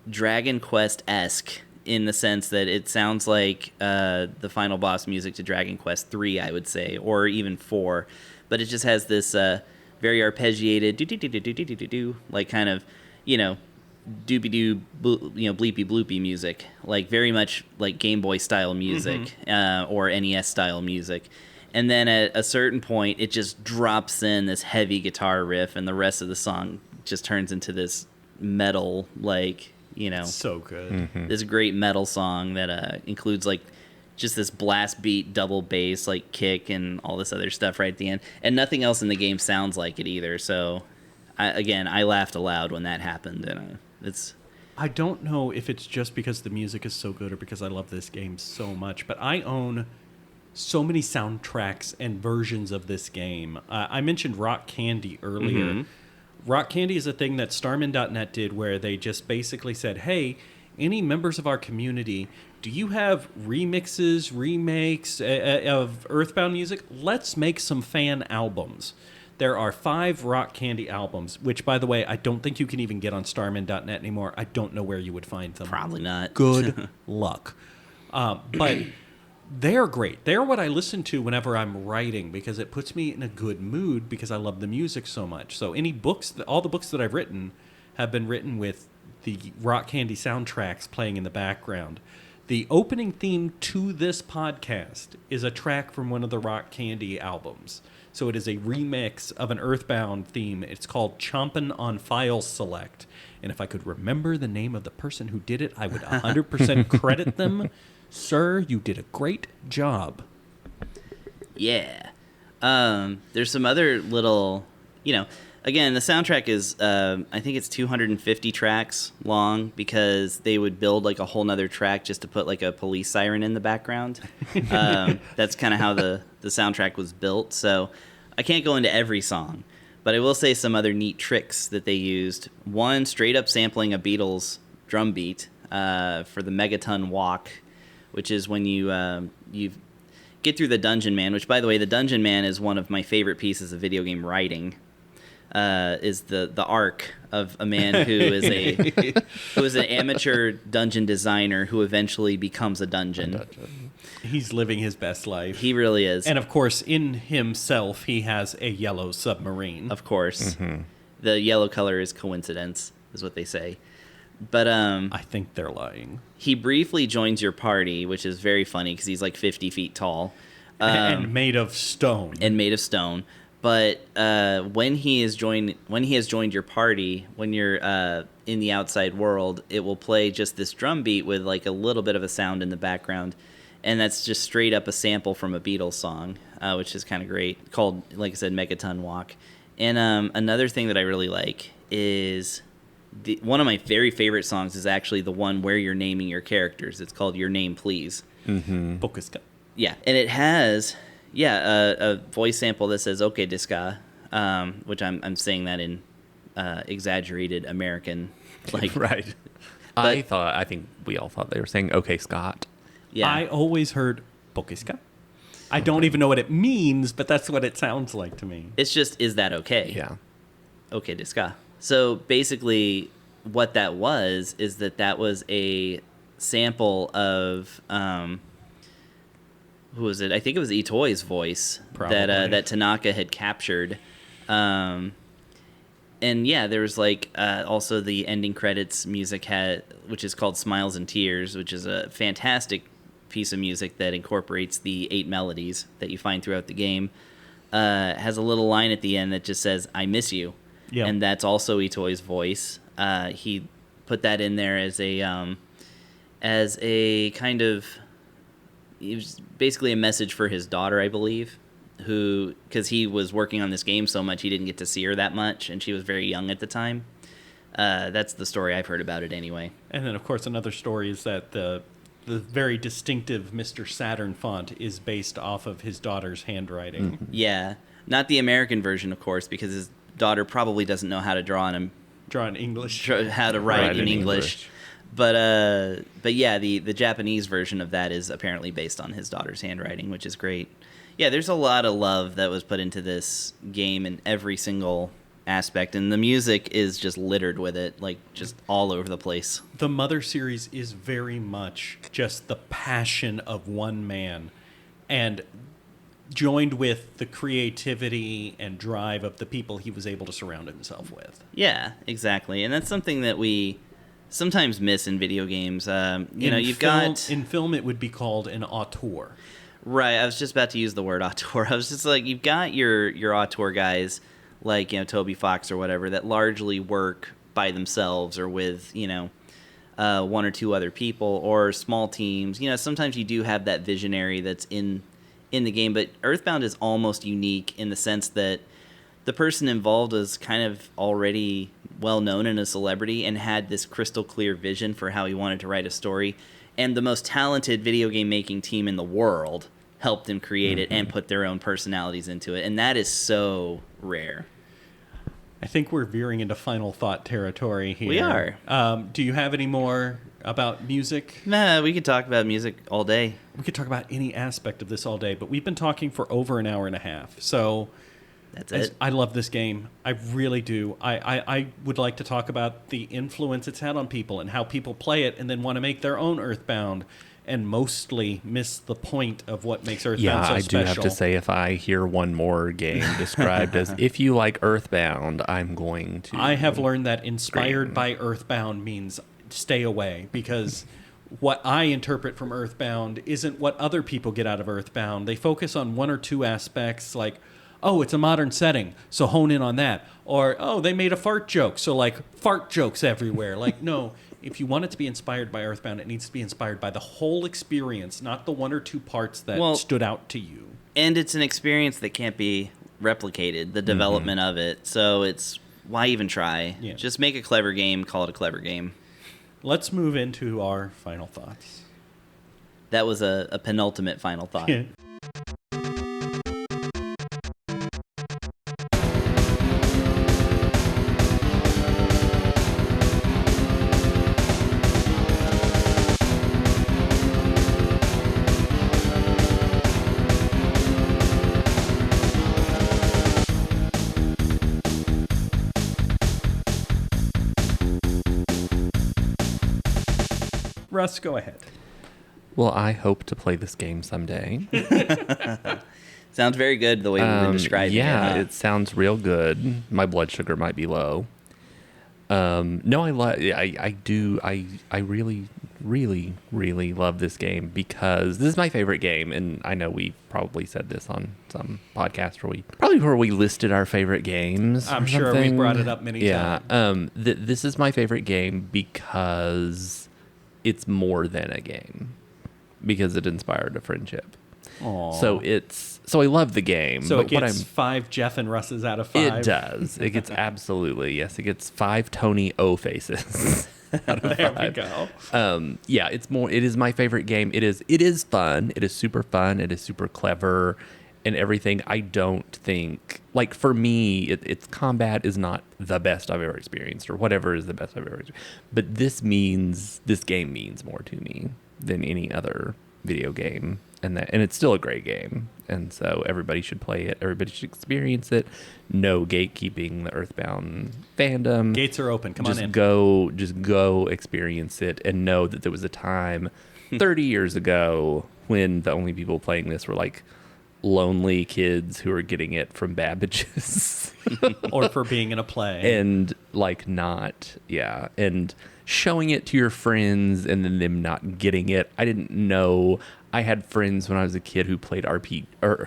[SPEAKER 1] Dragon Quest-esque in the sense that it sounds like the final boss music to Dragon Quest 3, I would say, or even 4. But it just has this very arpeggiated do-do-do-do-do-do-do, like kind of, doobie-doo, bleepy bloopy music, like very much like Game Boy style music, or NES style music. And then at a certain point, it just drops in this heavy guitar riff, and the rest of the song just turns into this metal,
[SPEAKER 2] so good.
[SPEAKER 1] This great metal song that includes just this blast beat double bass kick and all this other stuff right at the end, and nothing else in the game sounds like it either. So I laughed aloud when that happened, and
[SPEAKER 2] I don't know if it's just because the music is so good or because I love this game so much, but I own so many soundtracks and versions of this game. I mentioned Rock Candy earlier. Rock Candy is a thing that Starman.net did where they just basically said, hey, any members of our community, do you have remixes, remakes of Earthbound music? Let's make some fan albums. There are 5 Rock Candy albums, which, by the way, I don't think you can even get on Starman.net anymore. I don't know where you would find them.
[SPEAKER 1] Probably not.
[SPEAKER 2] Good luck. But they're great. They're what I listen to whenever I'm writing because it puts me in a good mood because I love the music so much. So all the books that I've written have been written with the Rock Candy soundtracks playing in the background. The opening theme to this podcast is a track from one of the Rock Candy albums. So it is a remix of an Earthbound theme. It's called Chompin' on File Select. And if I could remember the name of the person who did it, I would 100% credit them. Sir, you did a great job.
[SPEAKER 1] Yeah. There's some other little, again, the soundtrack is, I think it's 250 tracks long because they would build a whole nother track just to put a police siren in the background. That's kind of how the soundtrack was built. So I can't go into every song, but I will say some other neat tricks that they used. One, straight up sampling a Beatles drum beat for the Megaton Walk, which is when you get through the Dungeon Man, which, by the way, the Dungeon Man is one of my favorite pieces of video game writing. Is the arc of a man who is an amateur dungeon designer who eventually becomes a dungeon.
[SPEAKER 2] He's living his best life.
[SPEAKER 1] He really is.
[SPEAKER 2] And of course, in himself, he has a yellow submarine.
[SPEAKER 1] Of course. The yellow color is coincidence, is what they say. But
[SPEAKER 2] I think they're lying.
[SPEAKER 1] He briefly joins your party, which is very funny because he's 50 feet tall.
[SPEAKER 2] And made of stone.
[SPEAKER 1] But when he has joined your party, when you're in the outside world, it will play just this drum beat with a little bit of a sound in the background, and that's just straight up a sample from a Beatles song, which is kind of great, called, like I said, Megaton Walk. And another thing that I really like is one of my very favorite songs is actually the one where you're naming your characters. It's called Your Name Please.
[SPEAKER 2] Bokuska.
[SPEAKER 1] Yeah, and it has a voice sample that says "Okay, Diska," which I'm saying that in exaggerated American,
[SPEAKER 3] right. But I think we all thought they were saying "Okay, Scott."
[SPEAKER 1] Yeah,
[SPEAKER 2] I always heard Bokuska. I don't even know what it means, but that's what it sounds like to me.
[SPEAKER 1] It's just, is that okay?
[SPEAKER 3] Yeah.
[SPEAKER 1] Okay, Diska. So basically, what that was is that was a sample of who was it? I think it was Itoi's voice that Tanaka had captured. And yeah, there was also the ending credits music which is called Smiles and Tears, which is a fantastic piece of music that incorporates the 8 melodies that you find throughout the game. Has a little line at the end that just says, "I miss you."
[SPEAKER 2] Yeah.
[SPEAKER 1] and that's also Itoi's voice. He put that in there as a kind of, it was basically a message for his daughter, I believe, because he was working on this game so much he didn't get to see her that much, and she was very young at the time. That's the story I've heard about it anyway.
[SPEAKER 2] And then, of course, another story is that the very distinctive Mr. Saturn font is based off of his daughter's handwriting.
[SPEAKER 3] Mm-hmm.
[SPEAKER 1] Yeah, not the American version, of course, because his daughter probably doesn't know how to draw
[SPEAKER 2] in English.
[SPEAKER 1] how to write
[SPEAKER 3] Right,
[SPEAKER 1] in
[SPEAKER 3] in
[SPEAKER 1] English. But yeah, the Japanese version of that is apparently based on his daughter's handwriting, which is great. Yeah, there's a lot of love that was put into this game in every single aspect, and the music is just littered with it, like just all over the place.
[SPEAKER 2] The Mother series is very much just the passion of one man, and joined with the creativity and drive of the people he was able to surround himself with.
[SPEAKER 1] Yeah, exactly, and that's something that we sometimes miss in video games. In
[SPEAKER 2] film it would be called an auteur.
[SPEAKER 1] Right, I was just about to use the word auteur. I was just like, you've got your auteur guys, like, Toby Fox or whatever, that largely work by themselves or with, one or two other people or small teams. Sometimes you do have that visionary that's in the game, but Earthbound is almost unique in the sense that the person involved is kind of already well known and a celebrity and had this crystal clear vision for how he wanted to write a story. And the most talented video game making team in the world helped him create it and put their own personalities into it. And that is so rare.
[SPEAKER 2] I think we're veering into final thought territory here.
[SPEAKER 1] We are.
[SPEAKER 2] Do you have any more about music?
[SPEAKER 1] Nah, we could talk about music all day.
[SPEAKER 2] We could talk about any aspect of this all day, but we've been talking for over an hour and a half. So
[SPEAKER 1] that's it.
[SPEAKER 2] I love this game. I really do. I would like to talk about the influence it's had on people and how people play it and then want to make their own Earthbound and mostly miss the point of what makes Earthbound so special.
[SPEAKER 3] I do have to say, if I hear one more game described as, if you like Earthbound, I'm going to...
[SPEAKER 2] I have learned that inspired by Earthbound means stay away, because what I interpret from Earthbound isn't what other people get out of Earthbound. They focus on one or two aspects, like, oh, it's a modern setting, so hone in on that. Or, oh, they made a fart joke, so, like, fart jokes everywhere. Like, no, if you want it to be inspired by Earthbound, it needs to be inspired by the whole experience, not the one or two parts that stood out to you.
[SPEAKER 1] And it's an experience that can't be replicated, the development of it. So it's, why even try?
[SPEAKER 2] Yeah.
[SPEAKER 1] Just make a clever game, call it a clever game.
[SPEAKER 2] Let's move into our final thoughts.
[SPEAKER 1] That was a penultimate final thought.
[SPEAKER 2] Yeah. Russ, go ahead.
[SPEAKER 3] Well, I hope to play this game someday.
[SPEAKER 1] Sounds very good the way we've been describing it.
[SPEAKER 3] Yeah, it sounds real good. My blood sugar might be low. No, I do. I really, really, really love this game because this is my favorite game, and I know we probably said this on some podcast where we listed our favorite games.
[SPEAKER 2] I'm sure we brought it up many times.
[SPEAKER 3] Yeah. This is my favorite game because it's more than a game, because it inspired a friendship.
[SPEAKER 2] Aww.
[SPEAKER 3] So I love the game.
[SPEAKER 2] So it gets 5 Jeff and Russes out of 5?
[SPEAKER 3] It does. It gets absolutely, yes. It gets 5 Tony O faces out of 5.
[SPEAKER 2] There we go.
[SPEAKER 3] Yeah, it is my favorite game. It is fun. It is super fun. It is super clever and everything. I don't think, like, for me, its combat is not the best I've ever experienced, or whatever is the best I've ever experienced. But this game means more to me than any other video game. And it's still a great game, and so everybody should play it. Everybody should experience it. No gatekeeping the Earthbound fandom.
[SPEAKER 2] Gates are open. Come on in.
[SPEAKER 3] Just go experience it, and know that there was a time 30 years ago when the only people playing this were like lonely kids who were getting it from Babbage's
[SPEAKER 2] or for being in a play,
[SPEAKER 3] and and showing it to your friends and then them not getting it. I didn't know. I had friends when I was a kid who played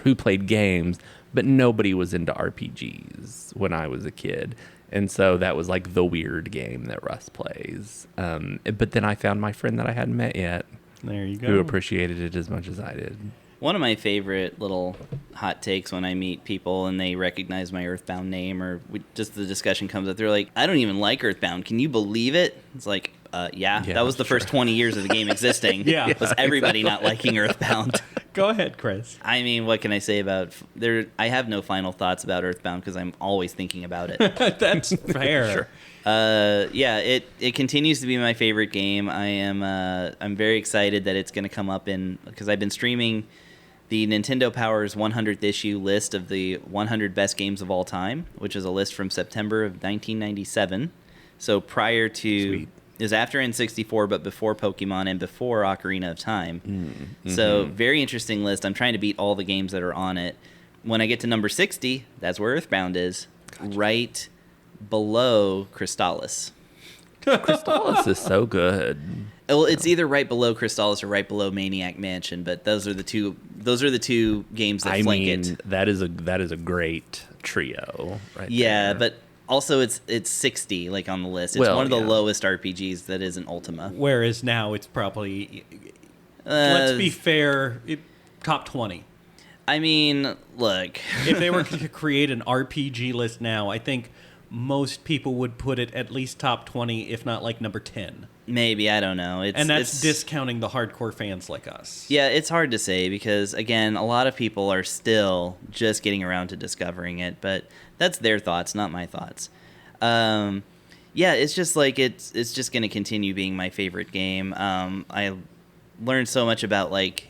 [SPEAKER 3] who played games, but nobody was into RPGs when I was a kid. And so that was like the weird game that Russ plays. But then I found my friend that I hadn't met yet.
[SPEAKER 2] There you go.
[SPEAKER 3] Who appreciated it as much as I did.
[SPEAKER 1] One of my favorite little hot takes when I meet people and they recognize my Earthbound name, or just the discussion comes up, they're like, I don't even like Earthbound. Can you believe it? It's like, yeah, that was the first 20 years of the game existing.
[SPEAKER 2] Yeah.
[SPEAKER 1] Was everybody not liking Earthbound.
[SPEAKER 2] Go ahead, Chris.
[SPEAKER 1] I mean, what can I say about I have no final thoughts about Earthbound because I'm always thinking about it.
[SPEAKER 2] That's fair.
[SPEAKER 3] Sure.
[SPEAKER 1] Yeah, it continues to be my favorite game. I'm very excited that it's going to come up because I've been streaming the Nintendo Power's 100th issue list of the 100 best games of all time, which is a list from September of 1997. So prior to...
[SPEAKER 3] Sweet.
[SPEAKER 1] It was after N64, but before Pokemon and before Ocarina of Time.
[SPEAKER 3] Mm-hmm.
[SPEAKER 1] So very interesting list. I'm trying to beat all the games that are on it. When I get to number 60, that's where Earthbound is. Gotcha. Right below Crystallis.
[SPEAKER 3] Crystallis is so good.
[SPEAKER 1] Well, it's either right below Crystallis or right below Maniac Mansion, but those are the two games that flank it.
[SPEAKER 3] That is a great trio, right?
[SPEAKER 1] Yeah,
[SPEAKER 3] there.
[SPEAKER 1] but also it's 60 like on the list. It's one of the lowest RPGs that isn't Ultima.
[SPEAKER 2] Whereas now it's probably, let's be fair, top 20.
[SPEAKER 1] I mean, look.
[SPEAKER 2] If they were to create an RPG list now, I think most people would put it at least top 20, if not like number 10.
[SPEAKER 1] Maybe, I don't know.
[SPEAKER 2] And that's discounting the hardcore fans like us.
[SPEAKER 1] Yeah, it's hard to say because, again, a lot of people are still just getting around to discovering it, but that's their thoughts, not my thoughts. Yeah, it's just like it's just going to continue being my favorite game. I learned so much about like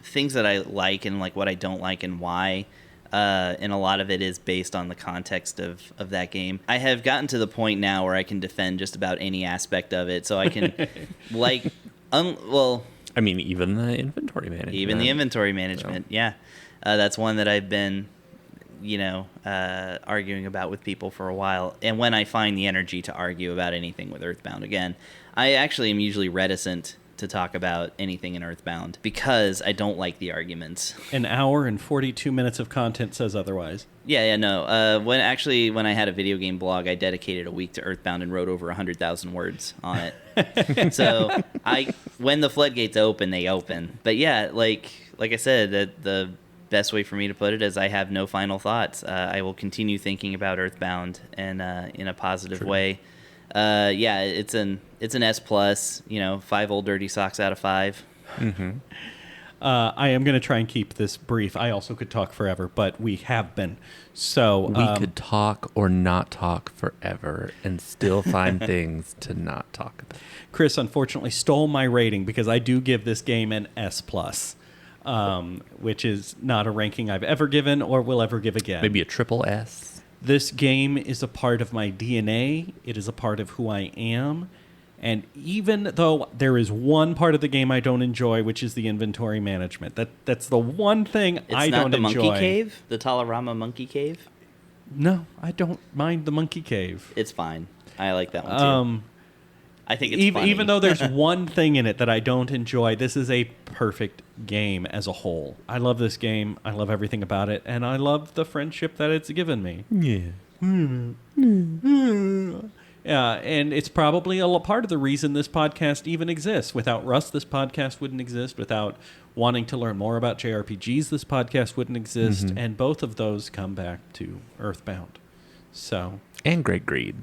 [SPEAKER 1] things that I like and like what I don't like and why. And a lot of it is based on the context of that game. I have gotten to the point now where I can defend just about any aspect of it. So I can,
[SPEAKER 3] I mean, even the inventory management. Yeah. That's
[SPEAKER 1] one that I've been, arguing about with people for a while. And when I find the energy to argue about anything with Earthbound again, I actually am usually reticent to talk about anything in Earthbound because I don't like the arguments.
[SPEAKER 2] An hour and 42 minutes of content says otherwise.
[SPEAKER 1] No. When I had a video game blog, I dedicated a week to Earthbound and wrote over 100,000 words on it. So when the floodgates open, they open. But yeah, like I said, the best way for me to put it is I have no final thoughts. I will continue thinking about Earthbound and in a positive way. It's an S+, 5 old dirty socks out of 5.
[SPEAKER 3] Mm-hmm.
[SPEAKER 2] I am going to try and keep this brief. I also could talk forever, but we have been. So
[SPEAKER 3] we could talk or not talk forever and still find things to not talk about.
[SPEAKER 2] Chris unfortunately stole my rating because I do give this game an S+, which is not a ranking I've ever given or will ever give again.
[SPEAKER 3] Maybe a triple S.
[SPEAKER 2] This game is a part of my DNA. It is a part of who I am. And even though there is one part of the game I don't enjoy, which is the inventory management, that's the one thing I don't enjoy.
[SPEAKER 1] It's not the monkey cave? The Talarama monkey cave?
[SPEAKER 2] No, I don't mind the monkey cave.
[SPEAKER 1] It's fine. I like that one too. I think it's funny.
[SPEAKER 2] Even though there's one thing in it that I don't enjoy, this is a perfect game as a whole. I love this game. I love everything about it. And I love the friendship that it's given me. Yeah, and it's probably a part of the reason this podcast even exists. Without Russ, this podcast wouldn't exist. Without wanting to learn more about JRPGs, this podcast wouldn't exist. Mm-hmm. And both of those come back to Earthbound.
[SPEAKER 3] And Great Greed.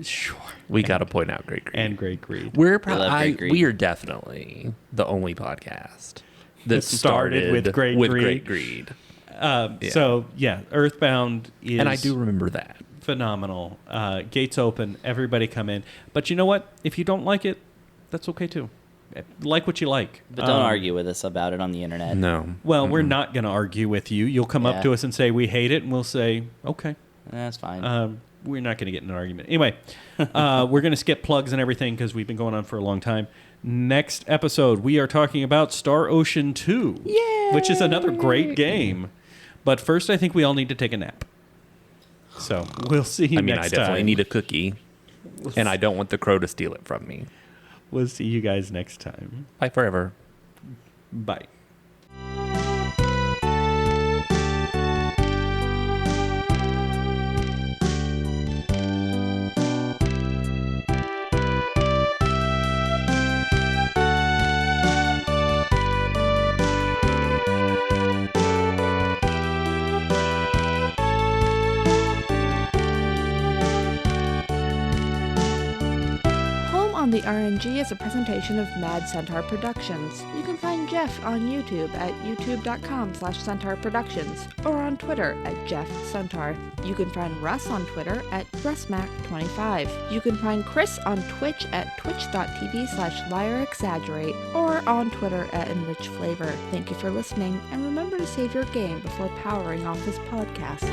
[SPEAKER 2] Sure.
[SPEAKER 3] We got to point out Great Greed.
[SPEAKER 2] And Great Greed.
[SPEAKER 3] We are definitely the only podcast that started with Great Greed.
[SPEAKER 2] So, Earthbound is...
[SPEAKER 3] And I do remember that.
[SPEAKER 2] Phenomenal. Gates open. Everybody come in. But you know what? If you don't like it, that's okay too. Like what you like.
[SPEAKER 1] But don't argue with us about it on the internet.
[SPEAKER 3] No.
[SPEAKER 2] Well, we're not going to argue with you. You'll come up to us and say, we hate it, and we'll say, okay.
[SPEAKER 1] That's fine.
[SPEAKER 2] We're not going to get in an argument. Anyway, we're going to skip plugs and everything because we've been going on for a long time. Next episode, we are talking about Star Ocean 2, which is another great game. But first, I think we all need to take a nap. So we'll see you next time.
[SPEAKER 3] I definitely need a cookie, and I don't want the crow to steal it from me.
[SPEAKER 2] We'll see you guys next time.
[SPEAKER 3] Bye forever.
[SPEAKER 2] Bye.
[SPEAKER 4] MG is a presentation of Mad Centaur Productions. You can find Jeff on YouTube at youtube.com/Centaur Productions or on Twitter at Jeff Centaur. You can find Russ on Twitter at RussMac25. You can find Chris on Twitch at twitch.tv/LiarExaggerate or on Twitter at EnrichFlavor. Thank you for listening, and remember to save your game before powering off this podcast.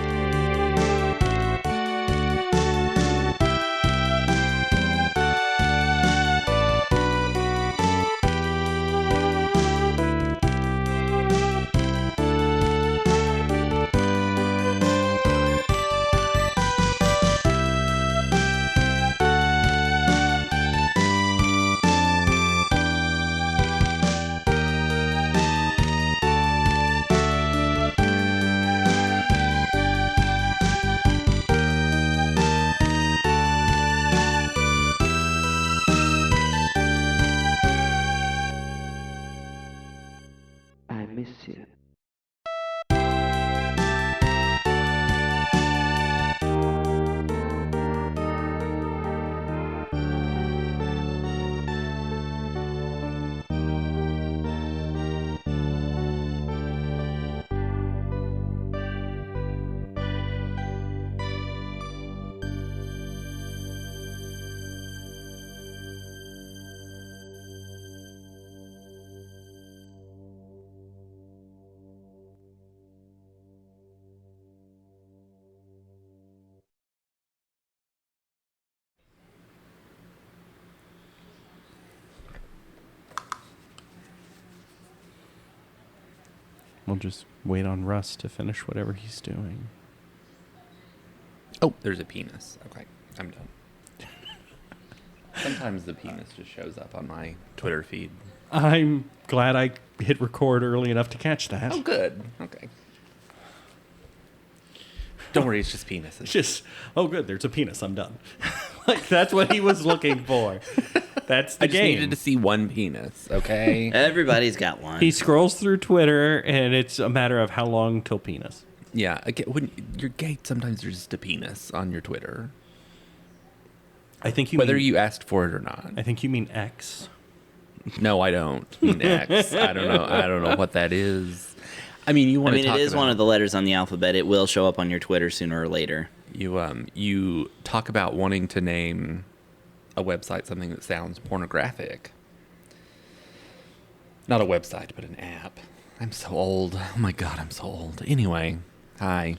[SPEAKER 2] We'll just wait on Russ to finish whatever he's doing.
[SPEAKER 3] Oh, there's a penis. Okay, I'm done. Sometimes the penis just shows up on my Twitter feed.
[SPEAKER 2] I'm glad I hit record early enough to catch that.
[SPEAKER 3] Oh, good. Okay. Don't worry, it's just penises.
[SPEAKER 2] Just, oh, good, there's a penis. I'm done. Like, that's what he was looking for. That's the
[SPEAKER 3] I just
[SPEAKER 2] game.
[SPEAKER 3] needed to see one penis, okay?
[SPEAKER 1] Everybody's got one.
[SPEAKER 2] He scrolls through Twitter, and it's a matter of how long till penis.
[SPEAKER 3] Yeah, when you're gay, sometimes there's just a penis on your Twitter.
[SPEAKER 2] I think you
[SPEAKER 3] Whether
[SPEAKER 2] mean,
[SPEAKER 3] you asked for it or not.
[SPEAKER 2] I think you mean X.
[SPEAKER 3] No, I don't mean X. I don't know what that is. I mean, you want to talk
[SPEAKER 1] it is one of the letters on the alphabet. It will show up on your Twitter sooner or later.
[SPEAKER 3] You talk about wanting to name a website something that sounds pornographic. Not a website, but an app. I'm so old. Oh my God, I'm so old. Anyway, hi.